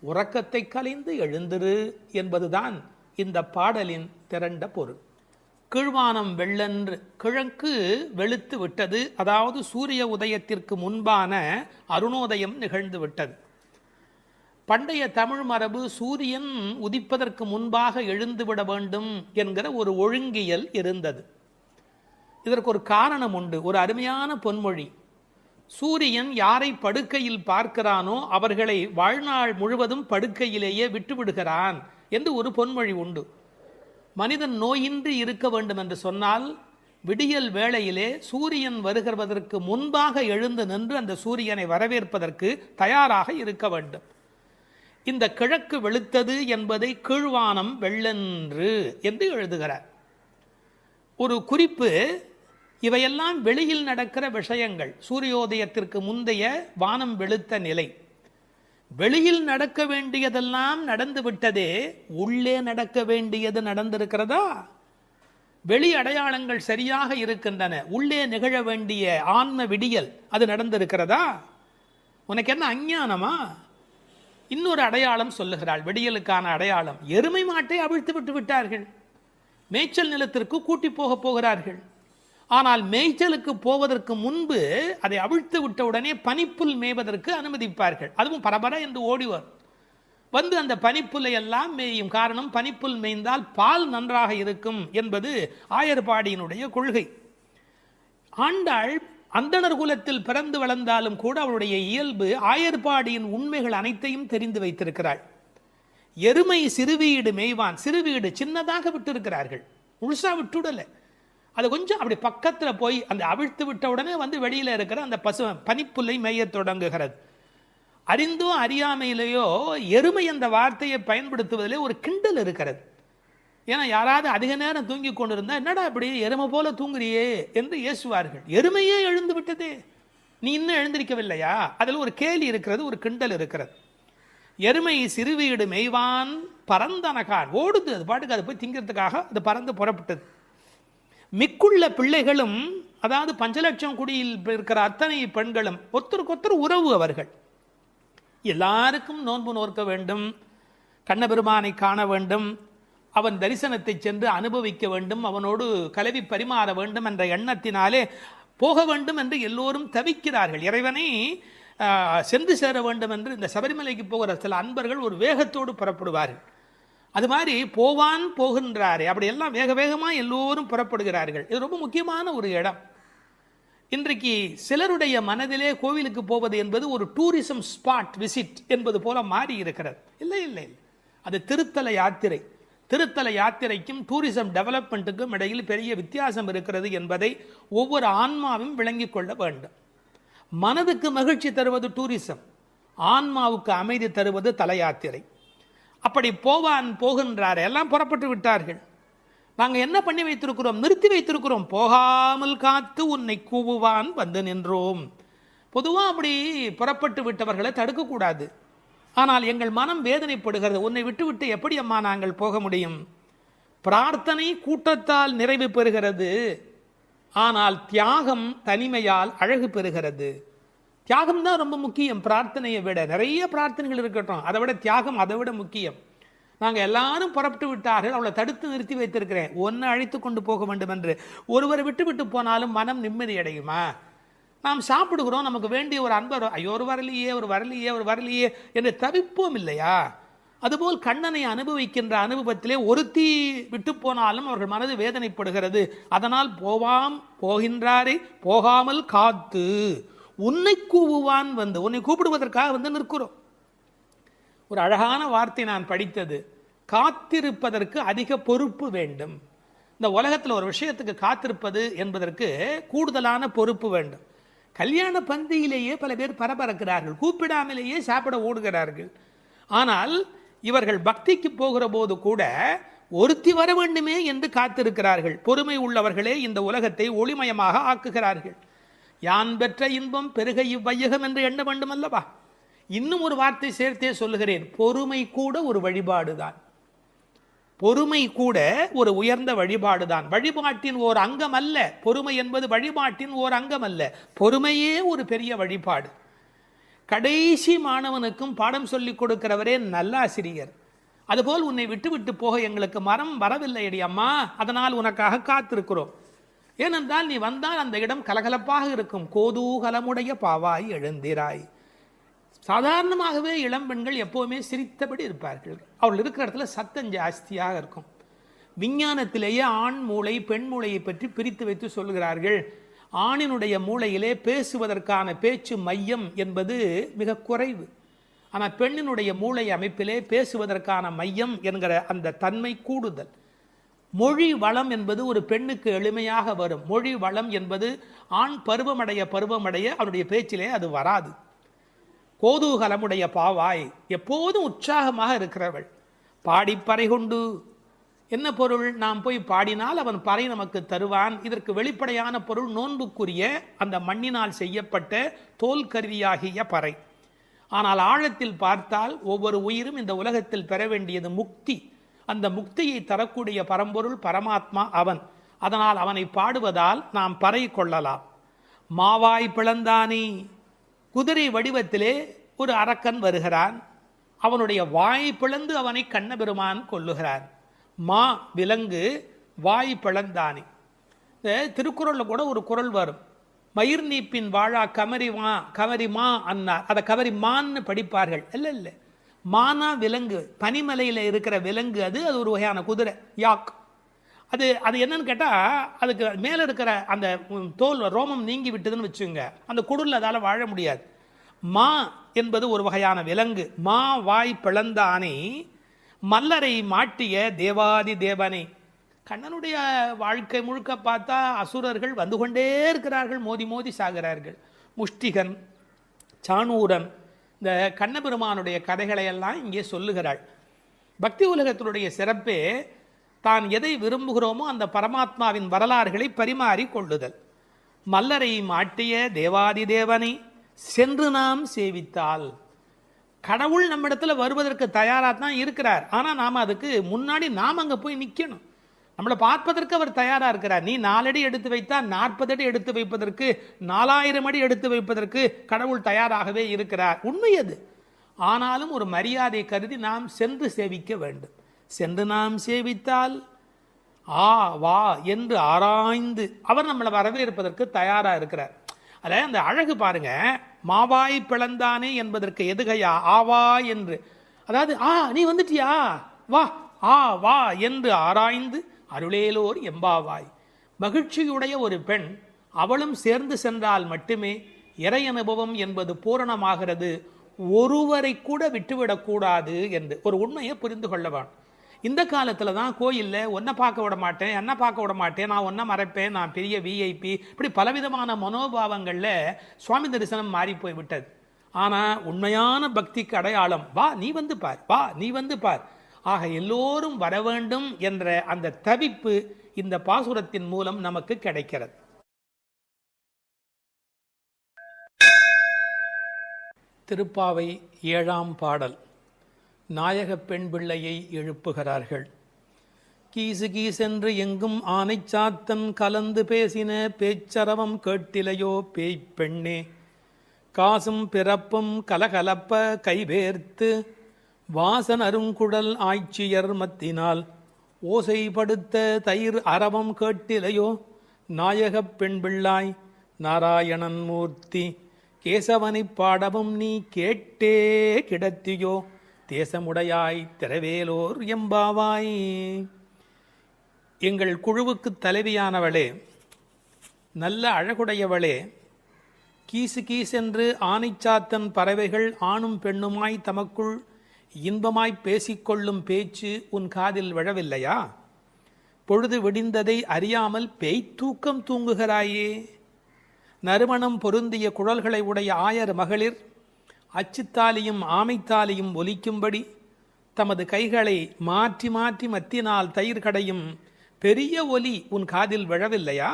உறக்கத்தை கலைந்து எழுந்திரு என்பதுதான் இந்த பாடலின் திரண்ட பொருள். கீழ்வானம் வெள்ளென்று, கிழக்கு வெளுத்து விட்டது, அதாவது சூரிய உதயத்திற்கு முன்பான அருணோதயம் நிகழ்ந்து விட்டது. பண்டைய தமிழ் மரபு சூரியன் உதிப்பதற்கு முன்பாக எழுந்துவிட வேண்டும் என்கிற ஒரு ஒழுங்கியல் இருந்தது. இதற்கு ஒரு காரணம் உண்டு, ஒரு அருமையான பொன்மொழி. சூரியன் யாரை படுக்கையில் பார்க்கிறானோ அவர்களை வாழ்நாள் முழுவதும் படுக்கையிலேயே விட்டுவிடுகிறான் என்று ஒரு பொன்மொழி உண்டு. மனிதன் நோயின்றி இருக்க வேண்டும் என்று சொன்னால் விடியல் வேளையிலே சூரியன் வருகிறதற்கு முன்பாக எழுந்து நின்று அந்த சூரியனை வரவேற்பதற்கு தயாராக இருக்க வேண்டும். இந்த கிழக்கு வெளுத்தது என்பதை கீழ்வானம் வெள்ளென்று என்று எழுதுகிறார். ஒரு குறிப்பு, இவையெல்லாம் வெளியில் நடக்கிற விஷயங்கள். சூரியோதயத்திற்கு முந்தைய வானம் வெளுத்த நிலை. வெளியில் நடக்க வேண்டியதெல்லாம் நடந்து விட்டதே, உள்ளே நடக்க வேண்டியது நடந்திருக்கிறதா? வெளி அடையாளங்கள் சரியாக இருக்கின்றன, உள்ளே நிகழ வேண்டிய ஆன்ம விடியல் அது நடந்திருக்கிறதா? உனக்கு என்ன அஞ்ஞானமா? இன்னொரு அடையாளம் சொல்லுகிறாள், விடியலுக்கான அடையாளம். எருமை மாட்டை அவிழ்த்து விட்டு விட்டார்கள், மேய்ச்சல் நிலத்திற்கு கூட்டி போகிறார்கள். ஆனால் மேய்ச்சலுக்கு போவதற்கு முன்பு அதை அவிழ்த்து விட்ட உடனே பனிப்புல் மேய்வதற்கு அனுமதிப்பார்கள். அதுவும் பரபர என்று ஓடிவர் வந்து அந்த பனிப்புல்லை எல்லாம் மேயும். காரணம், பனிப்புல் மேய்ந்தால் பால் நன்றாக இருக்கும் என்பது ஆயர்பாடியினுடைய கொள்கை. ஆண்டாள் அந்தணர் குலத்தில் பிறந்து வளர்ந்தாலும் கூட அவருடைய இயல்பு ஆயர்பாடியின் உண்மைகள் அனைத்தையும் தெரிந்து வைத்திருக்கிறாள். எருமை சிறுவீடு மேய்வான், சிறுவீடு சின்னதாக விட்டிருக்கிறார்கள், முழுசா விட்டுடலை. அது கொஞ்சம் அப்படி பக்கத்தில் போய் அந்த அவிழ்த்து விட்ட உடனே வந்து வெளியில் இருக்கிற அந்த பனிப்புல்லை மேய தொடங்குகிறது. அறிந்தோ அறியாமையிலேயோ எருமை என்ற வார்த்தையை பயன்படுத்துவதிலே ஒரு கிண்டல் இருக்கிறது. ஏன்னா யாராவது அதிக நேரம் தூங்கி கொண்டிருந்தா என்னடா அப்படி எருமை போல தூங்குறியே என்று ஏசுவார்கள். எருமையே எழுந்து விட்டதே, நீ இன்னும் எழுந்திருக்கவில்லையா? அதில் ஒரு கேலி இருக்கிறது, ஒரு கிண்டல் இருக்கிறது. எருமை சிறுவீடு மேய்வான் பரந்தனகான், ஓடுது, அது பாட்டுக்கு அது போய் திங்கிறதுக்காக அது பறந்து புறப்பட்டது. மிக்குள்ள பிள்ளைகளும், அதாவது 5 லட்சம் குடியில் இருக்கிற அத்தனை பெண்களும் ஒருத்தருக்கொத்தர் உறவு. அவர்கள் எல்லாருக்கும் நோன்பு நோக்க வேண்டும், கண்ணபெருமானை காண வேண்டும், அவன் தரிசனத்தை சென்று அனுபவிக்க வேண்டும், அவனோடு கலவி பரிமாற வேண்டும் என்ற எண்ணத்தினாலே போக வேண்டும் என்று எல்லோரும் தவிக்கிறார்கள். இறைவனை சென்று சேர வேண்டும் என்று இந்த சபரிமலைக்கு போகிற சில அன்பர்கள் ஒரு வேகத்தோடு புறப்படுவார்கள். அது மாதிரி போவான் போகின்றாரே, அப்படி எல்லாம் வேக வேகமாக எல்லோரும் புறப்படுகிறார்கள். இது ரொம்ப முக்கியமான ஒரு இடம். இன்றைக்கு சிலருடைய மனதிலே கோவிலுக்கு போவது என்பது ஒரு டூரிசம் ஸ்பாட் விசிட் என்பது போல மாறி இருக்கிறது. இல்லை இல்லை இல்லை, அது திருத்தல யாத்திரை. திருத்தல யாத்திரைக்கும் டூரிசம் டெவலப்மெண்ட்டுக்கும் இடையில் பெரிய வித்தியாசம் இருக்கிறது என்பதை ஒவ்வொரு ஆன்மாவும் விளங்கிக் கொள்ள வேண்டும். மனதுக்கு மகிழ்ச்சி தருவது டூரிசம், ஆன்மாவுக்கு அமைதி தருவது தல யாத்திரை. அப்படி போவான் போகின்றார், எல்லாம் புறப்பட்டு விட்டார்கள். நாங்கள் என்ன பண்ணி வைத்திருக்கிறோம்? நிறுத்தி வைத்திருக்கிறோம். போகாமல் காத்து உன்னை கூவுவான் வந்து நின்றோம். பொதுவாக அப்படி புறப்பட்டு விட்டவர்களை தடுக்கக்கூடாது. ஆனால் எங்கள் மனம் வேதனைப்படுகிறது. உன்னை விட்டு விட்டு எப்படி அம்மா நாங்கள் போக முடியும்? பிரார்த்தனை கூட்டத்தால் நிறைவு பெறுகிறது, ஆனால் தியாகம் தனிமையால் அழகு பெறுகிறது. தியாகம் தான் ரொம்ப முக்கியம். பிரார்த்தனையை விட நிறைய பிரார்த்தனைகள் இருக்கட்டும், அதை விட தியாகம் அதை விட முக்கியம். நாங்கள் எல்லாரும் புறப்பட்டு விட்டார்கள், அவளை தடுத்து நிறுத்தி வைத்திருக்கிறேன், ஒன்று அழைத்து கொண்டு போக வேண்டும் என்று. ஒருவரை விட்டு விட்டு போனாலும் மனம் நிம்மதி அடையுமா? நாம் சாப்பிடுகிறோம், நமக்கு வேண்டிய ஒரு அன்பர், ஐயோ ஒரு வரலையே ஒரு வரலையே ஒரு வரலையே என்று தவிப்போம் இல்லையா? அதுபோல் கண்ணனை அனுபவிக்கின்ற அனுபவத்திலே ஒருத்தி விட்டு போனாலும் அவர்கள் மனது வேதனைப்படுகிறது. அதனால் போகின்றாரே போகாமல் காத்து உன்னை கூவுவான் வந்து, உன்னை கூப்பிடுவதற்காக வந்து நிற்கிறோம். ஒரு அழகான வார்த்தை நான் படித்தது, காத்திருப்பதற்கு அதிக பொறுப்பு வேண்டும். இந்த உலகத்தில் ஒரு விஷயத்துக்கு காத்திருப்பது என்பதற்கு கூடுதலான பொறுப்பு வேண்டும். கல்யாண பந்தியிலேயே பல பேர் பரபரக்கிறார்கள், கூப்பிடாமலேயே சாப்பிட ஓடுகிறார்கள். ஆனால் இவர்கள் பக்திக்கு போகிற போது கூட ஒருத்தி வர வேண்டுமே என்று காத்திருக்கிறார்கள். பொறுமை உள்ளவர்களே இந்த உலகத்தை ஒளிமயமாக ஆக்குகிறார்கள். யான் பெற்ற இன்பம் பெருக இவ்வையகம் என்று எண்ண வேண்டும் அல்லவா? இன்னும் ஒரு வார்த்தை சேர்த்தே சொல்லுகிறேன், பொறுமை கூட ஒரு வழிபாடுதான். பொறுமை கூட ஒரு உயர்ந்த வழிபாடுதான். வழிபாட்டின் ஓர் அங்கம் அல்ல பொறுமை என்பது, வழிபாட்டின் ஓர் அங்கம் அல்ல, பொறுமையே ஒரு பெரிய வழிபாடு. கடைசி மாணவனுக்கும் பாடம் சொல்லிக் கொடுக்கிறவரே நல்லாசிரியர். அதுபோல் உன்னை விட்டு விட்டு போக எங்களுக்கு மரம் வரவில்லை அடி அம்மா, அதனால் உனக்காக காத்திருக்கிறோம். ஏனென்றால் நீ வந்தால் அந்த இடம் கலகலப்பாக இருக்கும். கோதூகலமுடைய பாவாய் எழுந்திராய். சாதாரணமாகவே இளம்பெண்கள் எப்போவுமே சிரித்தபடி இருப்பார்கள். அவள் இருக்கிற இடத்துல சத்தம் ஜாஸ்தியாக இருக்கும். விஞ்ஞானத்திலேயே ஆண் மூளை பெண் மூளையை பற்றி பிரித்து வைத்து சொல்கிறார்கள். ஆணினுடைய மூளையிலே பேசுவதற்கான பேச்சு மையம் என்பது மிக குறைவு. ஆனால் பெண்ணினுடைய மூளை அமைப்பிலே பேசுவதற்கான மையம் என்கிற அந்த தன்மை கூடுதல். மொழி வளம் என்பது ஒரு பெண்ணுக்கு எளிமையாக வரும். மொழி வளம் என்பது ஆண் பருவமடைய அவருடைய பேச்சிலே அது வராது. கோதூகலமுடைய பாவாய், எப்போதும் உற்சாகமாக இருக்கிறவள். பாடிப்பறை கொண்டு என்ன பொருள்? நாம் போய் பாடினால் அவன் பறை நமக்கு தருவான். இதற்கு வெளிப்படையான பொருள் நோன்புக்குரிய அந்த மண்ணினால் செய்யப்பட்ட தோல் கருவியாகிய பறை. ஆனால் ஆழத்தில் பார்த்தால் ஒவ்வொரு உயிரும் இந்த உலகத்தில் பெற வேண்டியது முக்தி. அந்த முக்தியை தரக்கூடிய பரம்பொருள் பரமாத்மா அவன். அதனால் அவனை பாடுவதால் நாம் பறை கொள்ளலாம். மாவாய் பிளந்தானே, குதிரை வடிவத்திலே ஒரு அரக்கன் வருகிறான். அவனுடைய வாய் பிளந்து அவனை கண்ணபெருமான் கொல்லுகிறான். மா விலங்கு, வாய் பிளந்தானே. இந்த திருக்குறளில் கூட ஒரு குறள் வரும், மயிர் நீப்பின் வாழா கவரி மா அன்னார். அதை கவரி மான்னு படிப்பார்கள். இல்லை இல்லை, மானா விலங்கு, பனிமலையில் இருக்கிற விலங்கு. அது ஒரு வகையான குதிரை, யாக். அது என்னன்னு கேட்டால், அதுக்கு மேலே இருக்கிற அந்த தோல் ரோமம் நீங்கி விட்டுதுன்னு வச்சுங்க, அந்த குடலில் அதால் வாழ முடியாது. மா என்பது ஒரு வகையான விலங்கு. மா வாய் பிளந்தானே, மல்லரை மாட்டிய தேவாதி தேவனை. கண்ணனுடைய வாழ்க்கை முழுக்க பார்த்தா அசுரர்கள் வந்து கொண்டே இருக்கிறார்கள், மோதி மோதி சாகிறார்கள். முஷ்டிகன், சாணூரன், இந்த கண்ணபெருமானுடைய கதைகளை எல்லாம் இங்கே சொல்லுகிறாள். பக்தி உலகத்தினுடைய சிறப்பே தான் எதை விரும்புகிறோமோ அந்த பரமாத்மாவின் வரலாறுகளை பரிமாறி கொள்ளுதல். மல்லரை மாட்டிய தேவாதி தேவனை சென்று நாம் சேவித்தால், கடவுள் நம்மிடத்தில் வருவதற்கு தயாராக தான் இருக்கிறார். ஆனால் நாம் அதுக்கு முன்னாடி நாம் அங்கே போய் நிற்கணும். நம்மளை பார்ப்பதற்கு அவர் தயாராக இருக்கிறார். நீ 4 அடி எடுத்து வைத்தால் 40 அடி எடுத்து வைப்பதற்கு, 4000 அடி எடுத்து வைப்பதற்கு கடவுள் தயாராகவே இருக்கிறார். உண்மை அது. ஆனாலும் ஒரு மரியாதை கருதி நாம் சென்று சேவிக்க வேண்டும். சென்று நாம் சேவித்தால் வா என்று ஆராய்ந்து அவர் நம்மளை வரவேற்பதற்கு தயாராக இருக்கிறார். அதில் அந்த அழகு பாருங்க, மாவாய் பிளந்தானே என்பதற்கு எதுகையா ஆவா என்று. அதாவது நீ வந்துட்டியா, வா ஆ வா என்று ஆராய்ந்து அருளேலோர் எம்பாவாய். மகிழ்ச்சியுடைய ஒரு பெண் அவளும் சேர்ந்து சென்றால் மட்டுமே இறை அனுபவம் என்பது பூரணமாகிறது. ஒருவரை கூட விட்டுவிடக்கூடாது என்று ஒரு உண்மையை புரிந்து கொள்ளவான். இந்த காலத்தில் தான் கோயிலில் ஒன்றை பார்க்க விட மாட்டேன், என்ன பார்க்க விட மாட்டேன், நான் ஒன்றை மறைப்பேன், நான் பெரிய விஐபி, இப்படி பலவிதமான மனோபாவங்களில் சுவாமி தரிசனம் மாறி போய் விட்டது. ஆனால் உண்மையான பக்திக்கு அடையாளம் வா நீ வந்து பார், வா நீ வந்து பார். ஆக எல்லோரும் வர வேண்டும் என்ற அந்த தவிப்பு இந்த பாசுரத்தின் மூலம் நமக்கு கிடைக்கிறது. திருப்பாவை 7ஆம் பாடல். நாயகப் பெண் பிள்ளையை எழுப்புகிறார்கள். கீசு கீசென்று எங்கும் ஆனைச்சாத்தன் கலந்து பேசின பேச்சரவம் கேட்டிலையோ பேய்ப் பெண்ணே, காசும் பிறப்பும் கலகலப்ப கைவேர்த்து வாசன் அருங்குழல் ஆய்ச்சியர் மத்தினால் ஓசைப்படுத்த தயிர் அரவம் கேட்டிலையோ நாயகப் பெண் பிள்ளாய் நாராயணன் மூர்த்தி, கேசவனைப் பாடவும் நீ கேட்டே கிடத்தியோ தேசமுடையாய் திரவேலோர் எம்பாவாய். எங்கள் குழுவுக்கு தலைவியானவளே, நல்ல அழகுடையவளே, கீசு கீசென்று ஆனைச்சாத்தன் பறவைகள் ஆணும் பெண்ணுமாய் தமக்குள் இன்பமாய் பேசிக்கொள்ளும் பேச்சு உன் காதில் விழவில்லையா? பொழுது விடிந்ததை அறியாமல் பேய்த்தூக்கம் தூங்குகிறாயே. நறுமணம் பொருந்திய குழல்களை உடைய ஆயர் மகளிர் அச்சுத்தாலியும் ஆமைத்தாலியும் ஒலிக்கும்படி தமது கைகளை மாற்றி மாற்றி மத்தினால் தயிர் கடையும் பெரிய ஒலி உன் காதில் விழவில்லையா?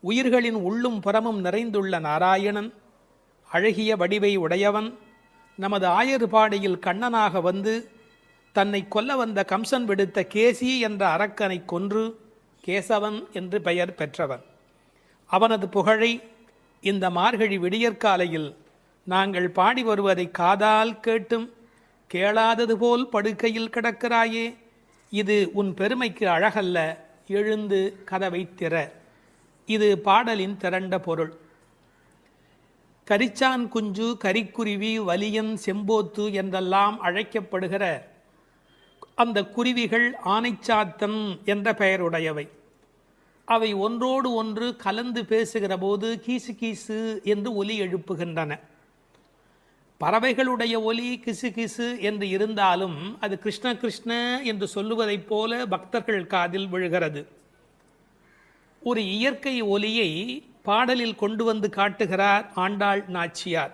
உயிர்களின் உள்ளும் புறமும் நிறைந்துள்ள நாராயணன், அழகிய வடிவை உடையவன், நமது ஆயர்பாடியில் கண்ணனாக வந்து தன்னை கொல்ல வந்த கம்சன் விடுத்த கேசி என்ற அரக்கனை கொன்று கேசவன் என்று பெயர் பெற்றவன். அவனது புகழை இந்த மார்கழி விடியற்காலையில் நாங்கள் பாடி வருவதை காதால் கேட்டும் கேளாதது போல் படுக்கையில் கிடக்கிறாயே. இது உன் பெருமைக்கு அழகல்ல, எழுந்து கதவை திற. இது பாடலின் திரண்ட பொருள். கரிச்சான் குஞ்சு, கரிக்குருவி, வலியன், செம்போத்து என்றெல்லாம் அழைக்கப்படுகிற அந்த குருவிகள் ஆனைச்சாத்தன் என்ற பெயருடையவை. அவை ஒன்றோடு ஒன்று கலந்து பேசுகிற போது கீசு கீசு என்று ஒலி எழுப்புகின்றன. பறவைகளுடைய ஒலி கிசு கிசு என்று இருந்தாலும் அது கிருஷ்ண கிருஷ்ண என்று சொல்லுவதைப் போல பக்தர்கள் காதில் விழுகிறது. ஒரு இயற்கை ஒலியை பாடலில் கொண்டு வந்து காட்டுகிறார் ஆண்டாள் நாச்சியார்.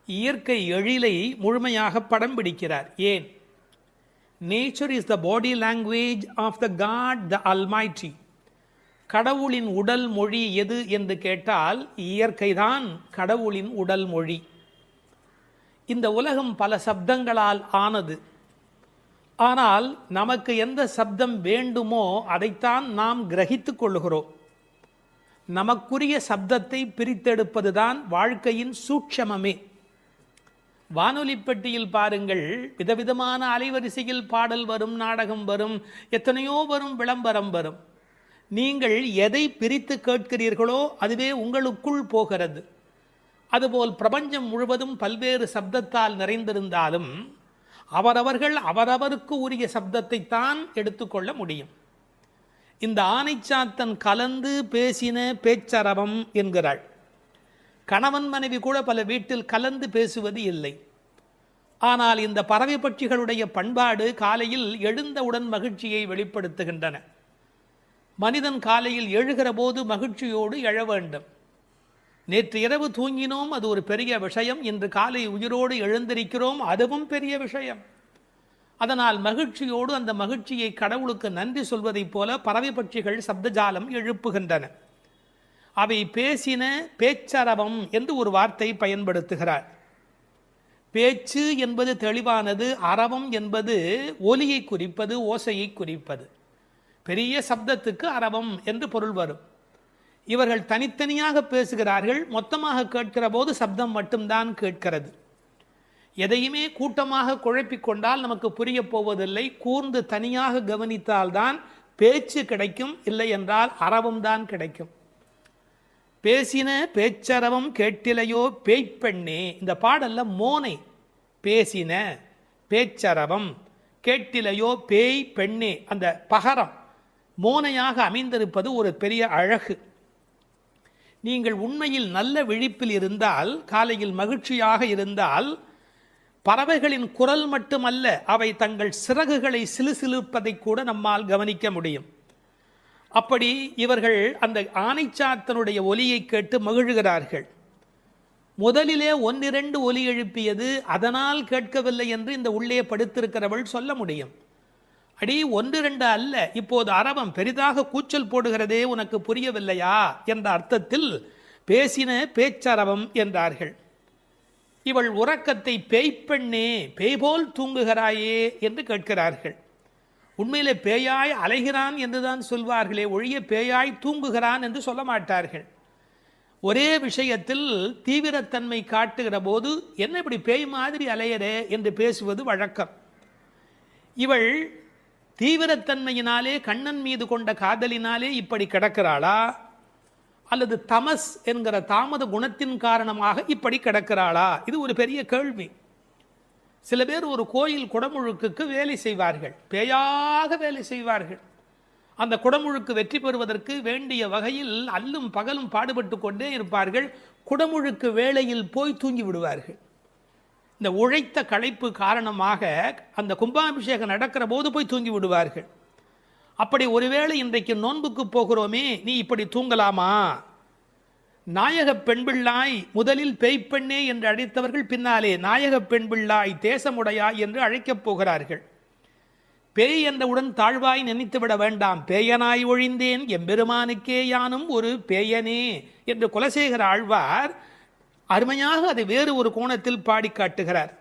இயற்கை எழிலை முழுமையாக படம் பிடிக்கிறார். ஏன்? Nature is the body language of the god the almighty. கடவுளின் உடல் மொழி எது என்று கேட்டால் இயற்கைதான் கடவுளின் உடல் மொழி. இந்த உலகம் பல சப்தங்களால் ஆனது. ஆனால் நமக்கு எந்த சப்தம் வேண்டுமோ அதைத்தான் நாம் கிரகித்துக் கொள்கிறோம். நமக்குரிய சப்தத்தை பிரித்தெடுப்பதுதான் வாழ்க்கையின் சூட்சமமே. வானொலி பெட்டியில் பாருங்கள், விதவிதமான அலைவரிசையில் பாடல் வரும், நாடகம் வரும், எத்தனையோ வரும், விளம்பரம் வரும். நீங்கள் எதை பிரித்து கேட்கிறீர்களோ அதுவே உங்களுக்குள் போகிறது. அதுபோல் பிரபஞ்சம் முழுவதும் பல்வேறு சப்தத்தால் நிறைந்திருந்தாலும் அவரவர்கள் அவரவருக்கு உரிய சப்தத்தை தான் எடுத்துக்கொள்ள முடியும். இந்த ஆனைச்சாத்தன் கலந்து பேசின பேச்சரவம் என்கிறாள். கணவன் மனைவி கூட பல வீட்டில் கலந்து பேசுவது இல்லை. ஆனால் இந்த பறவை பட்சிகளுடைய பண்பாடு காலையில் எழுந்தவுடன் மகிழ்ச்சியை வெளிப்படுத்துகின்றன. மனிதன் காலையில் எழுகிற போது மகிழ்ச்சியோடு எழ வேண்டும். நேற்று இரவு தூங்கினோம், அது ஒரு பெரிய விஷயம். இன்று காலை உயிரோடு எழுந்திருக்கிறோம், அதுவும் பெரிய விஷயம். அதனால் மகிழ்ச்சியோடு அந்த மகிழ்ச்சியை கடவுளுக்கு நன்றி சொல்வதைப் போல பறவை பட்சிகள் சப்தஜாலம் எழுப்புகின்றன. அவை பேசின பேச்சரவம் என்று ஒரு வார்த்தை பயன்படுத்துகிறார். பேச்சு என்பது தெளிவானது, அரவம் என்பது ஒலியை குறிப்பது, ஓசையை குறிப்பது. பெரிய சப்தத்துக்கு அரவம் என்று பொருள் வரும். இவர்கள் தனித்தனியாக பேசுகிறார்கள், மொத்தமாக கேட்கிற போது சப்தம் மட்டும்தான் கேட்கிறது. எதையுமே கூட்டமாக குழப்பிக்கொண்டால் நமக்கு புரிய போவதில்லை. கூர்ந்து தனியாக கவனித்தால்தான் பேச்சு கிடைக்கும், இல்லை என்றால் அரவம் தான் கிடைக்கும். பேசின பேச்சரவம் கேட்டிலையோ பேய்ப்பெண்ணே. இந்த பாடல்ல மோனை பேசின பேச்சரவம் கேட்டிலையோ பேய் பெண்ணே, அந்த பகரம் மோனையாக அமைந்திருப்பது ஒரு பெரிய அழகு. நீங்கள் உண்மையில் நல்ல விழிப்பில் இருந்தால், காலையில் மகிழ்ச்சியாக இருந்தால், பறவைகளின் குரல் மட்டுமல்ல, அவை தங்கள் சிறகுகளை சிலுசிலுப்பதை கூட நம்மால் கவனிக்க முடியும். அப்படி இவர்கள் அந்த ஆனைச்சாத்தனுடைய ஒலியை கேட்டு மகிழ்கிறார்கள். முதலிலே ஒன்னிரண்டு ஒலி எழுப்பியது, அதனால் கேட்கவில்லை என்று இந்த உள்ளே படுத்திருக்கிறவள் சொல்ல முடியும். அடி ஒன்று ரெண்டு அல்ல, இப்போது அரவம் பெரிதாக கூச்சல் போடுகிறதே, உனக்கு புரியவில்லையா என்ற அர்த்தத்தில் பேசின பேச்சரவம் என்றார்கள். இவள் உறக்கத்தை பேய்ப்பெண்ணே, பேய்போல் தூங்குகிறாயே என்று கேட்கிறார்கள். உண்மையிலே பேயாய் அலைகிறான் என்றுதான் சொல்வார்களே ஒழிய பேயாய் தூங்குகிறான் என்று சொல்ல மாட்டார்கள். ஒரே விஷயத்தில் தீவிரத்தன்மை காட்டுகிற போது என்ன இப்படி பேய் மாதிரி அலையரே என்று பேசுவது வழக்கம். இவள் தீவிரத்தன்மையினாலே, கண்ணன் மீது கொண்ட காதலினாலே இப்படி கிடக்கிறாளா, அல்லது தமஸ் என்கிற தாமத குணத்தின் காரணமாக இப்படி கிடக்கிறாளா? இது ஒரு பெரிய கேள்வி. சில பேர் ஒரு கோயில் குடமுழுக்குக்கு வேலை செய்வார்கள், பேயாக வேலை செய்வார்கள். அந்த குடமுழுக்கு வெற்றி பெறுவதற்கு வேண்டிய வகையில் அல்லும் பகலும் பாடுபட்டு கொண்டே இருப்பார்கள். குடமுழுக்கு வேளையில் போய் தூங்கி விடுவார்கள். இந்த உழைத்த களைப்பு காரணமாக அந்த கும்பாபிஷேகம் நடக்கிற போது போய் தூங்கி விடுவார்கள். அப்படி ஒருவேளை இன்றைக்கு நோன்புக்கு போகிறோமே, நீ இப்படி தூங்கலாமா? நாயக பெண்பிள்ளாய் முதலில் பேய்ப்பெண்ணே என்று அழைத்தவர்கள் பின்னாலே நாயக பெண்பிள்ளாய் தேசமுடையாய் என்று அழைக்கப் போகிறார்கள். பேய் என்றவுடன் தாழ்வாய் நினைத்துவிட வேண்டாம். பேயனாய் ஒழிந்தேன் எம்பெருமானுக்கே யானும் ஒரு பேயனே என்று குலசேகர ஆழ்வார் அருமையாக அதை வேறு ஒரு கோணத்தில் பாடி காட்டுகிறார்.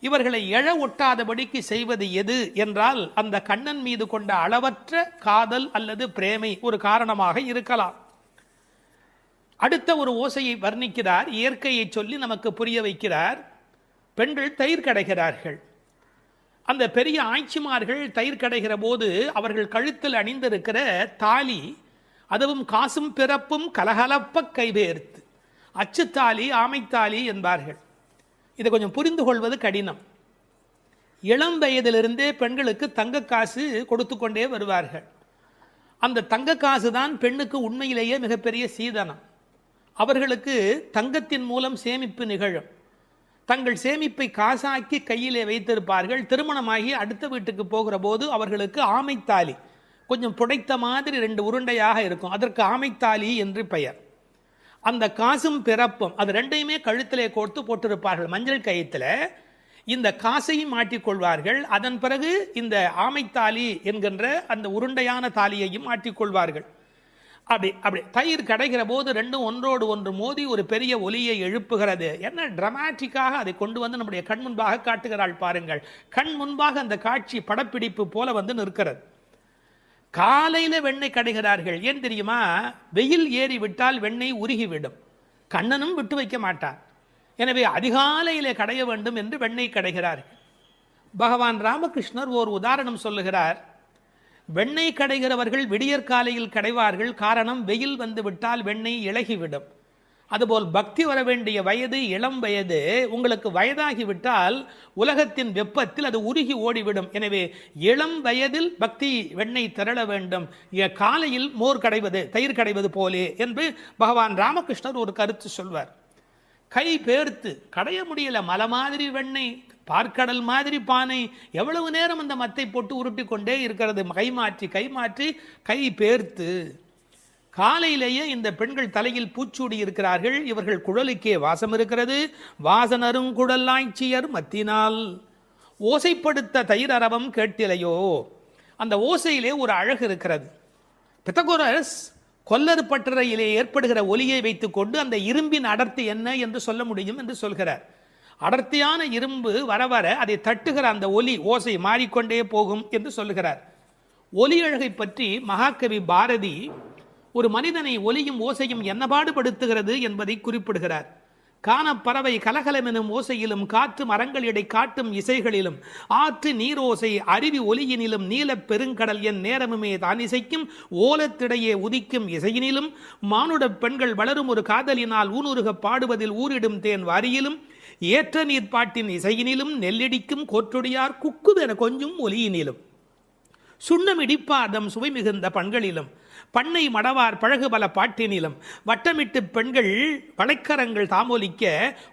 இவர்களை எழ ஒட்டாதபடிக்கு செய்வது எது என்றால், அந்த கண்ணன் மீது கொண்ட அளவற்ற காதல் அல்லது பிரேமை ஒரு காரணமாக இருக்கலாம். அடுத்த ஒரு ஓசையை வர்ணிக்கிறார், இயற்கையை சொல்லி நமக்கு புரிய வைக்கிறார். பெண்கள் தயிர் கடைகிறார்கள். அந்த பெரிய ஆய்ச்சிமார்கள் தயிர் கடைகிற போது அவர்கள் கழுத்தில் அணிந்திருக்கிற தாலி, அதுவும் காசும் பிறப்பும் கலகலப்ப கைபேர்த்து, அச்சுத்தாலி ஆமைத்தாலி என்பார்கள். இதை கொஞ்சம் புரிந்து கொள்வது கடினம். இளம் வயதிலிருந்தே பெண்களுக்கு தங்க காசு கொடுத்து கொண்டே வருவார்கள். அந்த தங்க காசு தான் பெண்ணுக்கு உண்மையிலேயே மிகப்பெரிய சீதனம். அவர்களுக்கு தங்கத்தின் மூலம் சேமிப்பு நிகழும். தங்கள் சேமிப்பை காசாக்கி கையிலே வைத்திருப்பார்கள். திருமணமாகி அடுத்த வீட்டுக்கு போகிற போது அவர்களுக்கு ஆமைத்தாலி, கொஞ்சம் புடைத்த மாதிரி 2 உருண்டையாக இருக்கும், அதற்கு ஆமைத்தாலி என்று பெயர். அந்த காசும் பிறப்பும் அது ரெண்டையுமே கழுத்திலே கோர்த்து போட்டிருப்பார்கள். மஞ்சள் கயிற்றில் இந்த காசையும் மாட்டிக்கொள்வார்கள். அதன் பிறகு இந்த ஆமைத்தாலி என்கின்ற அந்த உருண்டையான தாலியையும் மாட்டிக்கொள்வார்கள். அப்படி தயிர் கடைகிற போது ரெண்டும் ஒன்றோடு ஒன்று மோதி ஒரு பெரிய ஒலியை எழுப்புகிறது. என்ன டிராமாட்டிக்காக அதை கொண்டு வந்து நம்முடைய கண் முன்பாக காட்டுகிறாள் பாருங்கள். கண் முன்பாக அந்த காட்சி படப்பிடிப்பு போல வந்து நிற்கிறது. காலையில வெண்ணெய் கடைகிறார்கள். ஏன் தெரியுமா? வெயில் ஏறி விட்டால் வெண்ணெய் உருகிவிடும், கண்ணனும் விட்டு வைக்க மாட்டார். எனவே அதிகாலையிலே கடைய வேண்டும் என்று வெண்ணெய் கடைகிறார்கள். பகவான் ராமகிருஷ்ணர் ஓர் உதாரணம் சொல்லுகிறார். வெண்ணெய் கடைகிறவர்கள் விடியற்காலையில் கடைவார்கள். காரணம், வெயில் வந்து விட்டால் வெண்ணெய் இளகிவிடும். அதுபோல் பக்தி வர வேண்டிய வயது இளம் வயது. உங்களுக்கு வயதாகிவிட்டால் உலகத்தின் வெப்பத்தில் அது உருகி ஓடிவிடும். எனவே இளம் வயதில் பக்தி வெண்ணெய் திரள வேண்டும், காலையில் மோர் கடைவது தயிர் கடைவது போலே என்று பகவான் ராமகிருஷ்ணர் ஒரு கருத்து சொல்வார். கை பேர்த்து கடைய முடியல, மலை மாதிரி வெண்ணெய், பார்க்கடல் மாதிரி பானை, எவ்வளவு நேரம் அந்த மத்தை போட்டு உருட்டி கொண்டே இருக்கிறது. கை மாற்றி கை பேர்த்து. காலையிலேயே இந்த பெண்கள் தலையில் பூச்சூடி இருக்கிறார்கள். இவர்கள் குழலுக்கே வாசம் இருக்கிறது. வாசனரும் குழலாய்ச்சியர் மத்தினால் ஓசைப்படுத்த தயிர் அரவம் கேட்டிலையோ. அந்த ஓசையிலே ஒரு அழகு இருக்கிறது. பித்தகோரஸ் கொல்லர் பட்டறையிலே ஏற்படுகிற ஒலியை வைத்துக்கொண்டு அந்த இரும்பின் அடர்த்தி என்ன என்று சொல்ல முடியும் என்று சொல்கிறார். அடர்த்தியான இரும்பு வர வர அதை தட்டுகிற அந்த ஒலி ஓசை மாறிக்கொண்டே போகும் என்று சொல்லுகிறார். ஒலி அழகை பற்றி மகாகவி பாரதி ஒரு மனிதனை ஒலியும் ஓசையும் என்ன பாடுபடுத்துகிறது என்பதை குறிப்பிடுகிறார். காணப்பறவை கலகலமெனும் ஓசையிலும் காற்று மரங்களிடை காட்டும் இசைகளிலும் ஆற்று நீரோசை அருவி ஒலியினிலும் நீலப் பெருங்கடல் என் நேரமுமே தான் இசைக்கும் ஓலத்திடையே உதிக்கும் இசையினிலும் மானுடப் பெண்கள் வளரும் ஒரு காதலினால் ஊனுருக பாடுவதில் ஊரிடும் தேன் வாரியிலும் ஏற்ற நீர்ப்பாட்டின் இசையினிலும் நெல்லடிக்கும் கோற்றொடியார் குக்குவென கொஞ்சும் ஒலியினிலும் சுண்ணமிடிப்பாதம் சுவை மிகுந்த பண்களிலும் பண்ணை மடவார் பழகு பல பாட்டினிலும் வட்டமிட்டு பெண்கள் வளைக்கரங்கள் தாமொலிக்க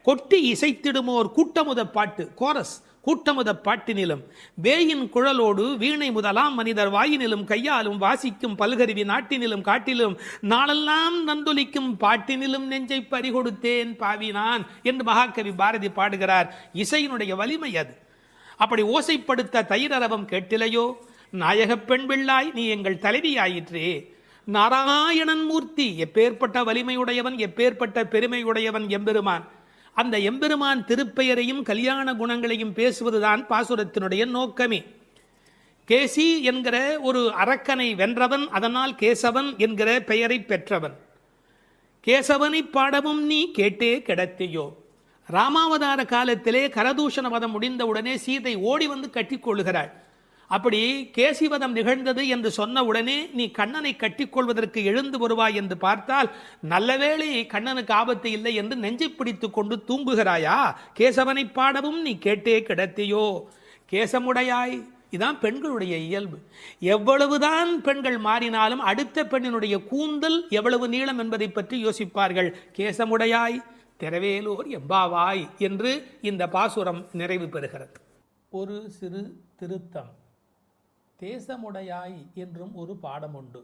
கொட்டி இசைத்திடுமோர் கூட்டமுத பாட்டு கோரஸ் கூட்டமுத பாட்டினிலும் வேயின் குழலோடு வீணை முதலாம் மனிதர் வாயினிலும் கையாலும் வாசிக்கும் பல்கருவி நாட்டினிலும் காட்டிலும் நாளெல்லாம் நந்தொலிக்கும் பாட்டினிலும் நெஞ்சை பறிகொடுத்தேன் பாவினான் என்று மகாகவி பாரதி பாடுகிறார். இசையினுடைய வலிமை அது. அப்படி ஓசைப்படுத்த தயிரரவம் கேட்டிலையோ, நாயகப் பெண் பிள்ளாய் நீ எங்கள் தலைவியாயிற்றே. நாராயணன் மூர்த்தி எப்பேற்பட்ட வலிமையுடையவன், எப்பேற்பட்ட பெருமையுடையவன் எம்பெருமான். அந்த எம்பெருமான் திருப்பெயரையும் கல்யாண குணங்களையும் பேசுவதுதான் பாசுரத்தினுடைய நோக்கமே. கேசி என்கிற ஒரு அரக்கனை வென்றவன், அதனால் கேசவன் என்கிற பெயரை பெற்றவன். கேசவனை பாடவும் நீ கேட்டே கிடத்தியோ. ராமாவதார காலத்திலே கரதூஷண வதம் முடிந்தவுடனே சீதை ஓடி வந்து கட்டிக்கொள்கிறாள். அப்படி கேசிவதம் நிகழ்ந்தது என்று சொன்ன உடனே நீ கண்ணனை கட்டிக்கொள்வதற்கு எழுந்து வருவாய் என்று பார்த்தால் நல்லவேளை கண்ணனுக்கு ஆபத்து இல்லை என்று நெஞ்சை பிடித்து கொண்டு தூங்குகிறாயா? கேசவனை பாடவும் நீ கேட்டே கிடத்தியோ. கேசமுடையாய், இதான் பெண்களுடைய இயல்பு. எவ்வளவுதான் பெண்கள் மாறினாலும் அடுத்த பெண்ணினுடைய கூந்தல் எவ்வளவு நீளம் என்பதை பற்றி யோசிப்பார்கள். கேசமுடையாய் திரவேலோர் எம்பாவாய் என்று இந்த பாசுரம் நிறைவு பெறுகிறது. ஒரு சிறு திருத்தம். தேசமுடையாய் என்றும் ஒரு பாடம் உண்டு.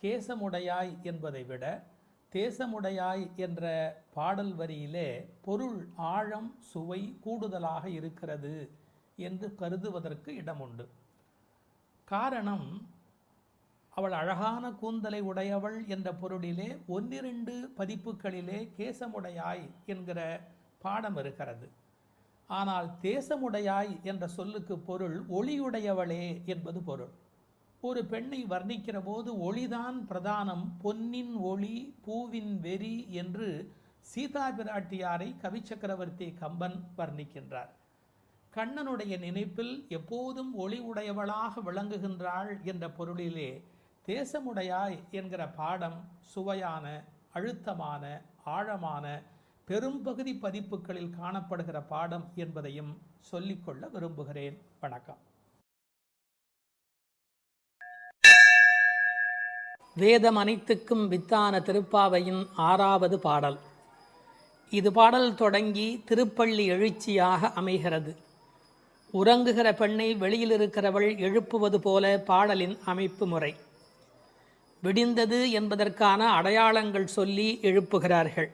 கேசமுடையாய் என்பதை விட தேசமுடையாய் என்ற பாடல் வரியிலே பொருள் ஆழம் சுவை கூடுதலாக இருக்கிறது என்று கருதுவதற்கு இடமுண்டு. காரணம், அவள் அழகான கூந்தலை உடையவள் என்ற பொருளிலே ஒன்றிரண்டு பதிப்புகளிலே கேசமுடையாய் என்கிற பாடம் இருக்கிறது. ஆனால் தேசமுடையாய் என்ற சொல்லுக்கு பொருள் ஒளியுடையவளே என்பது பொருள். ஒரு பெண்ணை வர்ணிக்கிற போது ஒளிதான் பிரதானம், பொன்னின் ஒளி பூவின் வெறி என்று சீதா பிராட்டியாரை கவிச்சக்கரவர்த்தி கம்பன் வர்ணிக்கின்றார். கண்ணனுடைய நினைப்பில் எப்போதும் ஒளி உடையவளாக விளங்குகின்றாள் என்ற பொருளிலே தேசமுடையாய் என்கிற பாடம் சுவையான, அழுத்தமான, ஆழமான, பெரும்பகுதி பதிப்புகளில் காணப்படுகிற பாடம் என்பதையும் சொல்லிக்கொள்ள விரும்புகிறேன். வணக்கம். வேதம் அனைத்துக்கும் வித்தான திருப்பாவையின் 6வது பாடல். இது பாடல் தொடங்கி திருப்பள்ளி எழுச்சியாக அமைகிறது. உறங்குகிற பெண்ணை வெளியில் இருக்கிறவள் எழுப்புவது போல பாடலின் அமைப்பு முறை. விடிந்தது என்பதற்கான அடையாளங்கள் சொல்லி எழுப்புகிறார்கள்.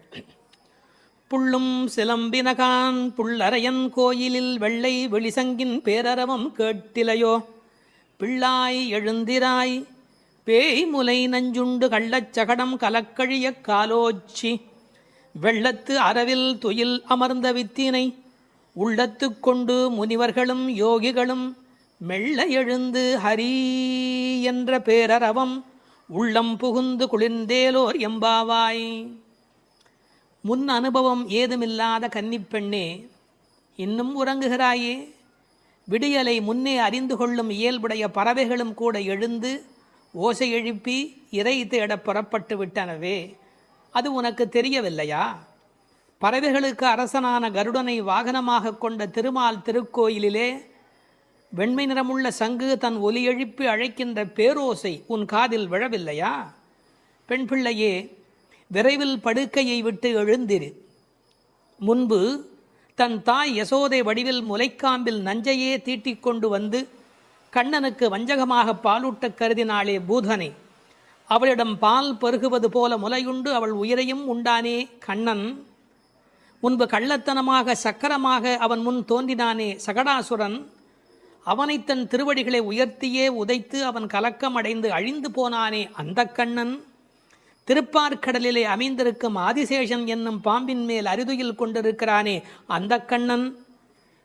புள்ளும் சிலம்பினகான் புள்ளரையன் கோயிலில் வெள்ளை வெளிசங்கின் பேரரவம் கேட்டிலையோ. பிள்ளாய் எழுந்திராய் பேய் முலை நஞ்சுண்டு கள்ளச்சகடம் கலக்கழிய காலோச்சி வெள்ளத்து அரவில் துயில் அமர்ந்த வித்தினை உள்ளத்து கொண்டு முனிவர்களும் யோகிகளும் மெல்ல எழுந்து ஹரி என்ற பேரரவம் உள்ளம் புகுந்து குளிர்ந்தேலோர் எம்பாவாய். முன் அனுபவம் ஏதுமில்லாத கன்னிப்பெண்ணே, இன்னும் உறங்குகிறாயே? விடியலை முன்னே அறிந்து கொள்ளும் இயல்புடைய பறவைகளும் கூட எழுந்து ஓசை எழுப்பி இறை தேட புறப்பட்டு விட்டனவே, அது உனக்கு தெரியவில்லையா? பறவைகளுக்கு அரசனான கருடனை வாகனமாக கொண்ட திருமால் திருக்கோயிலிலே வெண்மை நிறமுள்ள சங்கு தன் ஒலி எழுப்பி அழைக்கின்ற பேரோசை உன் காதில் விழவில்லையா? பெண் பிள்ளையே, விரைவில் படுக்கையை விட்டு எழுந்திரு. முன்பு தன் தாய் யசோதை வடிவில் முலைக்காம்பில் நஞ்சையே தீட்டிக் கொண்டு வந்து கண்ணனுக்கு வஞ்சகமாக பாலூட்ட கருதினாளே பூதனை. அவளிடம் பால் பருகுவது போல முலையுண்டு அவள் உயிரையும் உண்டானே கண்ணன். முன்பு கள்ளத்தனமாக சக்கரமாக அவன் முன் தோன்றினானே சகடாசுரன். அவனை தன் திருவடிகளை உயர்த்தியே உதைத்து அவன் கலக்கம் அடைந்து அழிந்து போனானே அந்த கண்ணன். திருப்பார்கடலிலே அமைந்திருக்கும் ஆதிசேஷன் என்னும் பாம்பின் மேல் அரிதுயில் கொண்டிருக்கிறானே அந்த கண்ணன்.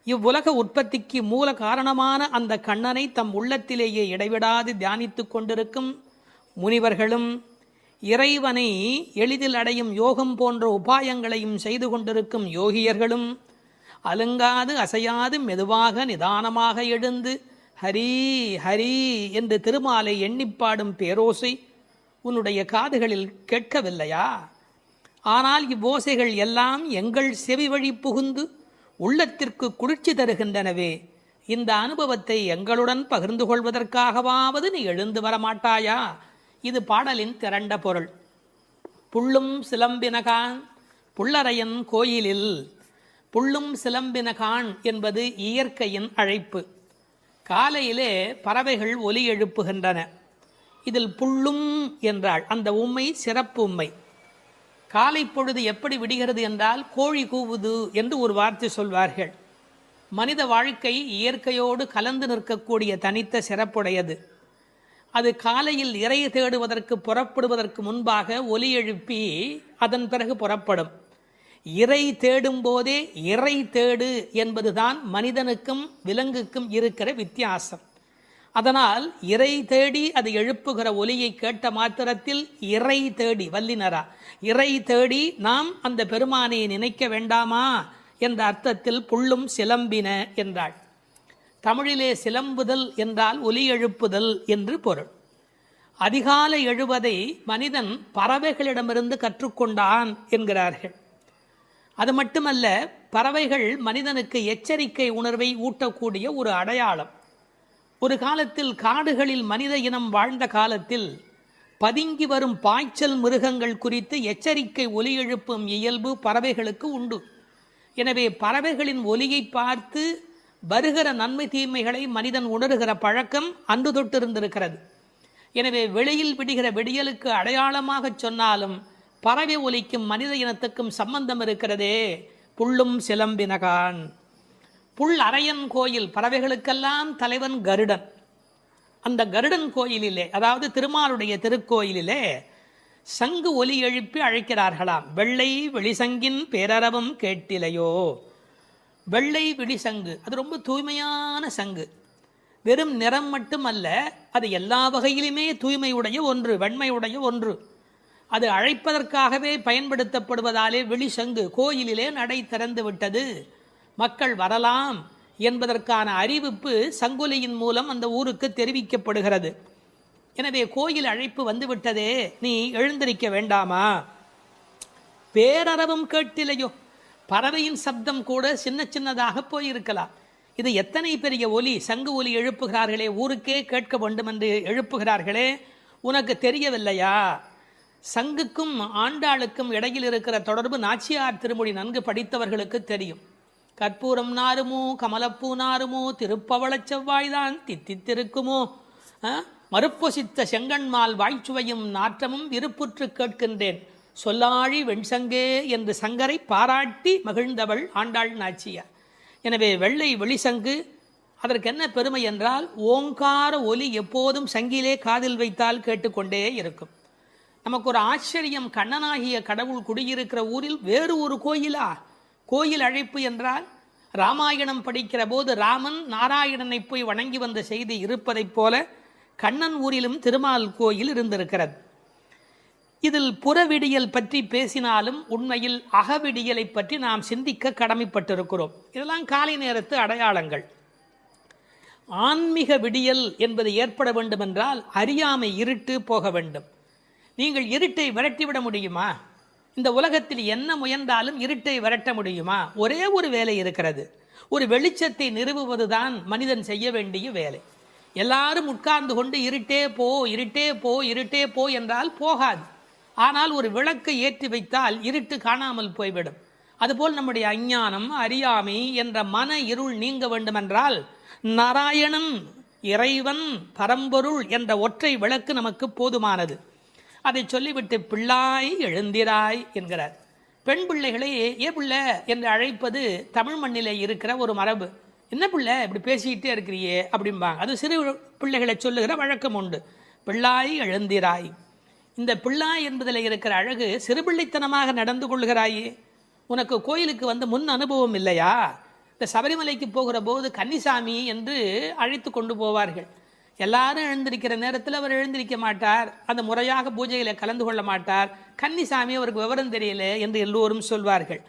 இவ்வுலக உற்பத்திக்கு மூல காரணமான அந்த கண்ணனை தம் உள்ளத்திலேயே இடைவிடாது தியானித்து கொண்டிருக்கும் முனிவர்களும் இறைவனை எளிதில் அடையும் யோகம் போன்ற உபாயங்களையும் செய்து கொண்டிருக்கும் யோகியர்களும் அலுங்காது அசையாது மெதுவாக நிதானமாக எழுந்து ஹரி ஹரி என்று திருமாலை எண்ணிப்பாடும் பேரோசை உன்னுடைய காதுகளில் கேட்கவில்லையா? ஆனால் இவ்வோசைகள் எல்லாம் எங்கள் செவி வழி புகுந்து உள்ளத்திற்கு குளிர்ச்சி தருகின்றனவே. இந்த அனுபவத்தை எங்களுடன் பகிர்ந்து கொள்வதற்காகவாவது நீ எழுந்து வரமாட்டாயா? இது பாடலின் திரண்ட பொருள். புள்ளும் சிலம்பினகான் புள்ளரையன் கோயிலில். புள்ளும் சிலம்பினகான் என்பது இயற்கையின் அழைப்பு. காலையிலே பறவைகள் ஒலி எழுப்புகின்றன. இதில் புள்ளும் என்றால் அந்த உம்மை சிறப்பு உம்மை. காலை பொழுது எப்படி விடுகிறது என்றால் கோழி கூவுது என்று ஒரு வார்த்தை சொல்வார்கள். மனித வாழ்க்கை இயற்கையோடு கலந்து நிற்கக்கூடிய தனித்த சிறப்புடையது. அது காலையில் இறை தேடுவதற்கு புறப்படுவதற்கு முன்பாக ஒலி எழுப்பி அதன் பிறகு புறப்படும். இறை தேடும் போதே இறை தேடு என்பதுதான் மனிதனுக்கும் விலங்குக்கும் இருக்கிற வித்தியாசம். அதனால் இறை தேடி அது எழுப்புகிற ஒலியை கேட்ட மாத்திரத்தில் இறை தேடி வல்லினரா இறை தேடி நாம் அந்த பெருமானை நினைக்க வேண்டாமா என்ற அர்த்தத்தில் புள்ளும் சிலம்பின என்றாள். தமிழிலே சிலம்புதல் என்றால் ஒலி எழுப்புதல் என்று பொருள். அதிகாலை எழுவதை மனிதன் பறவைகளிடமிருந்து கற்றுக்கொண்டான் என்கிறார்கள். அது மட்டுமல்ல, பறவைகள் மனிதனுக்கு எச்சரிக்கை உணர்வை ஊட்டக்கூடிய ஒரு அடையாளம். ஒரு காலத்தில் காடுகளில் மனித இனம் வாழ்ந்த காலத்தில் பதுங்கி வரும் பாய்ச்சல் மிருகங்கள் குறித்து எச்சரிக்கை ஒலி எழுப்பும் இயல்பு பறவைகளுக்கு உண்டு. எனவே பறவைகளின் ஒலியை பார்த்து வருகிற நன்மை தீமைகளை மனிதன் உணர்கிற பழக்கம் அன்று தொட்டிருந்திருக்கிறது. எனவே வெளியில் விடுகிற விடியலுக்கு அடையாளமாக சொன்னாலும் பறவை ஒலிக்கும் மனித இனத்துக்கும் சம்பந்தம் இருக்கிறதே. புள்ளும் சிலம்பினகான். புல் அரையன் கோயில், பறவைகளுக்கெல்லாம் தலைவன் கருடன். அந்த கருடன் கோயிலிலே, அதாவது திருமாலுடைய திருக்கோயிலிலே சங்கு ஒலி எழுப்பி அழைக்கிறார்களாம். வெள்ளை வெளிசங்கின் பேரரவம் கேட்டிலையோ. வெள்ளை வெளிசங்கு அது ரொம்ப தூய்மையான சங்கு. வெறும் நிறம் மட்டுமல்ல, அது எல்லா வகையிலுமே தூய்மையுடைய ஒன்று, வெண்மையுடைய ஒன்று. அது அழைப்பதற்காகவே பயன்படுத்தப்படுவதாலே வெளிசங்கு கோயிலிலே நடை திறந்து விட்டது, மக்கள் வரலாம் என்பதற்கான அறிவிப்பு சங்கொலியின் மூலம் அந்த ஊருக்கு தெரிவிக்கப்படுகிறது. எனவே கோயில் அழைப்பு வந்துவிட்டதே, நீ எழுந்திருக்க வேண்டாமா? பேரறவும் கேட்டிலையோ. பறவையின் சப்தம் கூட சின்ன சின்னதாக போயிருக்கலாம். இது எத்தனை பெரிய ஒலி, சங்கு ஒலி எழுப்புகிறார்களே, ஊருக்கே கேட்க வேண்டும் என்று எழுப்புகிறார்களே, உனக்கு தெரியவில்லையா? சங்குக்கும் ஆண்டாளுக்கும் இடையில் இருக்கிற தொடர்பு நாச்சியார் திருமொழி நன்கு படித்தவர்களுக்கு தெரியும். கற்பூரம் நாருமோ கமலப்பூ நாருமோ திருப்பவளச் செவ்வாய்தான் தித்தித்திருக்குமோ, மறுப்பொசித்த செங்கண்மால் வாய்ச்சுவையும் நாற்றமும் விருப்புற்று கேட்கின்றேன் சொல்லாழி வெண்சங்கே என்று சங்கரை பாராட்டி மகிழ்ந்தவள் ஆண்டாள் நாச்சியார். எனவே வெள்ளை வெளிசங்கு அதற்கு என்ன பெருமை என்றால், ஓங்கார ஒலி எப்போதும் சங்கிலே காதில் வைத்தால் கேட்டுக்கொண்டே இருக்கும். நமக்கு ஒரு ஆச்சரியம், கண்ணனாகிய கடவுள் குடியிருக்கிற ஊரில் வேறு ஒரு கோயிலா? கோயில் அழைப்பு என்றால் ராமாயணம் படிக்கிற போது ராமன் நாராயணனை போய் வணங்கி வந்த செய்தி இருப்பதைப் போல கண்ணன் ஊரிலும் திருமால் கோயில் இருந்திருக்கிறது. இதில் புறவிடியல் பற்றி பேசினாலும் உண்மையில் அகவிடியலை பற்றி நாம் சிந்திக்க கடமைப்பட்டிருக்கிறோம். இதெல்லாம் காலை நேரத்து அடையாளங்கள். ஆன்மீக விடியல் என்பது ஏற்பட வேண்டும் என்றால் அறியாமை, இருட்டு போக வேண்டும். நீங்கள் இருட்டை விரட்டிவிட முடியுமா? இந்த உலகத்தில் என்ன முயன்றாலும் இருட்டை விரட்ட முடியுமா? ஒரே ஒரு வேலை இருக்கிறது, ஒரு வெளிச்சத்தை நிறுவுவதுதான் மனிதன் செய்ய வேண்டிய வேலை. எல்லாரும் உட்கார்ந்து கொண்டு இருட்டே போ இருட்டே போ இருட்டே போ என்றால் போகாது. ஆனால் ஒரு விளக்கை ஏற்றி வைத்தால் இருட்டு காணாமல் போய்விடும். அதுபோல் நம்முடைய அஞ்ஞானம், அறியாமை என்ற மன இருள் நீங்க வேண்டுமென்றால் நாராயணன், இறைவன், பரம்பொருள் என்ற ஒற்றை விளக்கு நமக்கு போதுமானது. அதை சொல்லிவிட்டு பிள்ளாய் எழுந்திராய் என்கிறார். பெண் பிள்ளைகளை ஏ பிள்ளை என்று அழைப்பது தமிழ் மண்ணிலே இருக்கிற ஒரு மரபு. என்ன பிள்ளை இப்படி பேசிக்கிட்டே இருக்கிறியே அப்படிம்பாங்க. அது சிறு பிள்ளைகளை சொல்லுகிற வழக்கம் உண்டு. பிள்ளாய் எழுந்திராய். இந்த பிள்ளாய் என்பதில் இருக்கிற அழகு, சிறுபிள்ளைத்தனமாக நடந்து கொள்கிறாயே. உனக்கு கோயிலுக்கு வந்து முன் அனுபவம் இல்லையா? இந்த சபரிமலைக்கு போகிற போது கன்னிசாமி என்று அழைத்து கொண்டு போவார்கள். எல்லாரும் எழுந்திருக்கிற நேரத்தில் அவர் எழுந்திருக்க மாட்டார், அந்த முறையாக பூஜையில கலந்து கொள்ள மாட்டார். கன்னிசாமி அவருக்கு விவரம் தெரியல என்று எல்லோரும் சொல்வார்கள்.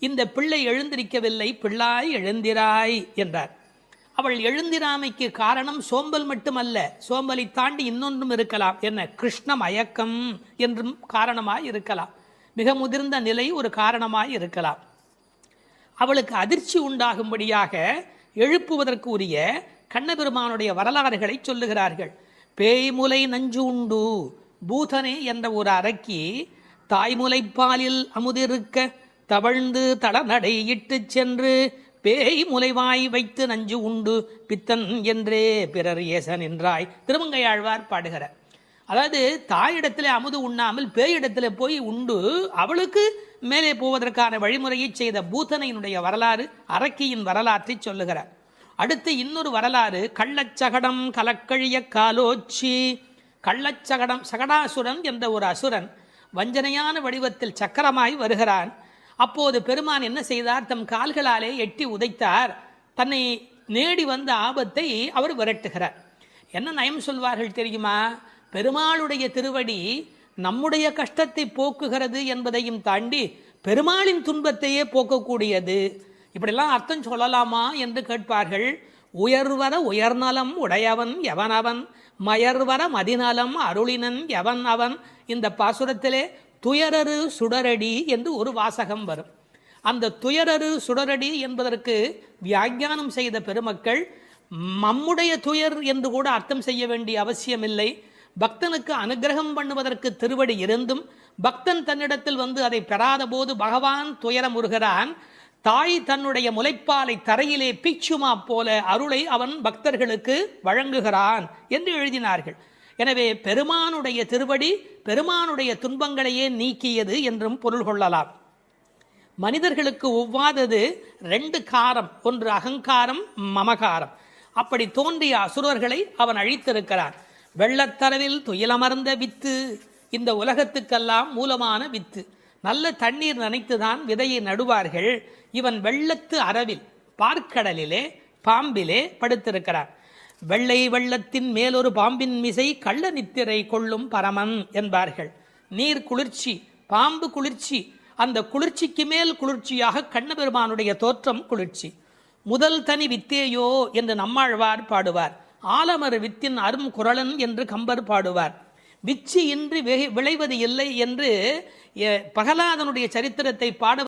இந்த பிள்ளை எழுந்திருக்கவில்லை, பிள்ளாய் எழுந்திராய் என்றார். அவள் எழுந்திராமைக்கு காரணம் சோம்பல் மட்டுமல்ல, சோம்பலை தாண்டி இன்னொன்றும் இருக்கலாம். என்ன? கிருஷ்ண மயக்கம் என்றும் காரணமாய் இருக்கலாம். மிக முதிர்ந்த நிலை ஒரு காரணமாய் இருக்கலாம். அவளுக்கு அதிர்ச்சி உண்டாகும்படியாக எழுப்புவதற்கு உரிய கண்ணபெருமானுடைய வரலாறுகளை சொல்லுகிறார்கள். பேய்முலை நஞ்சு உண்டு பூதனே என்ற ஒரு அரக்கி தாய்முலைப்பாலில் அமுதிருக்க தவழ்ந்து தளநடை இட்டு சென்று பேய் முலைவாய் வைத்து நஞ்சு உண்டு பித்தன் என்றே பிறர் ஏசன் என்றாய் திருமங்கையாழ்வார் பாடுகிறார். அதாவது தாயிடத்தில் அமுது உண்ணாமல் பேயிடத்தில் போய் உண்டு அவளுக்கு மேலே போவதற்கான வழிமுறையை செய்த பூதனையினுடைய வரலாறு, அரக்கியின் வரலாற்றை சொல்லுகிறார். அடுத்து இன்னொரு வரலாறு, கள்ளச்சகடம் கலக்கழிய காலோச்சி. கள்ளச்சகடம், சகடாசுரன் என்ற ஒரு அசுரன் வஞ்சனையான வடிவத்தில் சக்கரமாய் வருகிறான். அப்போது பெருமான் என்ன செய்தார்? தம் கால்களாலே எட்டி உதைத்தார். தன்னை நேடி வந்த ஆபத்தை அவர் விரட்டுகிறார். என்ன நயம் சொல்வார்கள் தெரியுமா? பெருமாளுடைய திருவடி நம்முடைய கஷ்டத்தை போக்குகிறது என்பதையும் தாண்டி பெருமாளின் துன்பத்தையே போக்கக்கூடியது. இப்படிலாம் அர்த்தம் சொல்லலாமா என்று கேட்பார்கள். உயர்வர உயர்நலம் உடையவன் எவனவன், மயர்வர மதிநலம் அருளினன் எவன் அவன். இந்த பாசுரத்திலே துயரரு சுடரடி என்று ஒரு வாசகம் வரும். அந்த துயரரு சுடரடி என்பதற்கு வியாக்கியானம் செய்த பெருமக்கள் நம்முடைய துயர் என்று கூட அர்த்தம் செய்ய வேண்டிய அவசியமில்லை. பக்தனுக்கு அனுகிரகம் பண்ணுவதற்கு திருவடி இருந்தும் பக்தன் தன்னிடத்தில் வந்து அதை பெறாத போது பகவான் துயரமுறுகிறான். தாய் தன்னுடைய முலைப்பாலை தரையிலே பீச்சுமா போல அருளை அவன் பக்தர்களுக்கு வழங்குகிறான் என்று எழுதினார்கள். எனவே பெருமானுடைய திருவடி பெருமானுடைய துன்பங்களையே நீக்கியது என்றும் பொருள் கொள்ளலாம். மனிதர்களுக்கு ஒவ்வாதது ரெண்டு காரம், ஒன்று அகங்காரம், மமகாரம். அப்படி தோன்றிய அசுரர்களை அவன் அழித்திருக்கிறான். வெள்ளத்தரவில் துயிலமர்ந்த வித்து, இந்த உலகத்துக்கெல்லாம் மூலமான வித்து. நல்ல தண்ணீர் நனைத்துதான் விதையை நடுவார்கள். இவன் வெள்ளத்து அரவில் பார்க்கடலிலே பாம்பிலே படுத்திருக்கிறான். வெள்ளை வெள்ளத்தின் மேலொரு பாம்பின் மிசை கள்ள நித்திரை கொள்ளும் பரமன் என்பார்கள். நீர் குளிர்ச்சி, பாம்பு குளிர்ச்சி, அந்த குளிர்ச்சிக்கு மேல் குளிர்ச்சியாக கண்ணபெருமானுடைய தோற்றம் குளிர்ச்சி. முதல் தனி வித்தேயோ என்று நம்மாழ்வார் பாடுவார். ஆலமர் வித்தின் அரும் குரலன் என்று கம்பர் பாடுவார். விச்சி இன்றி விளைவது இல்லை என்று பிரகலாதனுடைய சரித்திரத்தை பாட